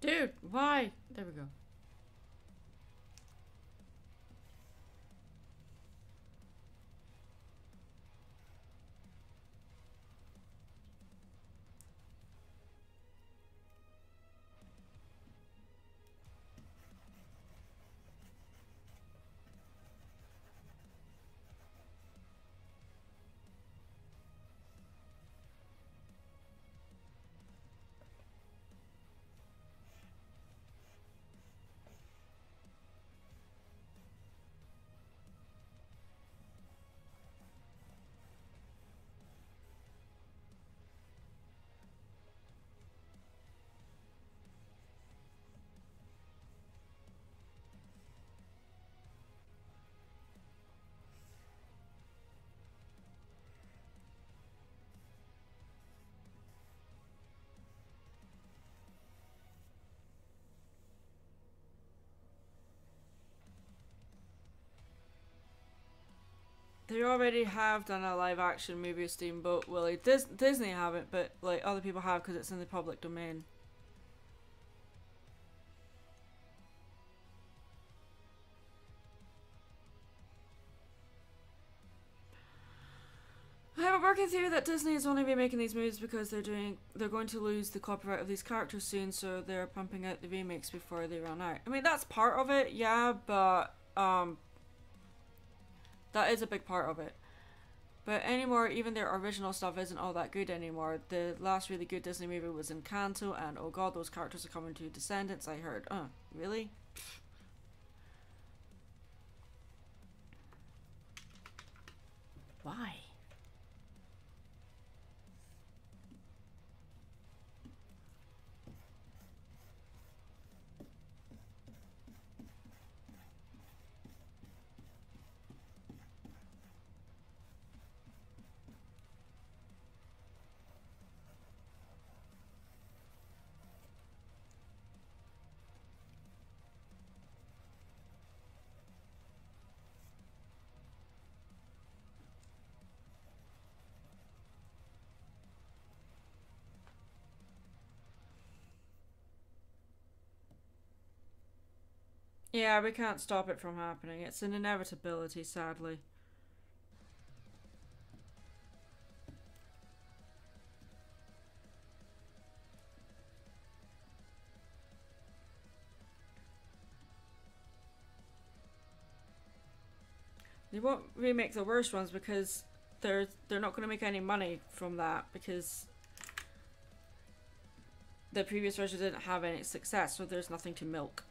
Dude, why? There we go. They already have done a live action movie of Steamboat Willie. Disney haven't, but like other people have because it's in the public domain. I have a working theory that Disney is only remaking these movies because they're going to lose the copyright of these characters soon, so they're pumping out the remakes before they run out. I mean, that's part of it, yeah, but that is a big part of it. But anymore, even their original stuff isn't all that good anymore. The last really good Disney movie was Encanto, and oh god, those characters are coming to Descendants, I heard. Really? Why? Yeah, we can't stop it from happening. It's an inevitability, sadly. They won't remake the worst ones because they're not going to make any money from that because the previous version didn't have any success, so there's nothing to milk.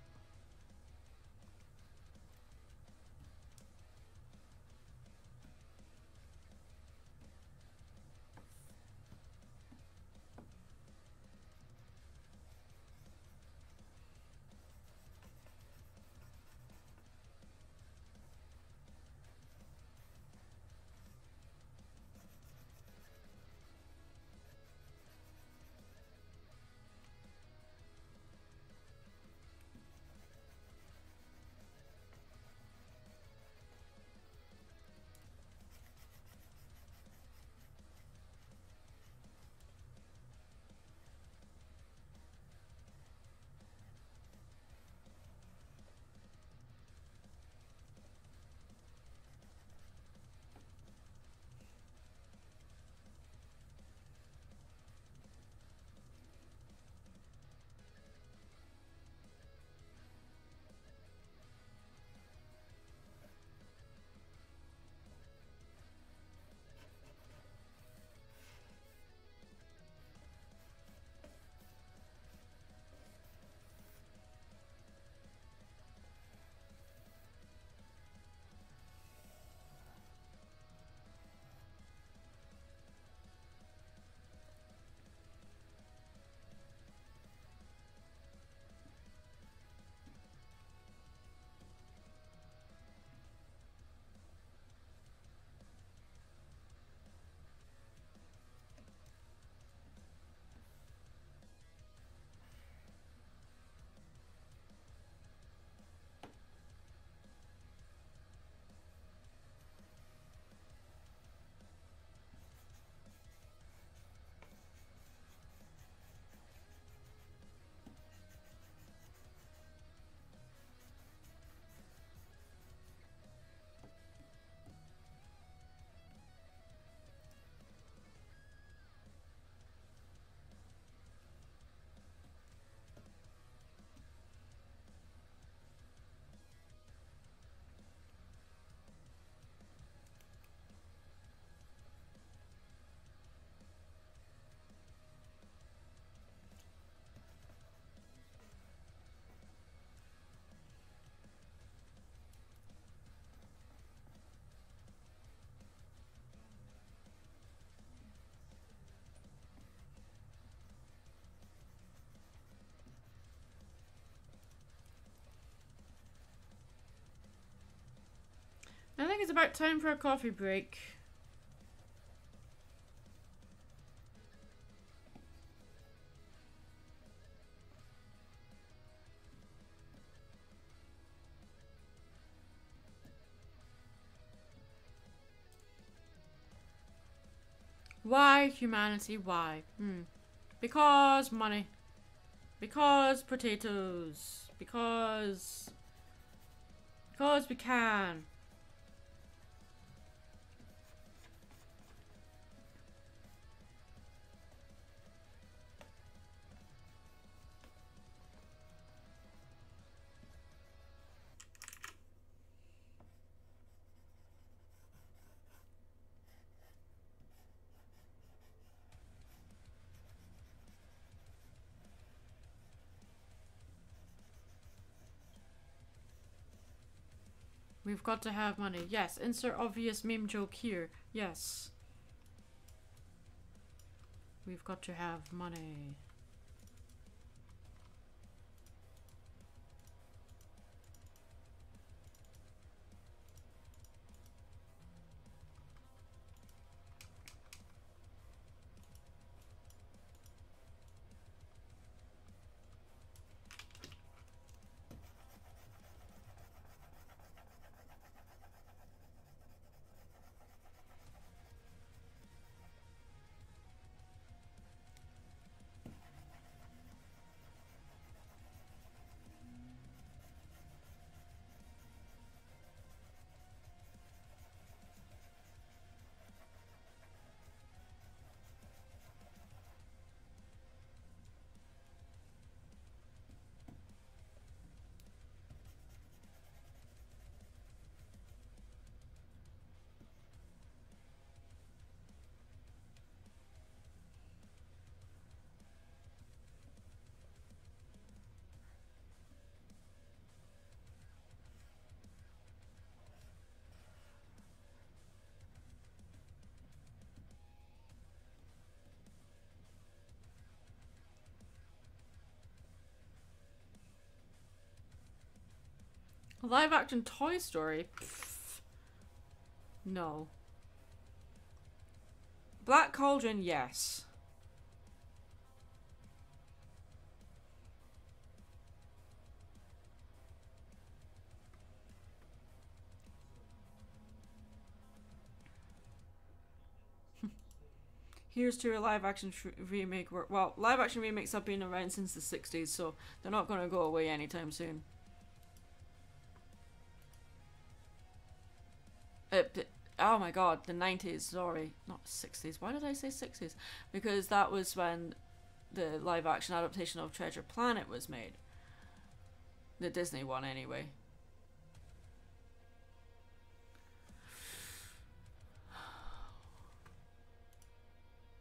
I think it's about time for a coffee break. Why humanity? Why? Because money. Because potatoes. Because we can. We've got to have money. Yes, insert obvious meme joke here. Yes. We've got to have money. A live action Toy Story? Pfft. No. Black Cauldron, yes. Here's to a live action remake. Well, live action remakes have been around since the 60s, so they're not going to go away anytime soon. Oh my god, the 90s, sorry. Not 60s. Why did I say 60s? Because that was when the live action adaptation of Treasure Planet was made. The Disney one, anyway.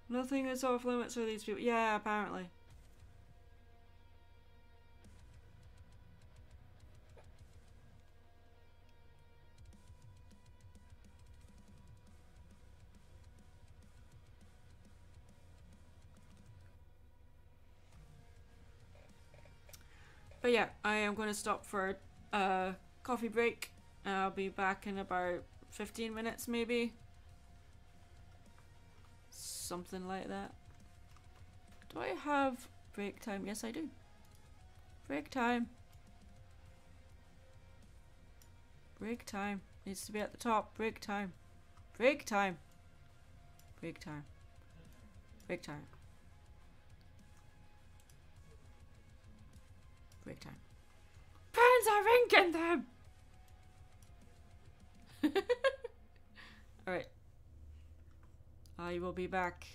Nothing is off limits for these people. Yeah, apparently. But yeah, I am going to stop for a coffee break. I'll be back in about 15 minutes, maybe. Something like that. Do I have break time? Yes, I do. Break time. Break time. Needs to be at the top. Break time. Break time. Break time. Break time. Break time. Parents are ringing them! Alright. I will be back.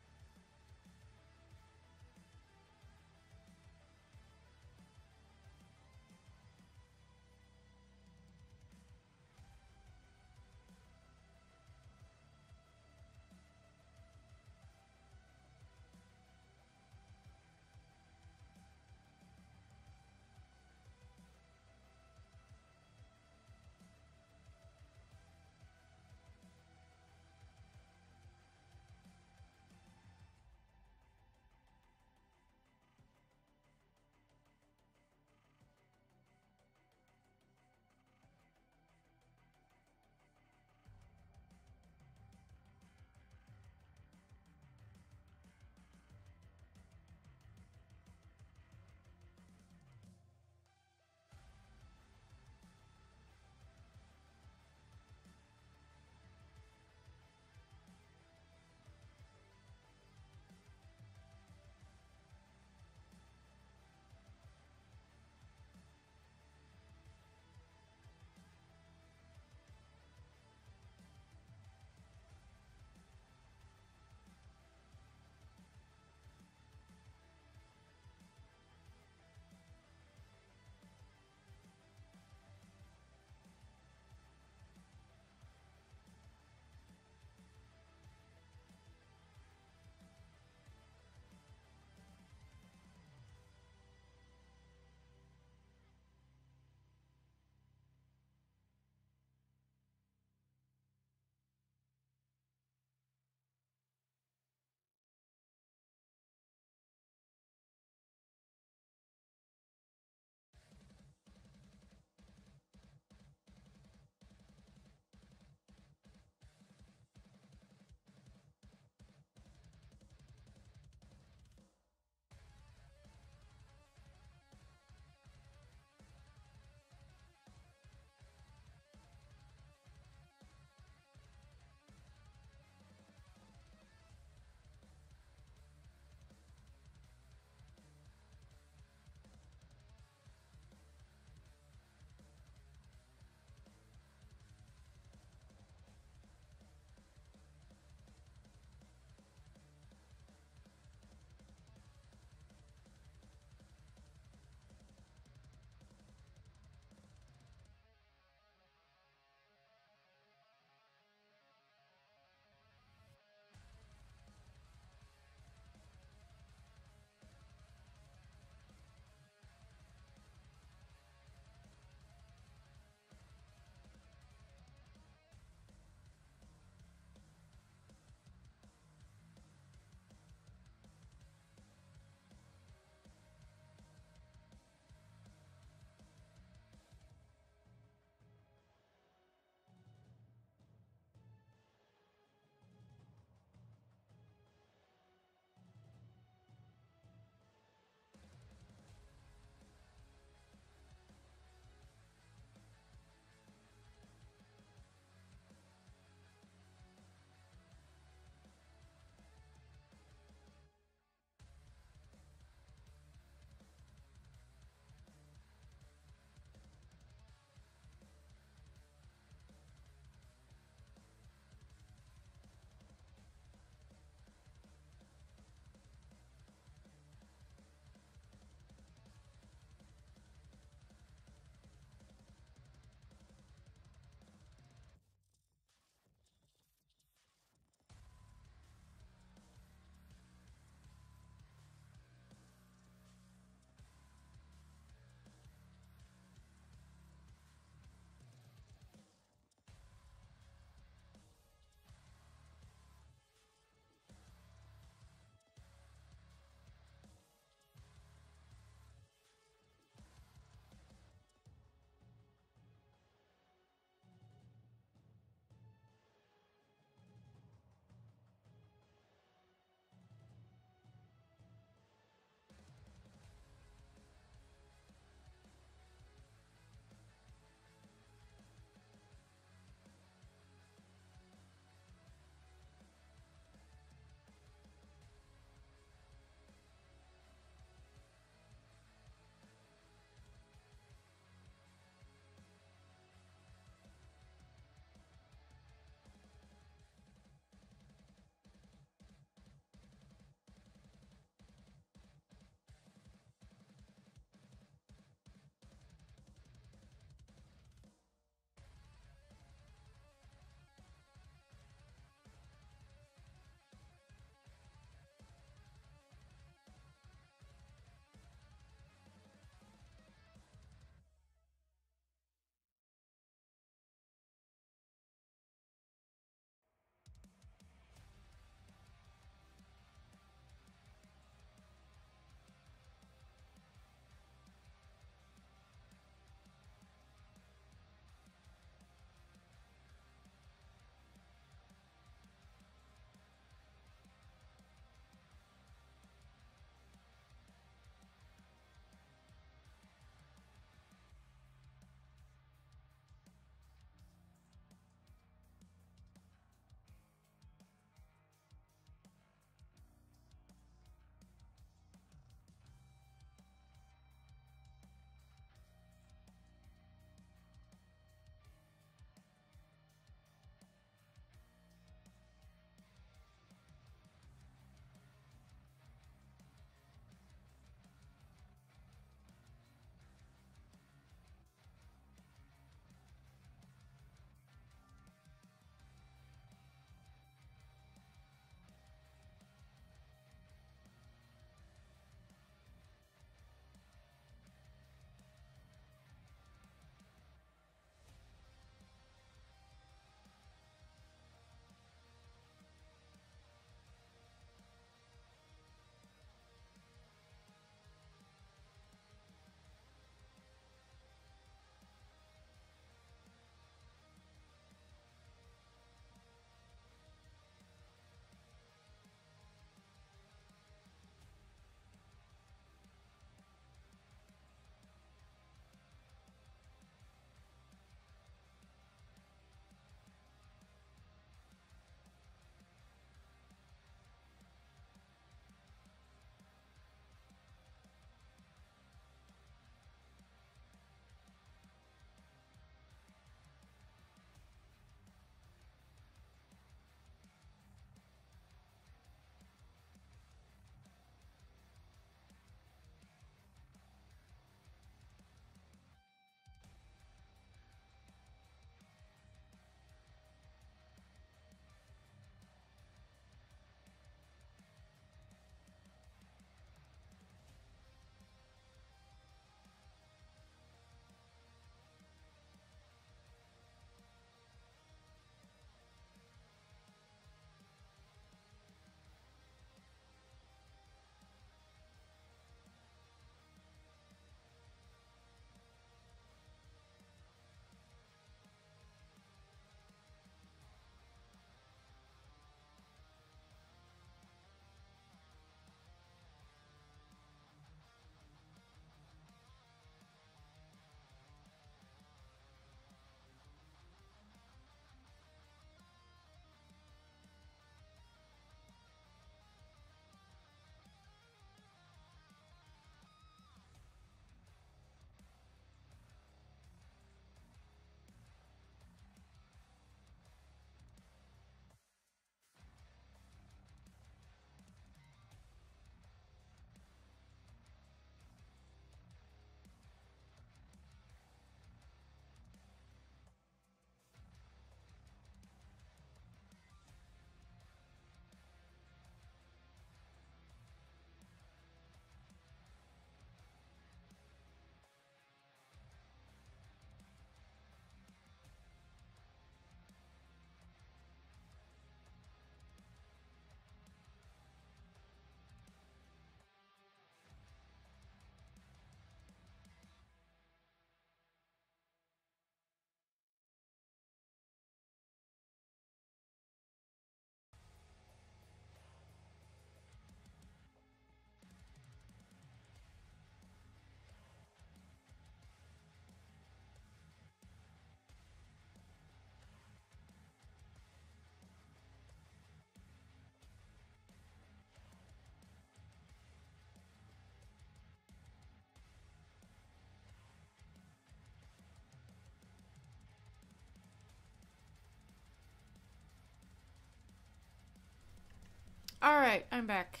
Alright, I'm back.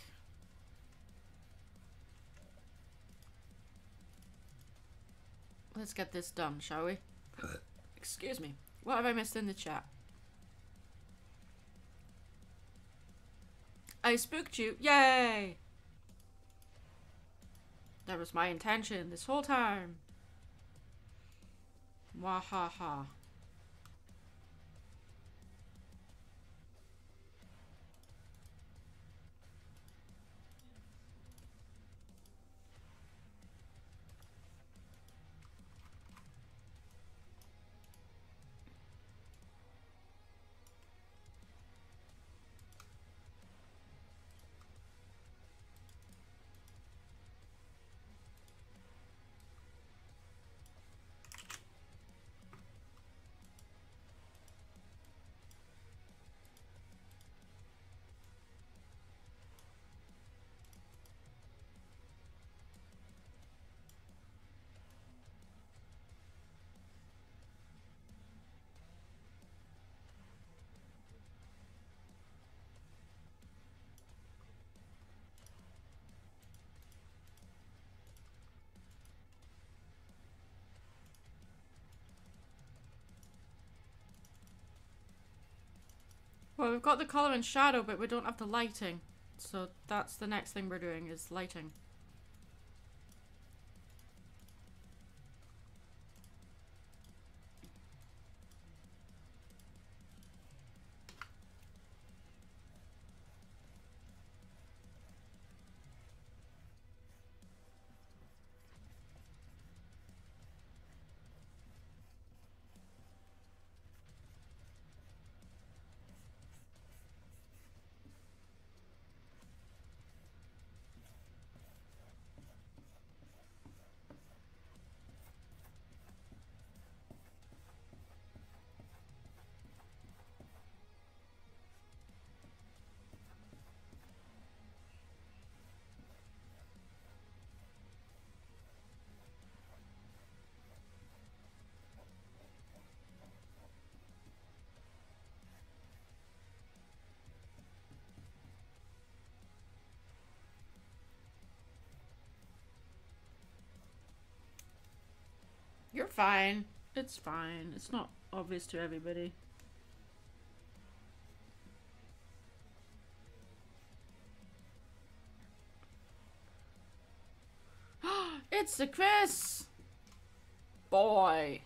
Let's get this done, shall we? Excuse me. What have I missed in the chat? I spooked you. Yay! That was my intention this whole time. Wahaha. Well, we've got the colour and shadow, but we don't have the lighting. So that's the next thing we're doing, is lighting. You're fine. It's fine. It's not obvious to everybody. It's the Chris! Boy.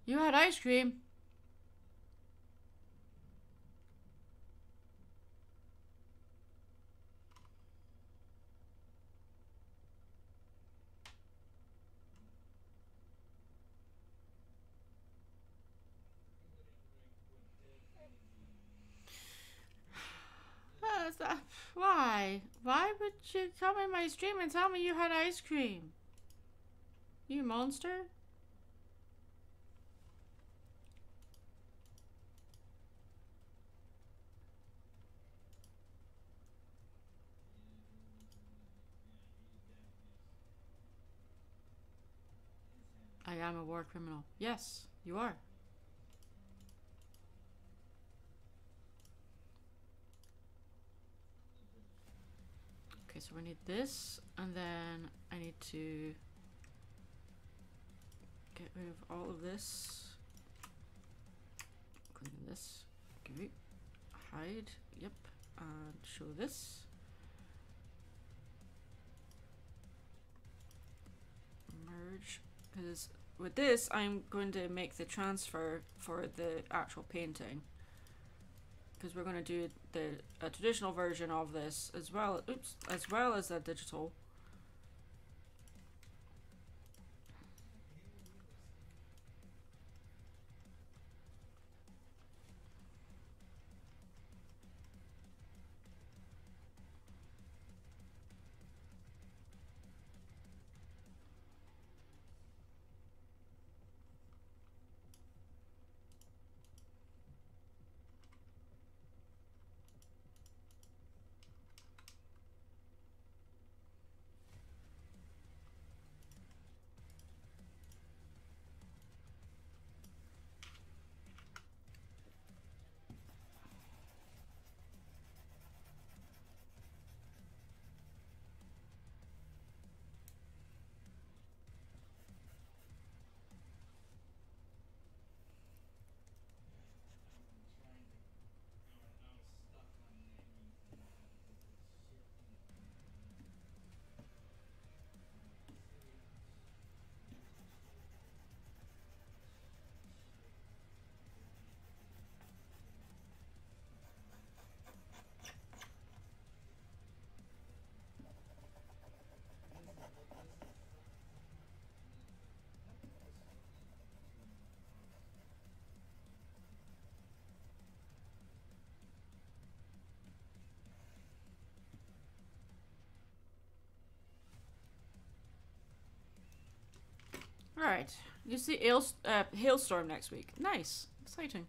You had ice cream. Why? Why would you come in my stream and tell me you had ice cream? You monster? I am a war criminal. Yes, you are. Okay, so we need this, and then I need to get rid of all of this. Clean this. Okay. Hide. Yep. And show this. Merge. Because with this, I'm going to make the transfer for the actual painting. Because we're going to do a traditional version of this as well. Oops, as well as a digital. Right. You see Hailstorm next week. Nice. Exciting.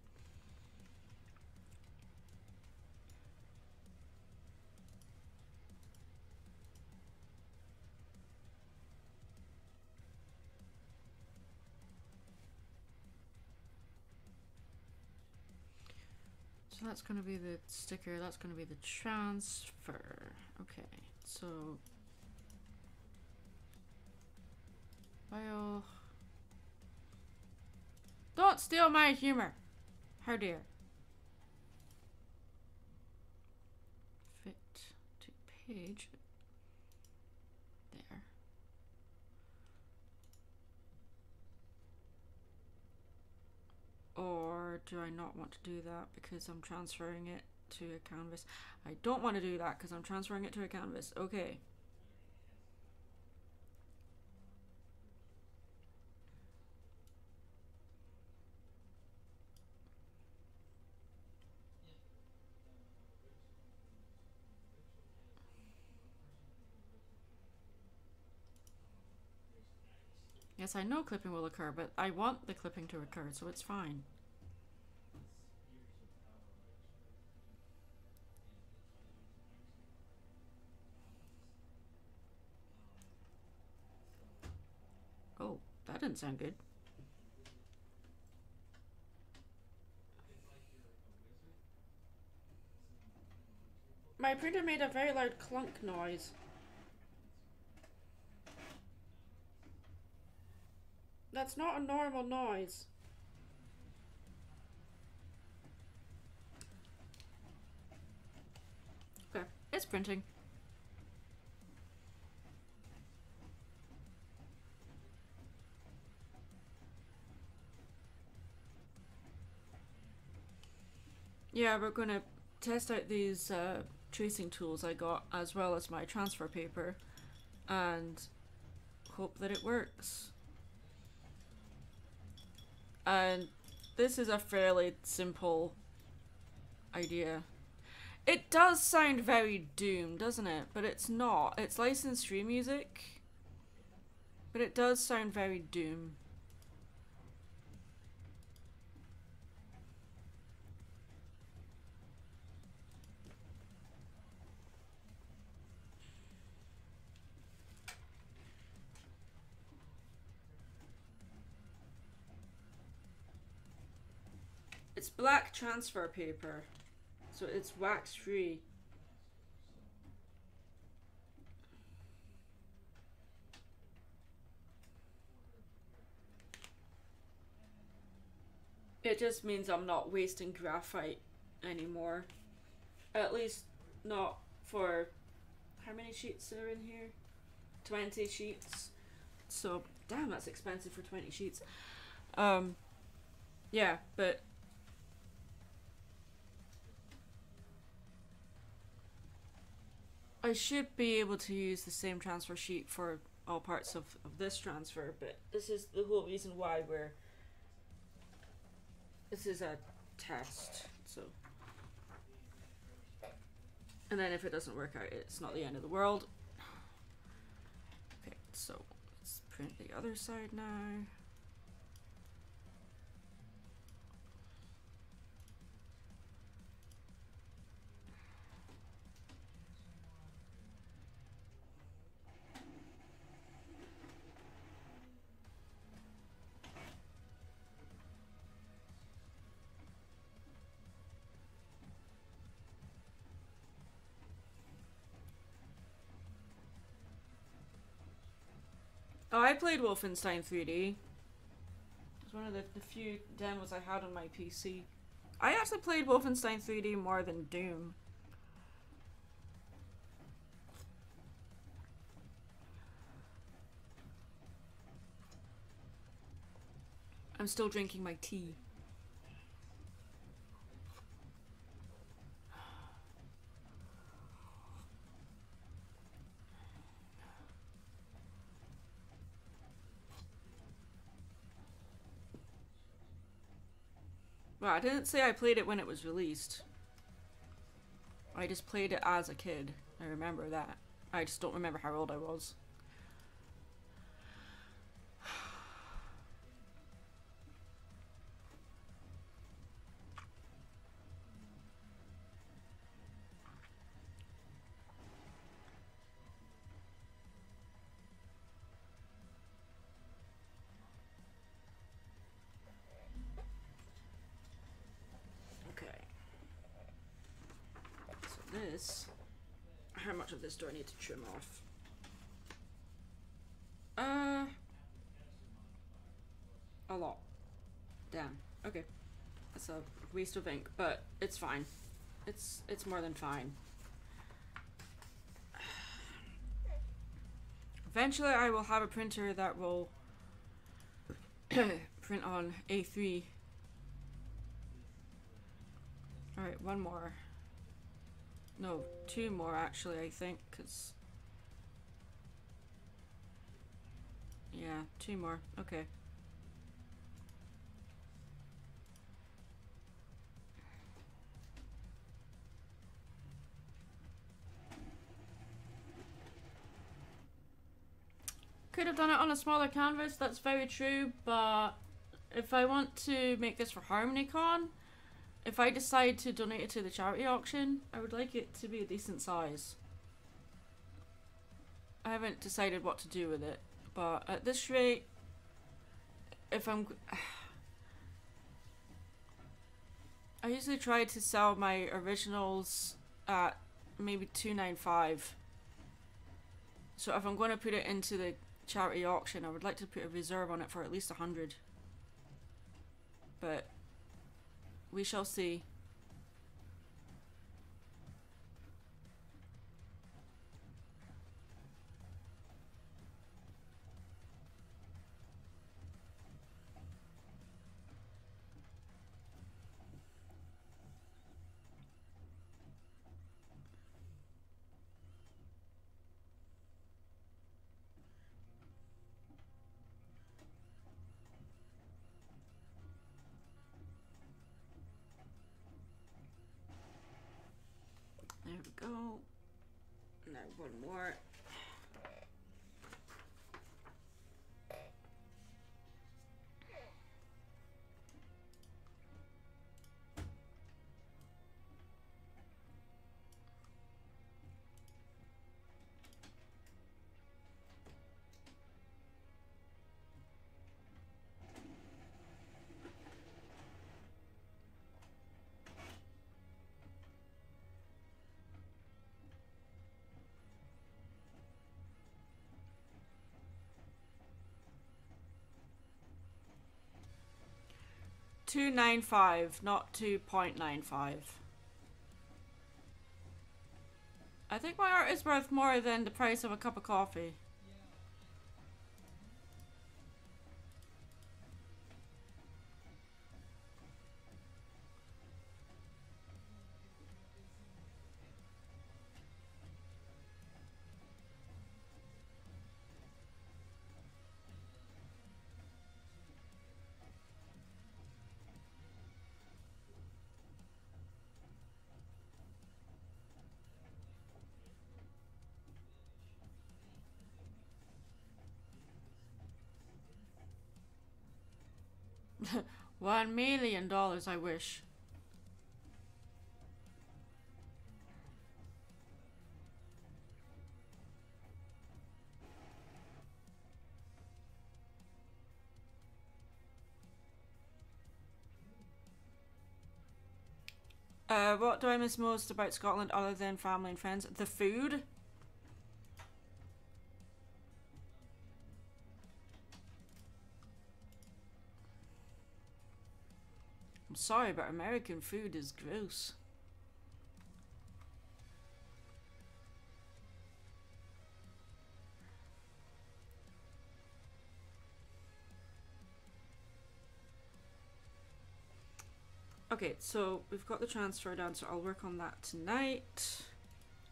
So that's going to be the sticker. That's going to be the transfer. Okay. So... Well... Don't steal my humor! How dare. Fit to page. There. Or do I not want to do that because I'm transferring it to a canvas? I don't want to do that because I'm transferring it to a canvas. Okay. Yes, I know clipping will occur, but I want the clipping to occur, so it's fine. Oh, that didn't sound good. My printer made a very loud clunk noise. That's not a normal noise. Okay, it's printing. Yeah, we're gonna test out these tracing tools I got as well as my transfer paper and hope that it works. And this is a fairly simple idea. It does sound very Doom, doesn't it? But it's not. It's licensed free music. But it does sound very Doom. It's black transfer paper, so it's wax free. It just means I'm not wasting graphite anymore. At least not for... How many sheets are in here? 20 sheets. So, damn, that's expensive for 20 sheets. Yeah, but... I should be able to use the same transfer sheet for all parts of this transfer, but this is the whole reason why we're... This is a test, so... And then if it doesn't work out, it's not the end of the world. Okay, so let's print the other side now. Oh, I played Wolfenstein 3D. It was one of the few demos I had on my PC. I actually played Wolfenstein 3D more than Doom. I'm still drinking my tea. Well, I didn't say I played it when it was released. I just played it as a kid. I remember that. I just don't remember how old I was. this. How much of this do I need to trim off? A lot. Damn. Okay. That's a waste of ink, but it's fine. It's more than fine. Eventually I will have a printer that will print on A3. Alright, one more. No, two more actually, I think, because... Yeah, two more. Okay. Could have done it on a smaller canvas, that's very true, but if I want to make this for HarmonyCon, if I decide to donate it to the charity auction, I would like it to be a decent size. I haven't decided what to do with it, but at this rate, if I'm... I usually try to sell my originals at maybe $2.95. So if I'm going to put it into the charity auction, I would like to put a reserve on it for at least 100. But we shall see. There we go. Now one more. $2.95, not 2.95. I think my art is worth more than the price of a cup of coffee. $1 million, I wish. What do I miss most about Scotland other than family and friends? The food. I'm sorry, but American food is gross. Okay, so we've got the transfer done, so I'll work on that tonight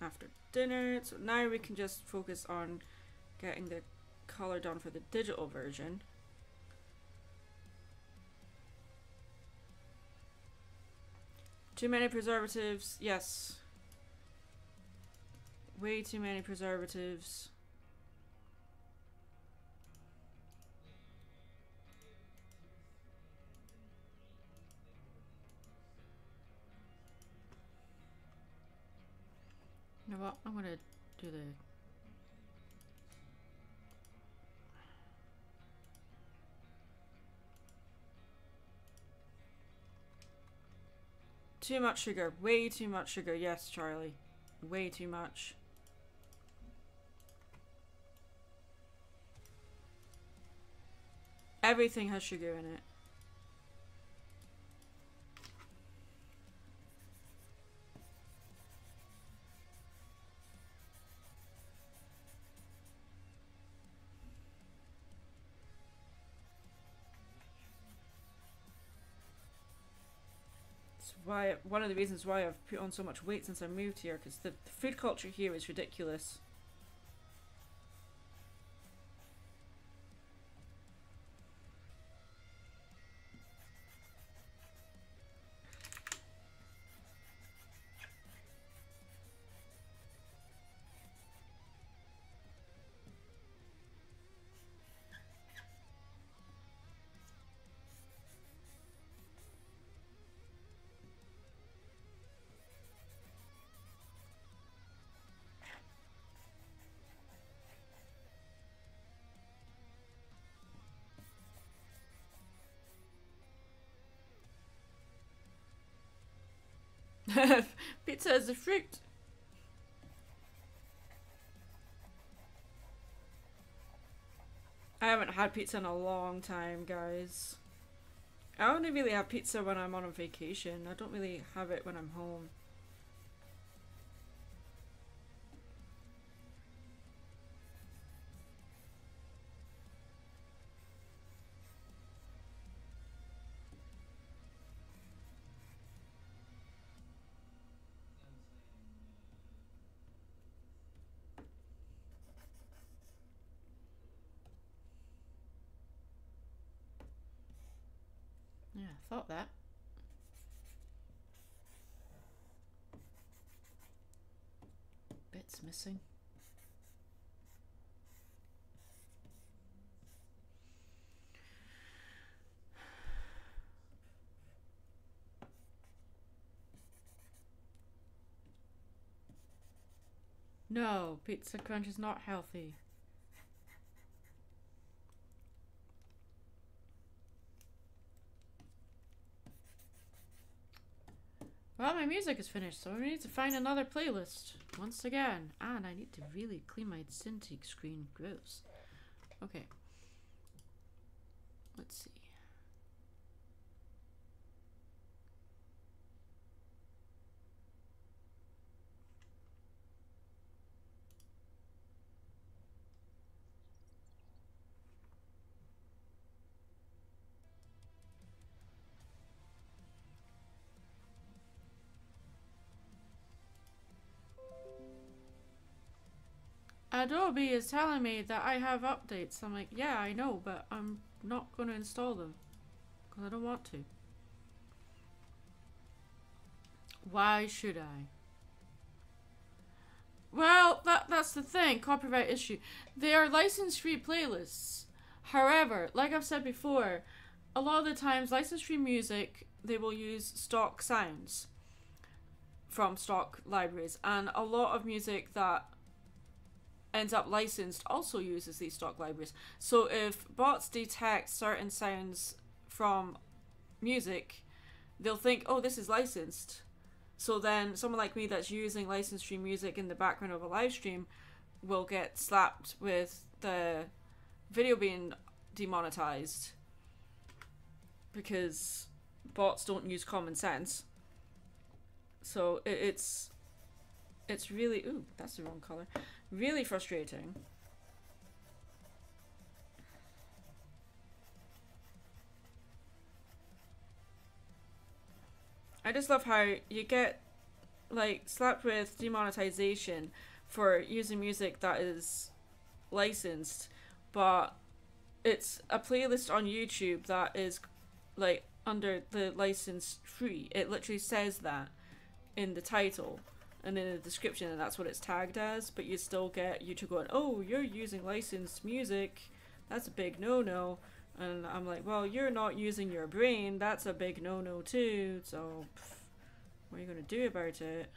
after dinner. So now we can just focus on getting the color done for the digital version. Too many preservatives, yes. Way too many preservatives. You know what? I'm gonna do the... Too much sugar. Way too much sugar. Yes, Charlie. way too much. Everything has sugar in it. Why one of the reasons why I've put on so much weight since I moved here, because the food culture here is ridiculous. Pizza is a fruit. I haven't had pizza in a long time, guys. I only really have pizza when I'm on a vacation. I don't really have it when I'm home. Yeah, I thought that. Bits missing. No, Pizza Crunch is not healthy. Well, my music is finished, so I need to find another playlist once again. And I need to really clean my Cintiq screen. Gross. Okay. Let's see. Adobe is telling me that I have updates. I'm like, yeah, I know, but I'm not going to install them because I don't want to. Why should I? Well, that's the thing. Copyright issue. They are license-free playlists. However, like I've said before, a lot of the times license-free music, they will use stock sounds from stock libraries, and a lot of music that ends up licensed also uses these stock libraries. So if bots detect certain sounds from music, they'll think, oh, this is licensed. So then someone like me that's using license free music in the background of a live stream will get slapped with the video being demonetized because bots don't use common sense. So it's really, ooh, that's the wrong color. Really frustrating. I just love how you get like slapped with demonetization for using music that is licensed, but it's a playlist on YouTube that is like under the license free. It literally says that in the title and in the description, and that's what it's tagged as, but you still get YouTube going, oh, you're using licensed music, that's a big no-no. And I'm like, well, you're not using your brain, that's a big no-no too, so what are you gonna do about it?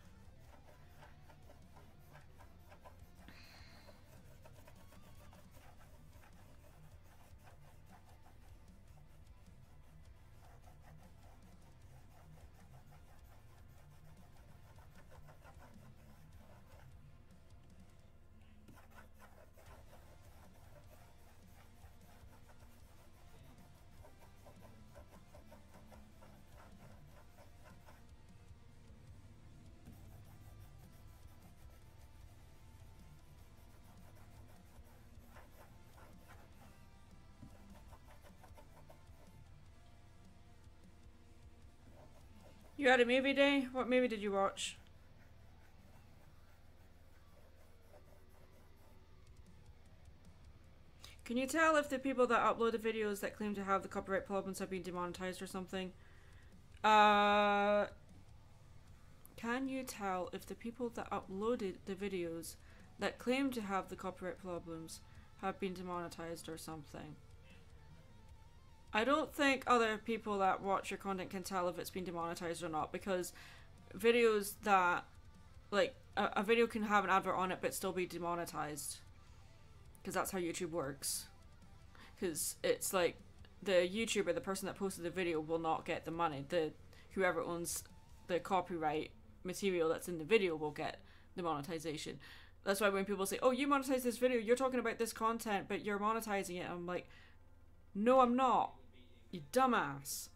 You had a movie day? What movie did you watch? Can you tell if the people that upload the videos that claim to have the copyright problems have been demonetized or something? Can you tell if the people that uploaded the videos that claim to have the copyright problems have been demonetized or something? I don't think other people that watch your content can tell if it's been demonetized or not, because videos that, like, a video can have an advert on it but still be demonetized. Because that's how YouTube works. Because it's like, the YouTuber, the person that posted the video, will not get the money. Whoever owns the copyright material that's in the video will get the monetization. That's why when people say, oh, you monetize this video, you're talking about this content, but you're monetizing it. I'm like, no, I'm not. You dumbass.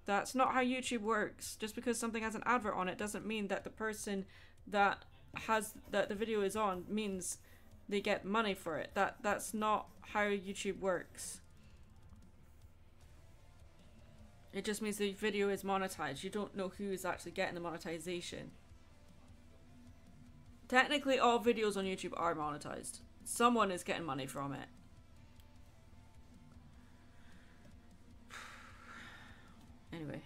That's not how YouTube works. Just because something has an advert on it doesn't mean that the person that the video is on means they get money for it. That's not how YouTube works. It just means the video is monetized. You don't know who is actually getting the monetization. Technically, all videos on YouTube are monetized. Someone is getting money from it. Anyway.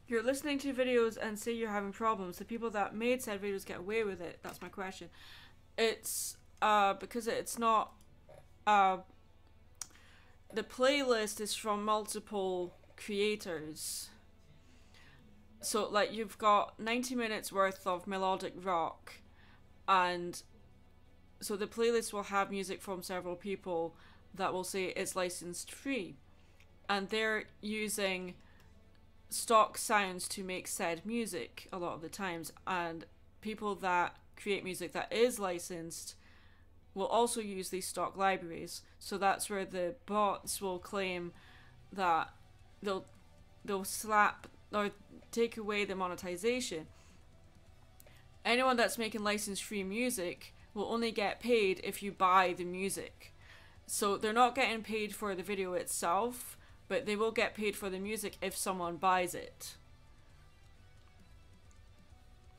You're listening to videos and say you're having problems. The people that made said videos get away with it. That's my question. It's because it's not the playlist is from multiple creators. So like you've got 90 minutes worth of melodic rock, and so the playlist will have music from several people that will say it's licensed free, and they're using stock sounds to make said music a lot of the times, and people that create music that is licensed will also use these stock libraries. So that's where the bots will claim that they'll slap or take away the monetization. Anyone that's making license free music will only get paid if you buy the music. So they're not getting paid for the video itself, but they will get paid for the music if someone buys it.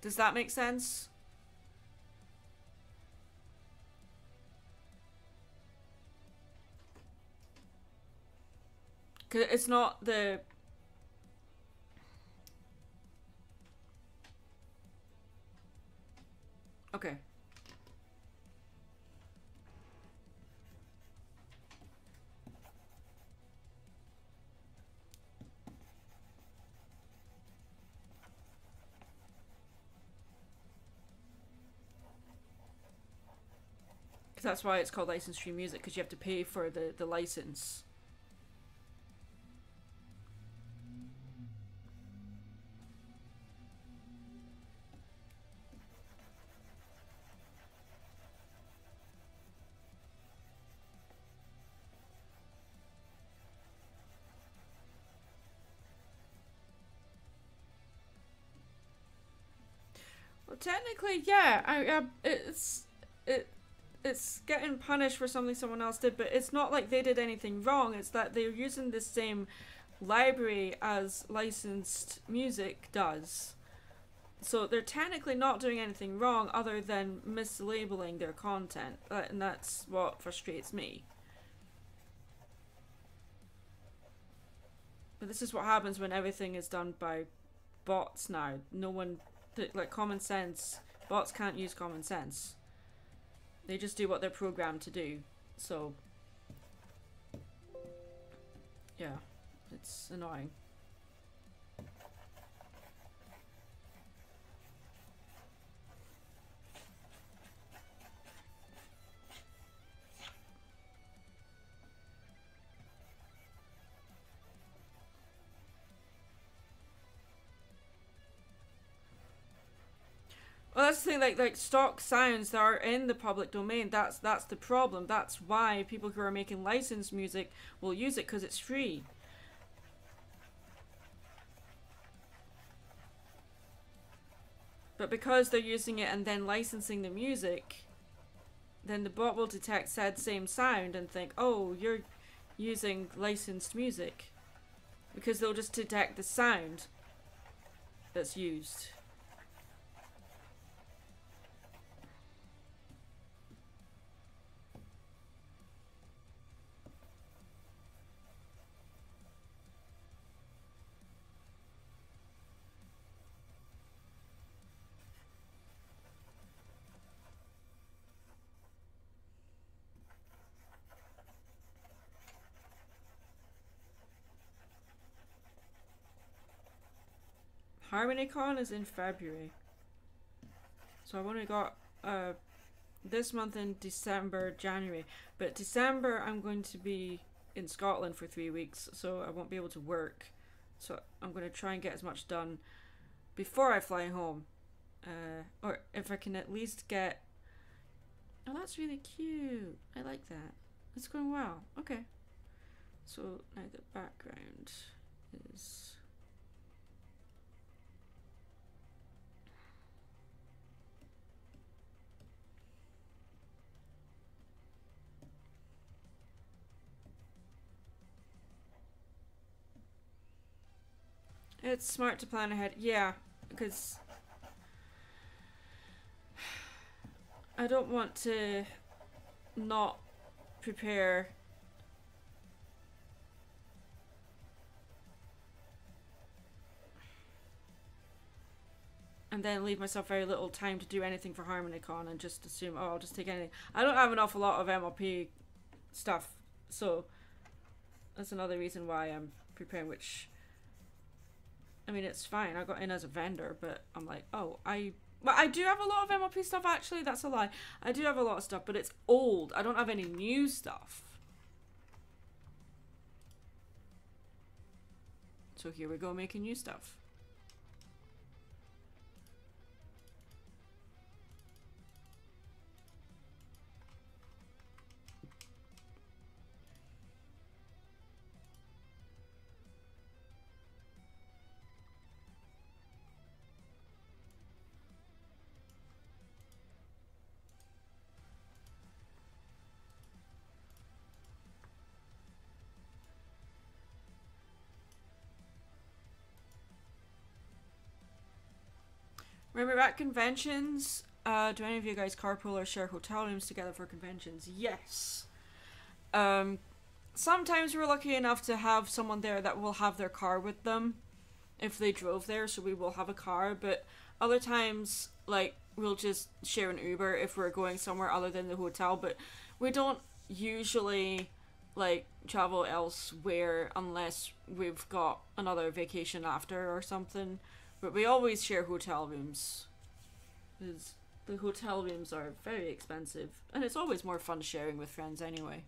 Does that make sense? Because it's not the... Okay. That's why it's called license free music, because you have to pay for the license. Well, technically, yeah, it's getting punished for something someone else did, but it's not like they did anything wrong. It's that they're using the same library as licensed music does. So they're technically not doing anything wrong other than mislabeling their content, and that's what frustrates me. But this is what happens when everything is done by bots now. No one, like common sense, bots can't use common sense. They just do what they're programmed to do. So, yeah, it's annoying. exactly, like stock sounds that are in the public domain. That's the problem. That's why people who are making licensed music will use it, because it's free. But because they're using it and then licensing the music, then the bot will detect said same sound and think, oh, you're using licensed music. Because they'll just detect the sound that's used. HarmonyCon is in February. So I've only got this month in December, January. But December I'm going to be in Scotland for 3 weeks, so I won't be able to work. So I'm going to try and get as much done before I fly home. Or if I can at least get... Oh, that's really cute. I like that. It's going well. Okay. So now the background is... It's smart to plan ahead. Yeah, because I don't want to not prepare. And then leave myself very little time to do anything for HarmonyCon and just assume, oh, I'll just take anything. I don't have an awful lot of MLP stuff, so that's another reason why I'm preparing, which... I mean, it's fine. I got in as a vendor, but I'm like, oh, But I do have a lot of MLP stuff, actually. That's a lie. I do have a lot of stuff, but it's old. I don't have any new stuff. So here we go, making new stuff. Remember at conventions, do any of you guys carpool or share hotel rooms together for conventions? Yes. Sometimes we're lucky enough to have someone there that will have their car with them if they drove there, so we will have a car, but other times, like, we'll just share an Uber if we're going somewhere other than the hotel, but we don't usually, like, travel elsewhere unless we've got another vacation after or something. But we always share hotel rooms, because the hotel rooms are very expensive, and it's always more fun sharing with friends anyway.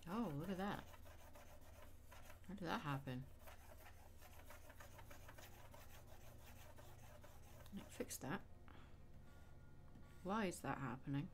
Oh, look at that. How did that happen? Fix that. Why is that happening?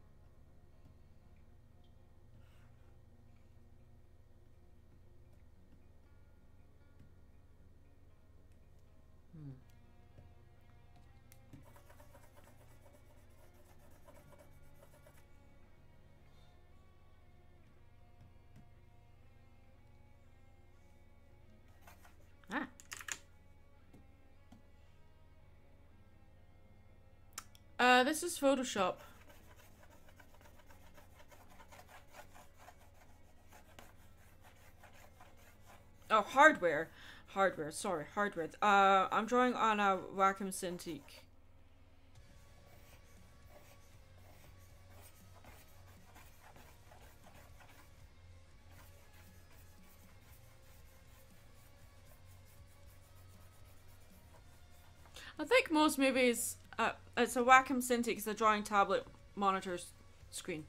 This is Photoshop. Oh, hardware. Hardware, sorry, hardware. I'm drawing on a Wacom Cintiq. I think most movies, it's a Wacom Cintiq, it's a drawing tablet monitor screen.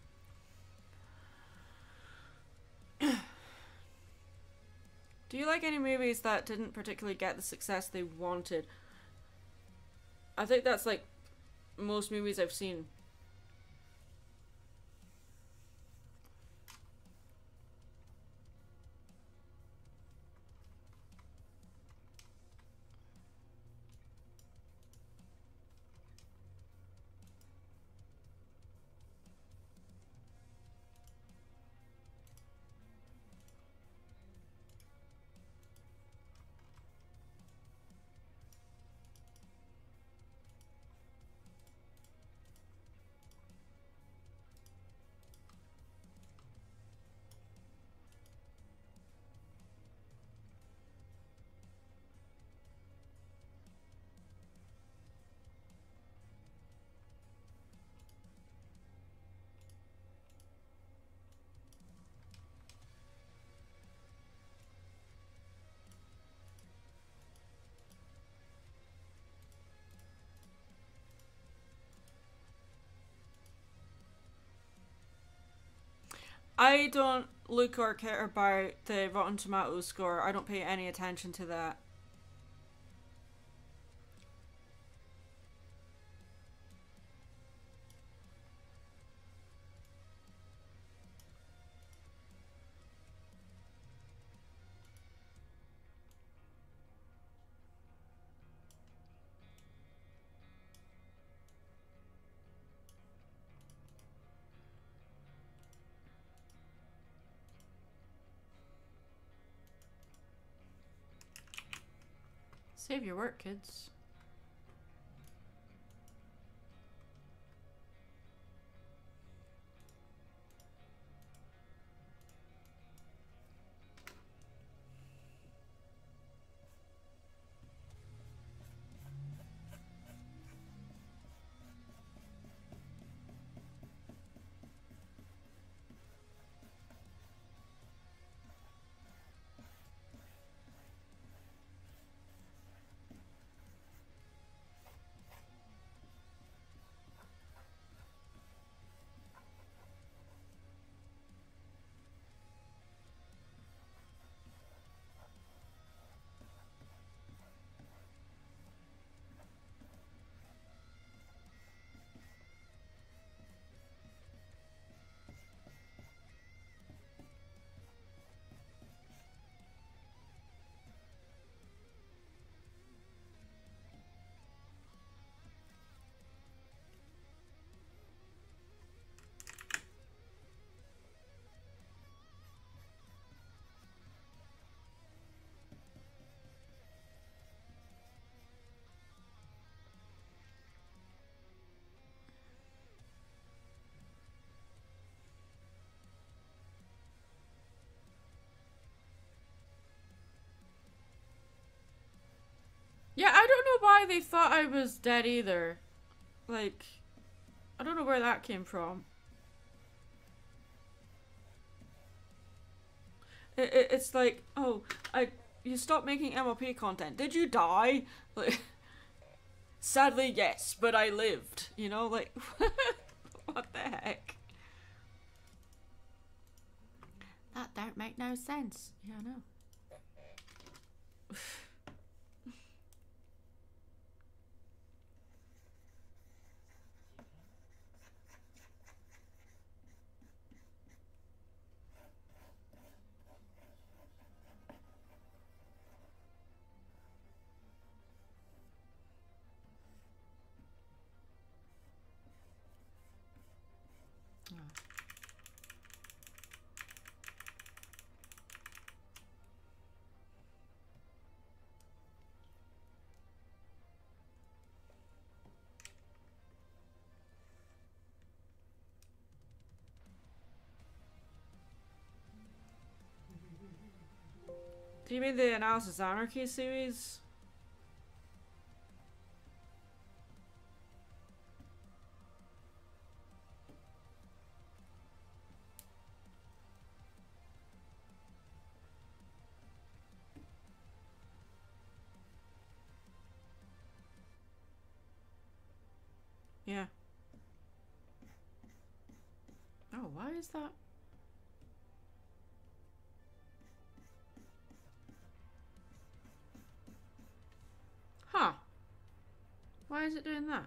Do you like any movies that didn't particularly get the success they wanted? I think that's like most movies I've seen. I don't look or care about the Rotten Tomatoes score. I don't pay any attention to that. Save your work, kids. Yeah, I don't know why they thought I was dead either. Like, I don't know where that came from. It's like, oh, you stopped making MLP content. Did you die? Like, sadly, yes, but I lived. You know, like, what the heck? That don't make no sense. Yeah, I know. Do you mean the Analysis Anarchy series? Yeah. Oh, why is that? Huh. Why is it doing that?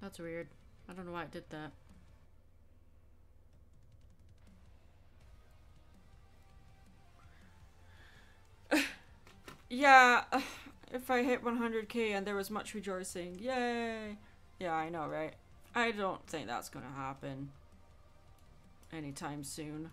That's weird. I don't know why it did that. Yeah, if I hit 100k and there was much rejoicing, yay! Yeah, I know, right? I don't think that's gonna happen anytime soon.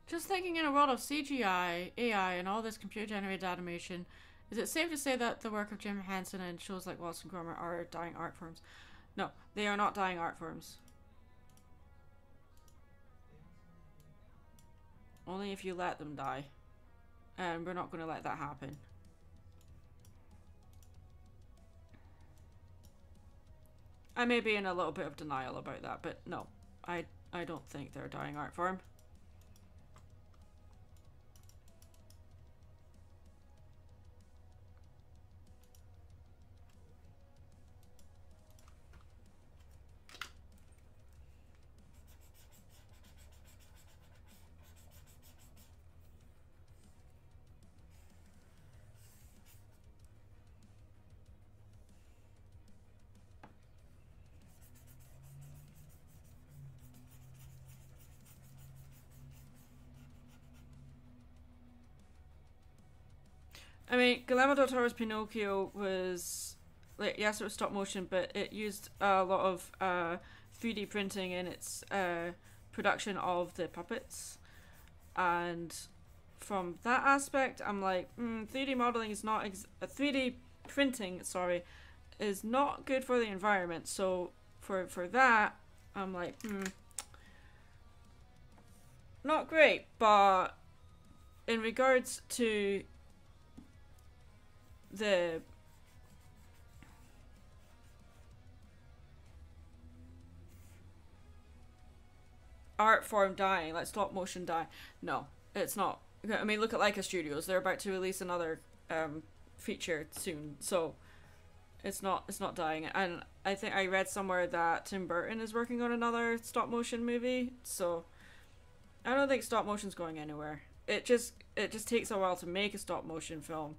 Just thinking, in a world of CGI, AI, and all this computer-generated animation, is it safe to say that the work of Jim Henson and shows like Wallace and Gromit are dying art forms? No, they are not dying art forms. Only if you let them die. And we're not going to let that happen. I may be in a little bit of denial about that, but no, I don't think they're a dying art form. I mean, Guillermo del Toro's Pinocchio was, like, yes, it was stop motion, but it used a lot of 3D printing in its production of the puppets, and from that aspect, I'm like, 3D modeling is not 3D printing, sorry, is not good for the environment. So for that, I'm like, not great. But in regards to the art form dying, like stop motion die, no, it's not. I mean, look at Leica Studios; they're about to release another feature soon, so it's not dying. And I think I read somewhere that Tim Burton is working on another stop motion movie, so I don't think stop motion's going anywhere. It just takes a while to make a stop motion film,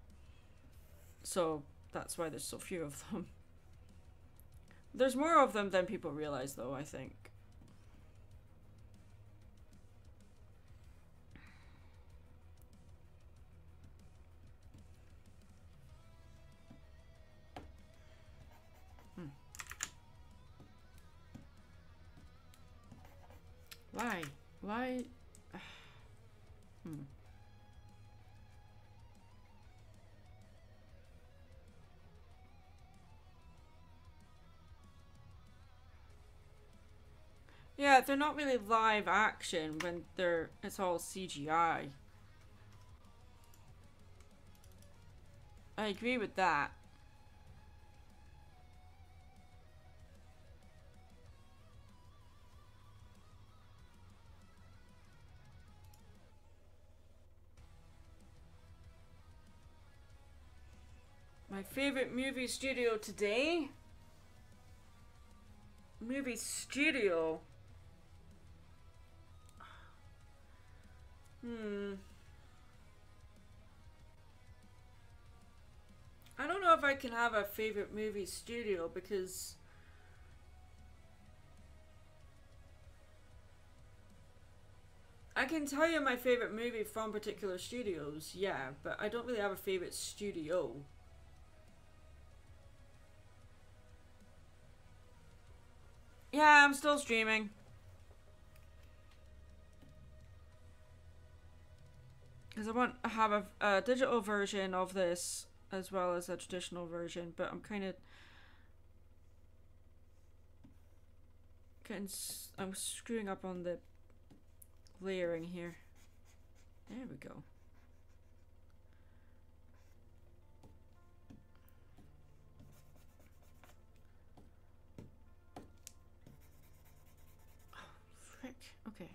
so that's why there's so few of them. There's more of them than people realize, though, I think. Why? Why? Yeah, they're not really live action when it's all CGI. I agree with that. My favorite movie studio today? Movie studio? I don't know if I can have a favorite movie studio because I can tell you my favorite movie from particular studios, yeah, but I don't really have a favorite studio. Yeah, I'm still streaming. Because I want to have a digital version of this as well as a traditional version, but I'm kind of I'm screwing up on the layering here. There we go. Oh, frick. Okay.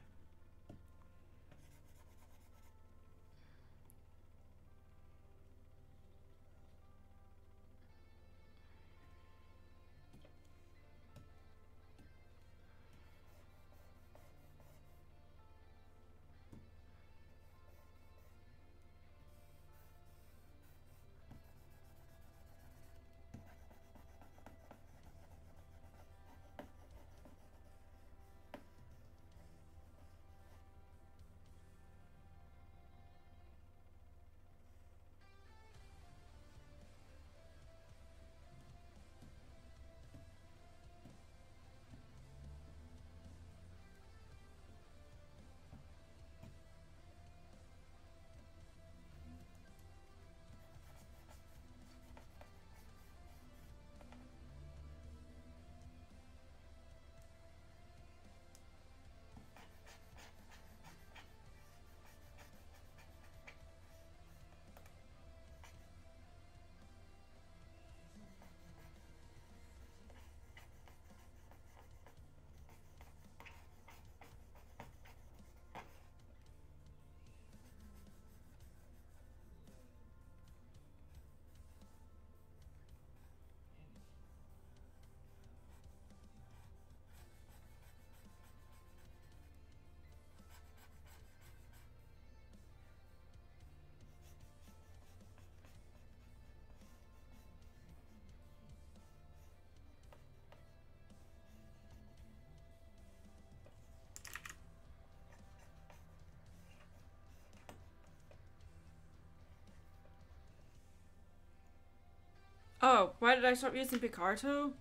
Oh, why did I stop using Picarto?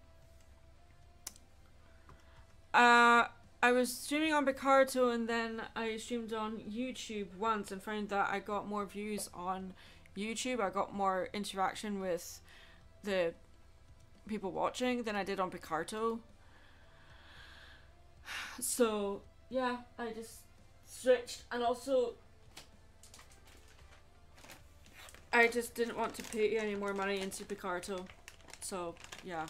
I was streaming on Picarto and then I streamed on YouTube once and found that I got more views on YouTube. I got more interaction with the people watching than I did on Picarto. So yeah, I just switched, and also I just didn't want to pay any more money into Picarto. So yeah.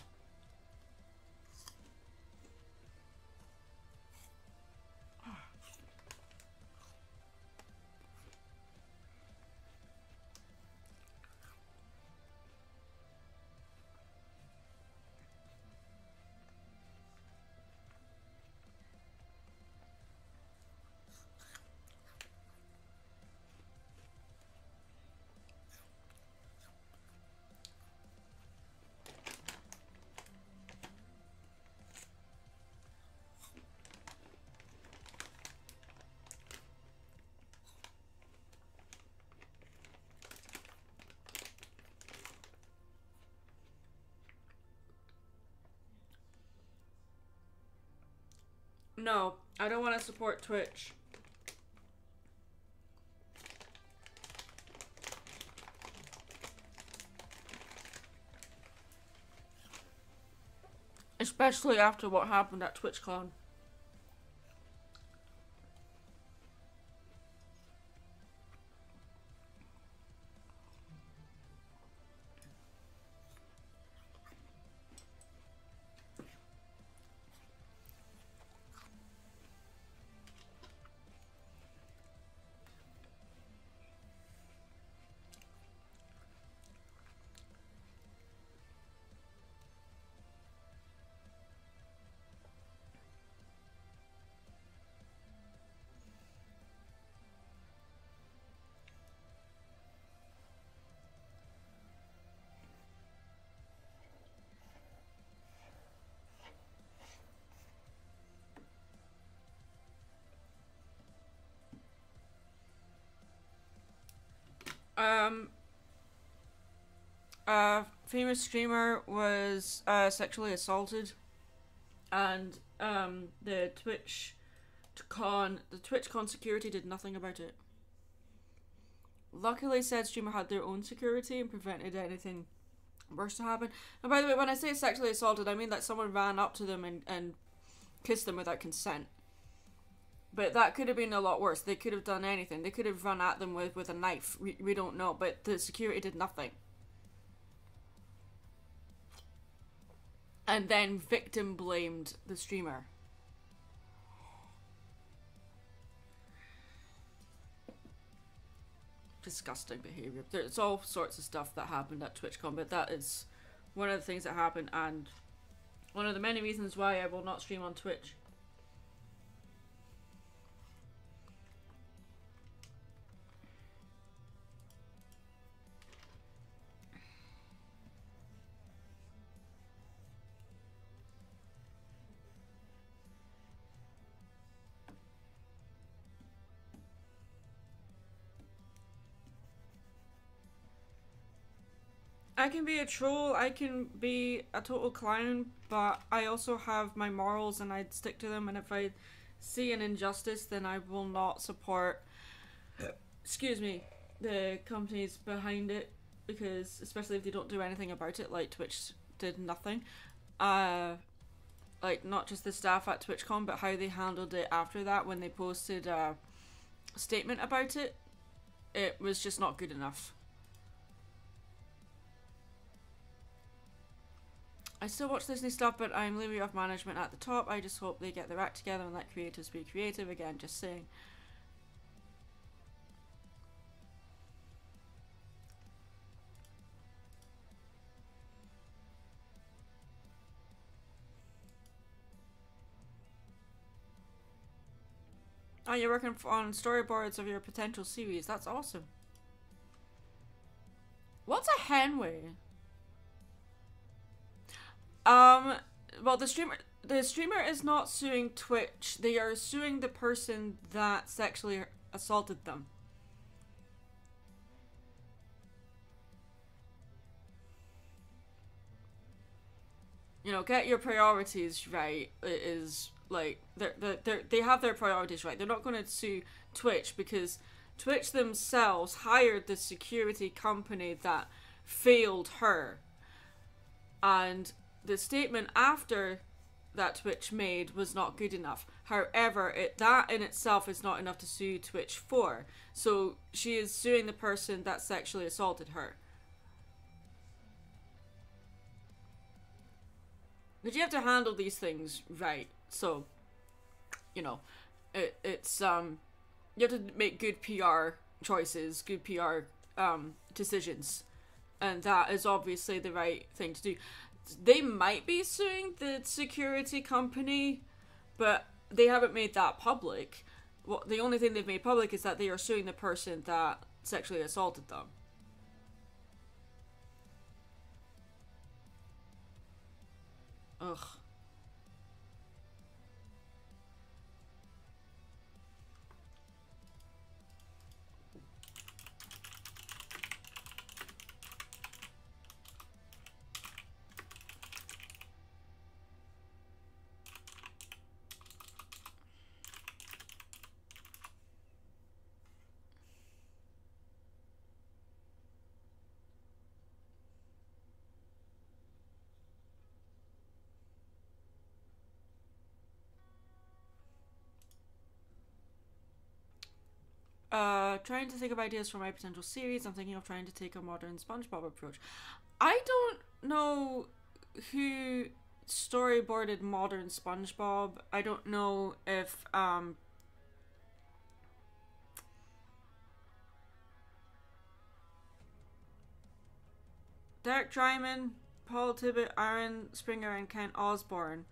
No, I don't want to support Twitch. Especially after what happened at TwitchCon. Um, a famous streamer was sexually assaulted, and the TwitchCon security did nothing about it. Luckily, said streamer had their own security and prevented anything worse to happen. And by the way, when I say sexually assaulted, I mean that someone ran up to them and kissed them without consent. But that could have been a lot worse. They could have done anything. They could have run at them with a knife. We don't know. But the security did nothing. And then victim blamed the streamer. Disgusting behaviour. There's all sorts of stuff that happened at TwitchCon, but that is one of the things that happened, and one of the many reasons why I will not stream on Twitch. I can be a troll, I can be a total clown, but I also have my morals and I'd stick to them, and if I see an injustice, then I will not support, excuse me, the companies behind it, because especially if they don't do anything about it, like Twitch did nothing. Like, not just the staff at TwitchCon, but how they handled it after that when they posted a statement about it. It was just not good enough. I still watch Disney stuff, but I'm leery of management at the top. I just hope they get their act together and let creators be creative again, just saying. Oh, you're working on storyboards of your potential series. That's awesome. What's a henway? Well, the streamer is not suing Twitch. They are suing the person that sexually assaulted them. You know, get your priorities right. It is Like they have their priorities right. They're not going to sue Twitch because Twitch themselves hired the security company that failed her, and the statement after that Twitch made was not good enough. However, that in itself is not enough to sue Twitch for. So she is suing the person that sexually assaulted her. But you have to handle these things right. So, you know, it's you have to make good PR choices, good PR decisions, and that is obviously the right thing to do. They might be suing the security company, but they haven't made that public. Well, the only thing they've made public is that they are suing the person that sexually assaulted them. Ugh. Trying to think of ideas for my potential series. I'm thinking of trying to take a modern SpongeBob approach. I don't know who storyboarded modern SpongeBob. I don't know if Derek Dryman, Paul Tibbett, Aaron Springer, and Kent Osborne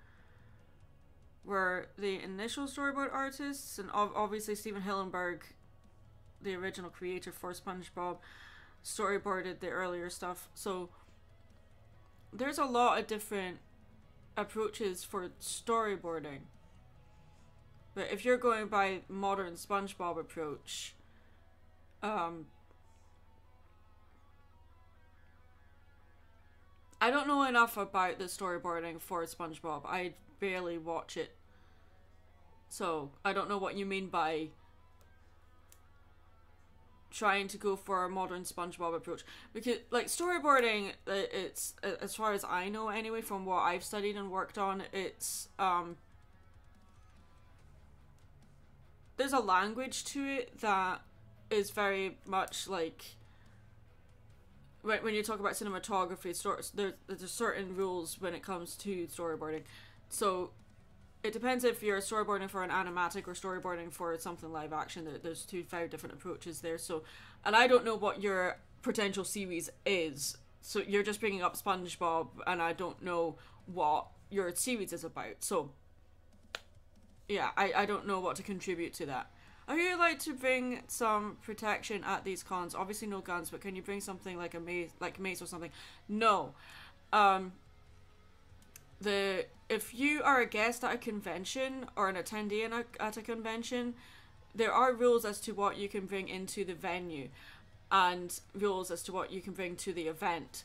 were the initial storyboard artists, and obviously Stephen Hillenburg, the original creator for SpongeBob, storyboarded the earlier stuff. So there's a lot of different approaches for storyboarding. But if you're going by modern SpongeBob approach, I don't know enough about the storyboarding for SpongeBob. I barely watch it. So I don't know what you mean by trying to go for a modern SpongeBob approach, because like storyboarding, it's, as far as I know anyway, from what I've studied and worked on, it's there's a language to it that is very much like when you talk about cinematography, there's certain rules when it comes to storyboarding. So it depends if you're storyboarding for an animatic or storyboarding for something live action. There's two very different approaches there. So, and I don't know what your potential series is. So you're just bringing up SpongeBob, and I don't know what your series is about. So, yeah, I don't know what to contribute to that. Are you allowed to bring some protection at these cons? Obviously no guns, but can you bring something like a mace or something? No. If you are a guest at a convention or an attendee at a convention, there are rules as to what you can bring into the venue and rules as to what you can bring to the event.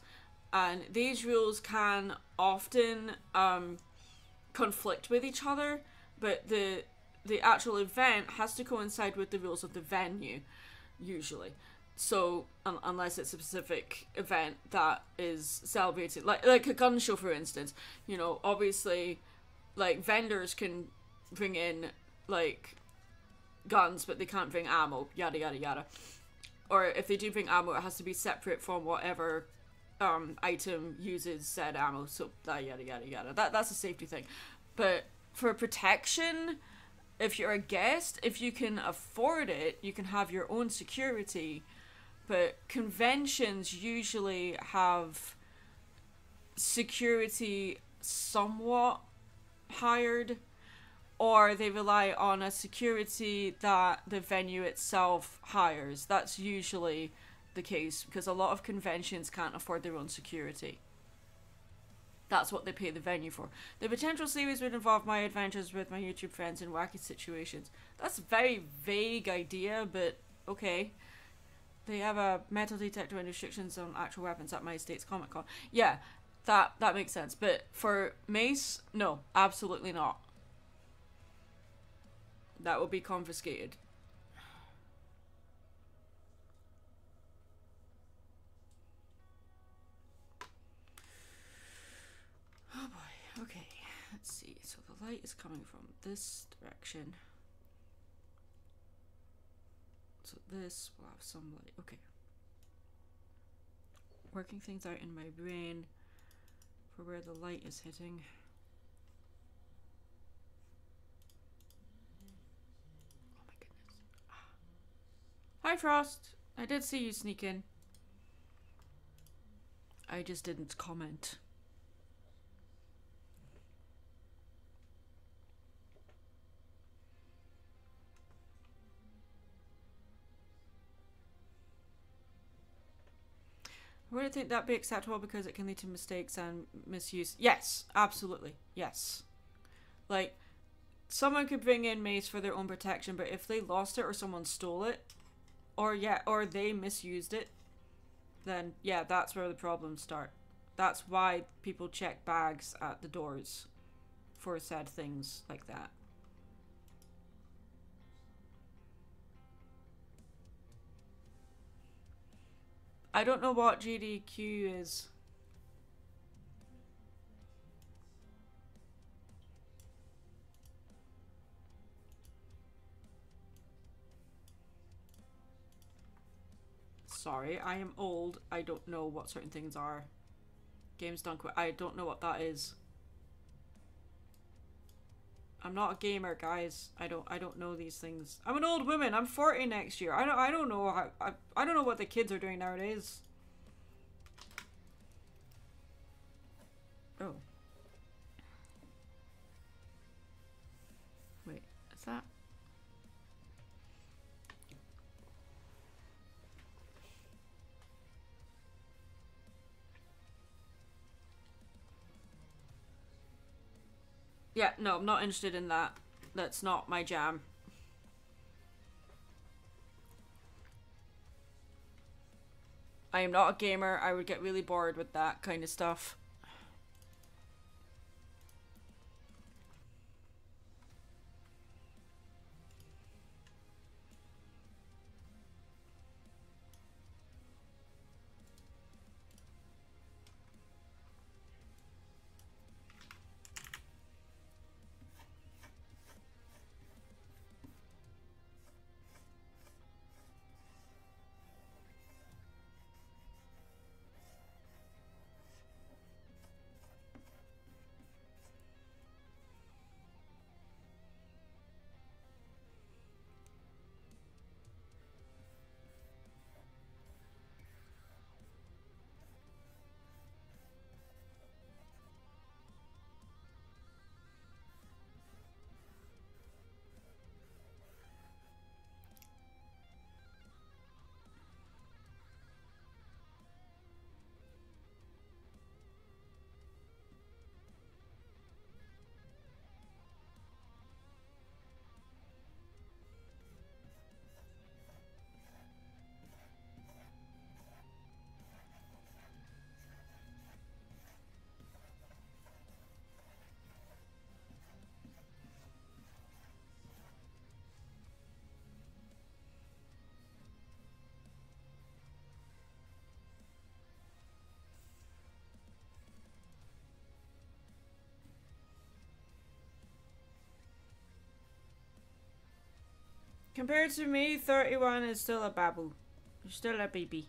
And these rules can often conflict with each other, but the actual event has to coincide with the rules of the venue, usually. So, unless it's a specific event that is celebrated, like a gun show, for instance, you know, obviously, like, vendors can bring in, like, guns, but they can't bring ammo, yada, yada, yada. Or if they do bring ammo, it has to be separate from whatever item uses said ammo, so yada, yada, yada. That's a safety thing. But for protection, if you're a guest, if you can afford it, you can have your own security. But conventions usually have security somewhat hired, or they rely on a security that the venue itself hires. That's usually the case, because a lot of conventions can't afford their own security. That's what they pay the venue for. The potential series would involve my adventures with my YouTube friends in wacky situations. That's a very vague idea, but okay. They have a metal detector and restrictions on actual weapons at my state's Comic Con. Yeah, that makes sense. But for Mace, no, absolutely not. That will be confiscated. Oh boy, okay. Let's see. So the light is coming from this direction. So this will have some light. Okay. Working things out in my brain for where the light is hitting. Oh my goodness. Hi Frost! I did see you sneak in. I just didn't comment. I wouldn't think that'd be acceptable because it can lead to mistakes and misuse. Yes, absolutely. Yes. Like, someone could bring in mace for their own protection, but if they lost it or someone stole it, or they misused it, then yeah, that's where the problems start. That's why people check bags at the doors for said things like that. I don't know what GDQ is. Sorry, I am old. I don't know what certain things are. Games done quick. I don't know what that is. I'm not a gamer, guys. I don't know these things. I'm an old woman. I'm 40 next year. I don't know how I don't know what the kids are doing nowadays. Oh. Wait, is that? Yeah, no, I'm not interested in that. That's not my jam. I am not a gamer. I would get really bored with that kind of stuff. Compared to me, 31 is still a babu. You're still a baby.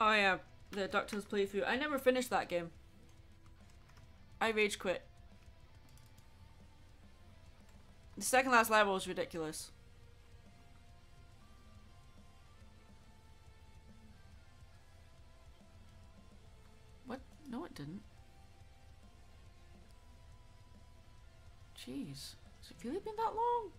Oh yeah, the DuckTales playthrough. I never finished that game. I rage quit. The second last level was ridiculous. What? No, it didn't. Jeez. Has it really been that long?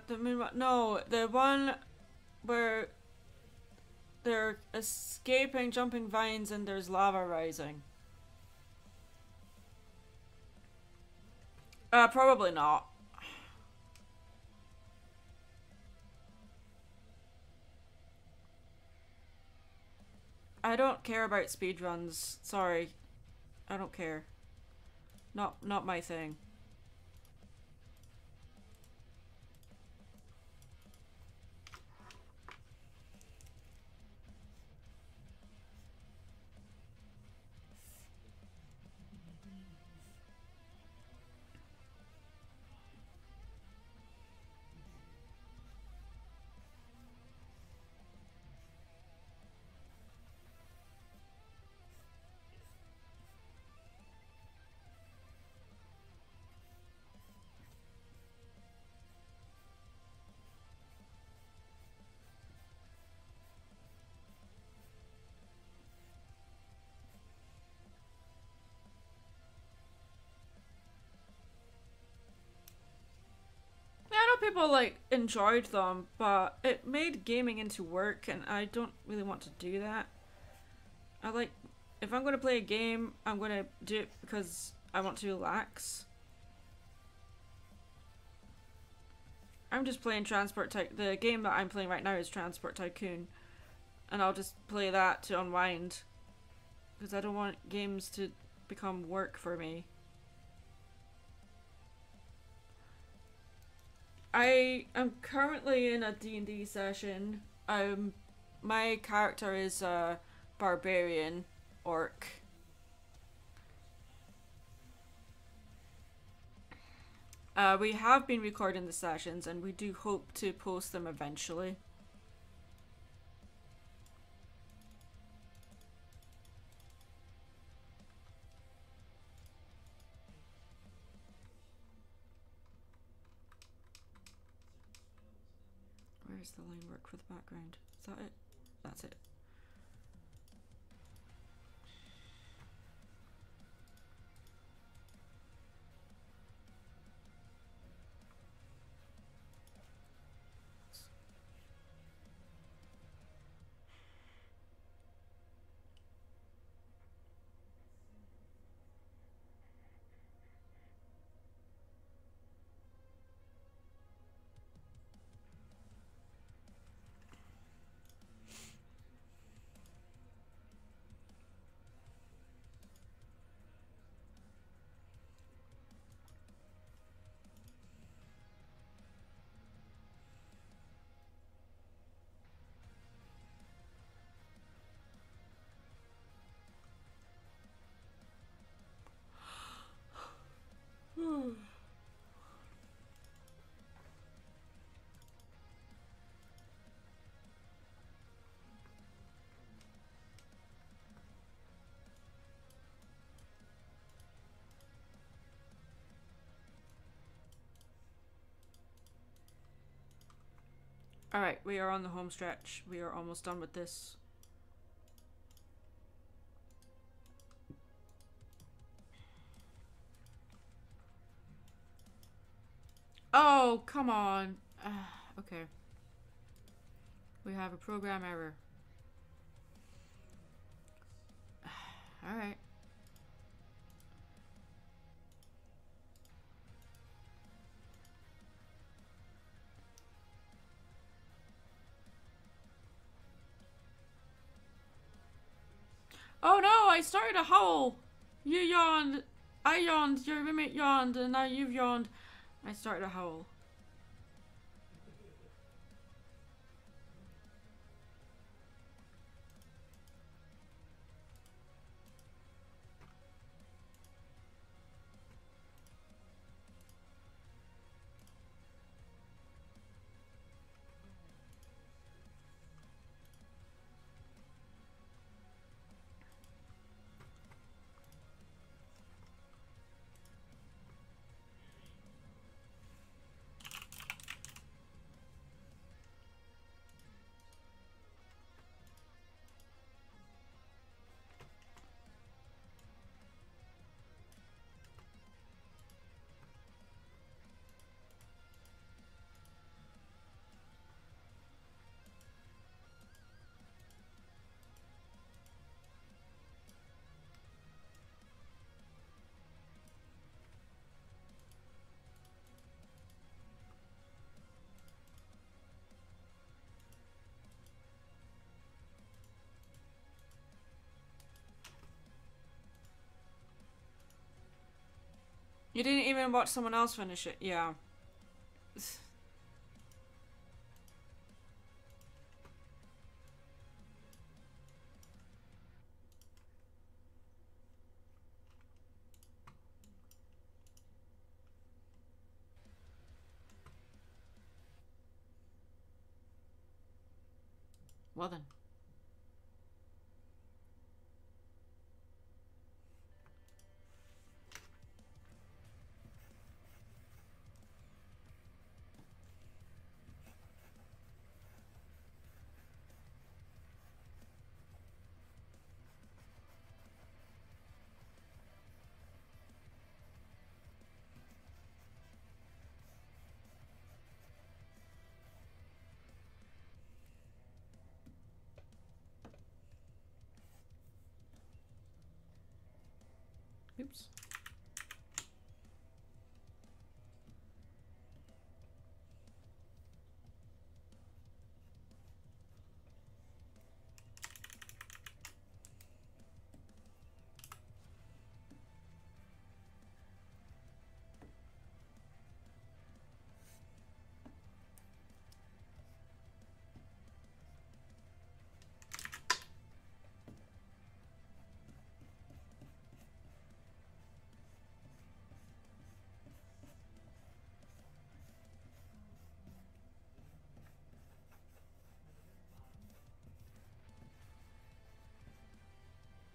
The moon. No, the one where they're escaping jumping vines and there's lava rising. Probably not. I don't care about speedruns. Sorry. I don't care. Not my thing. Yeah, I know people like enjoyed them, but it made gaming into work, and I don't really want to do that. I like, if I'm going to play a game, I'm going to do it because I want to relax. I'm just playing the game that I'm playing right now is Transport Tycoon, and I'll just play that to unwind because I don't want games to become work for me. I am currently in a D&D session. My character is a barbarian orc. We have been recording the sessions and we do hope to post them eventually. Where's the line work for the background? Is that it? That's it. Alright, we are on the home stretch. We are almost done with this. Oh, come on. Okay. We have a program error. Alright. Oh no, I started a howl. You yawned. I yawned. Your roommate yawned, and now you've yawned. I started a howl. You didn't even watch someone else finish it. Yeah. Well then. Oops.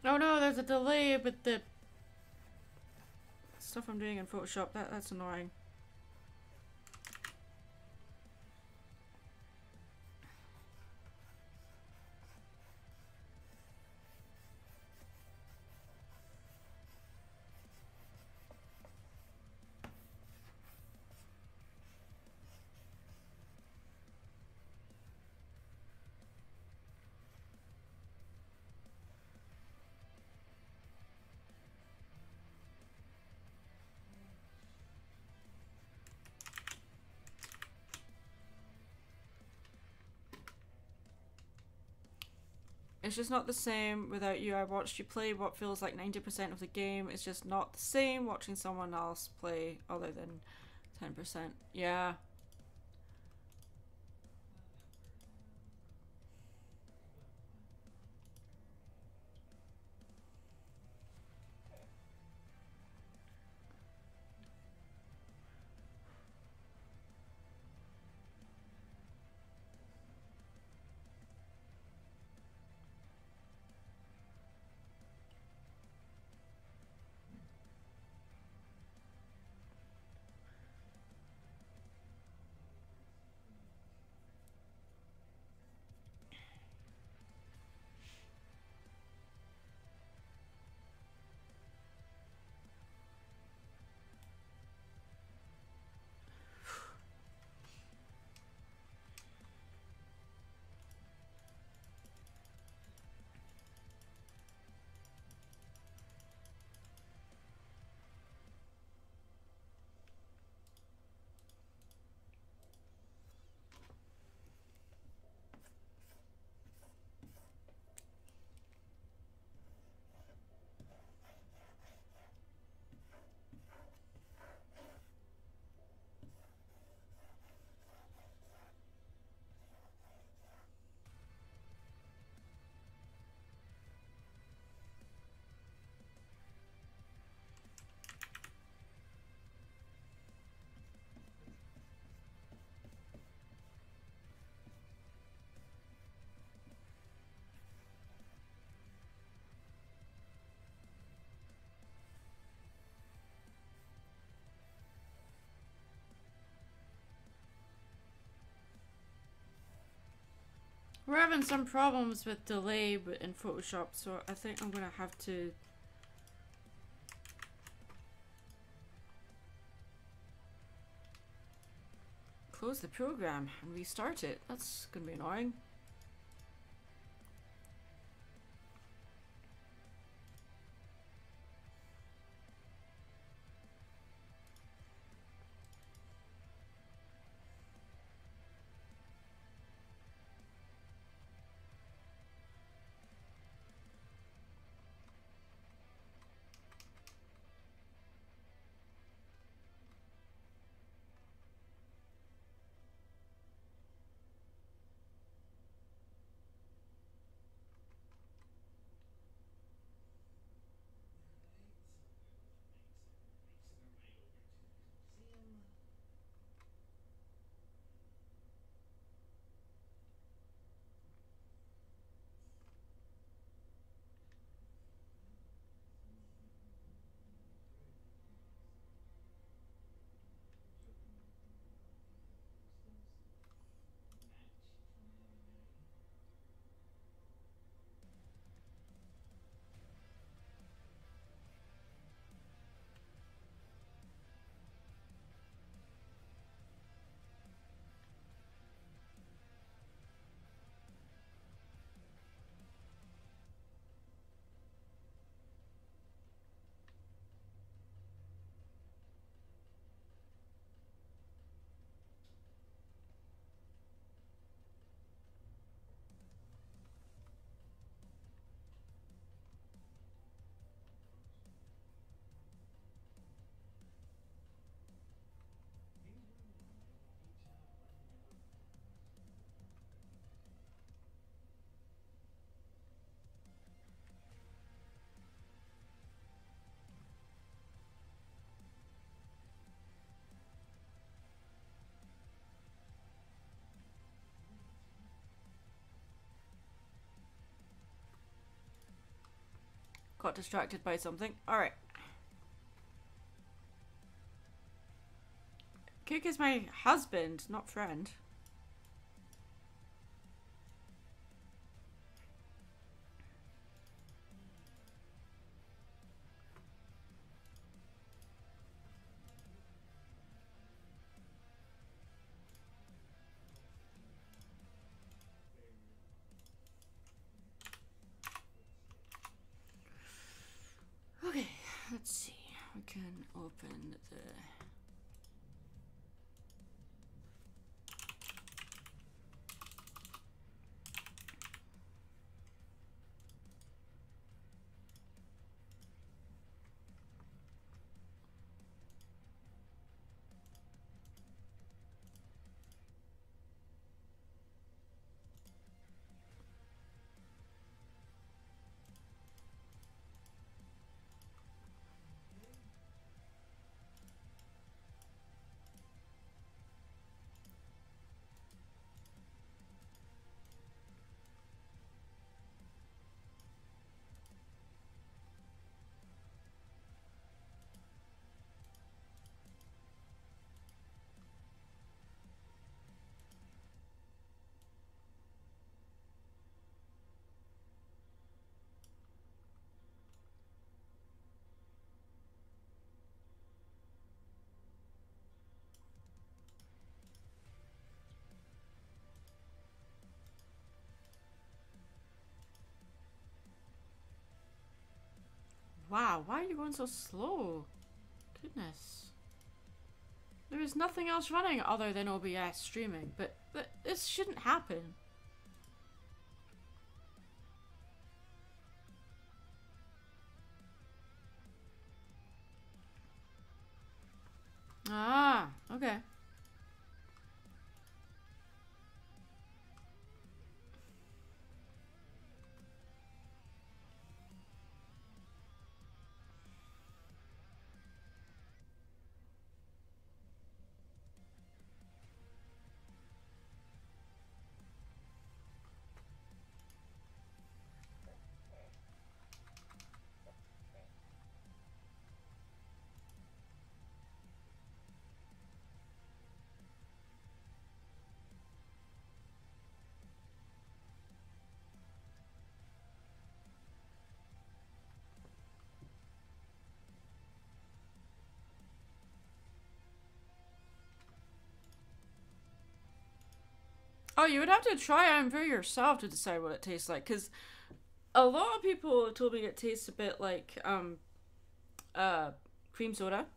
Oh no, there's a delay with the stuff I'm doing in Photoshop. That's annoying. It's just not the same without you. I watched you play what feels like 90% of the game. It's just not the same watching someone else play other than 10%. Yeah. We're having some problems with delay in Photoshop, so I think I'm gonna have to close the program and restart it. That's gonna be annoying. Got distracted by something. Alright. Cook is my husband, not friend. Okay, let's see. We can open the... Wow, why are you going so slow? Goodness. There is nothing else running other than OBS streaming, but this shouldn't happen. Ah, okay. Oh, you would have to try Iron Brew yourself to decide what it tastes like, because a lot of people have told me it tastes a bit like cream soda.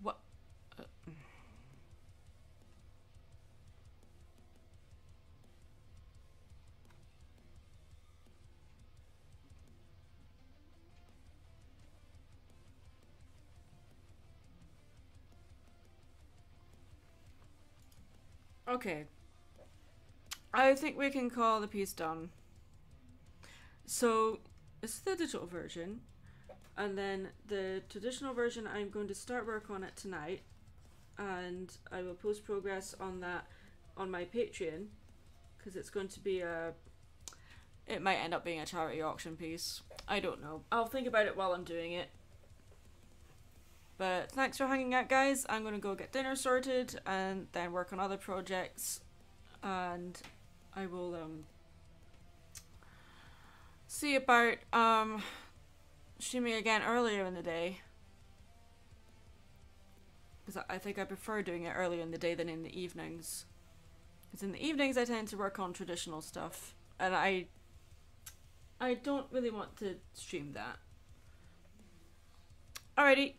What? Okay. I think we can call the piece done. So, this is the digital version. And then the traditional version, I'm going to start work on it tonight. And I will post progress on that on my Patreon. Because it's going to be a... It might end up being a charity auction piece. I don't know. I'll think about it while I'm doing it. But thanks for hanging out, guys. I'm going to go get dinner sorted and then work on other projects. And I will see about streaming again earlier in the day. Because I think I prefer doing it earlier in the day than in the evenings. Because in the evenings I tend to work on traditional stuff. And I don't really want to stream that. Alrighty.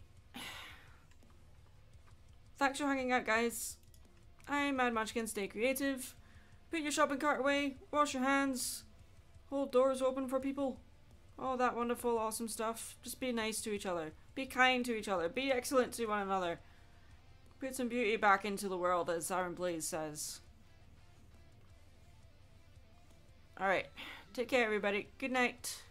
Thanks for hanging out, guys. I'm Mad Munchkin. Stay creative. Put your shopping cart away. Wash your hands. Hold doors open for people. All that wonderful, awesome stuff. Just be nice to each other. Be kind to each other. Be excellent to one another. Put some beauty back into the world, as Iron Blaze says. Alright. Take care, everybody. Good night.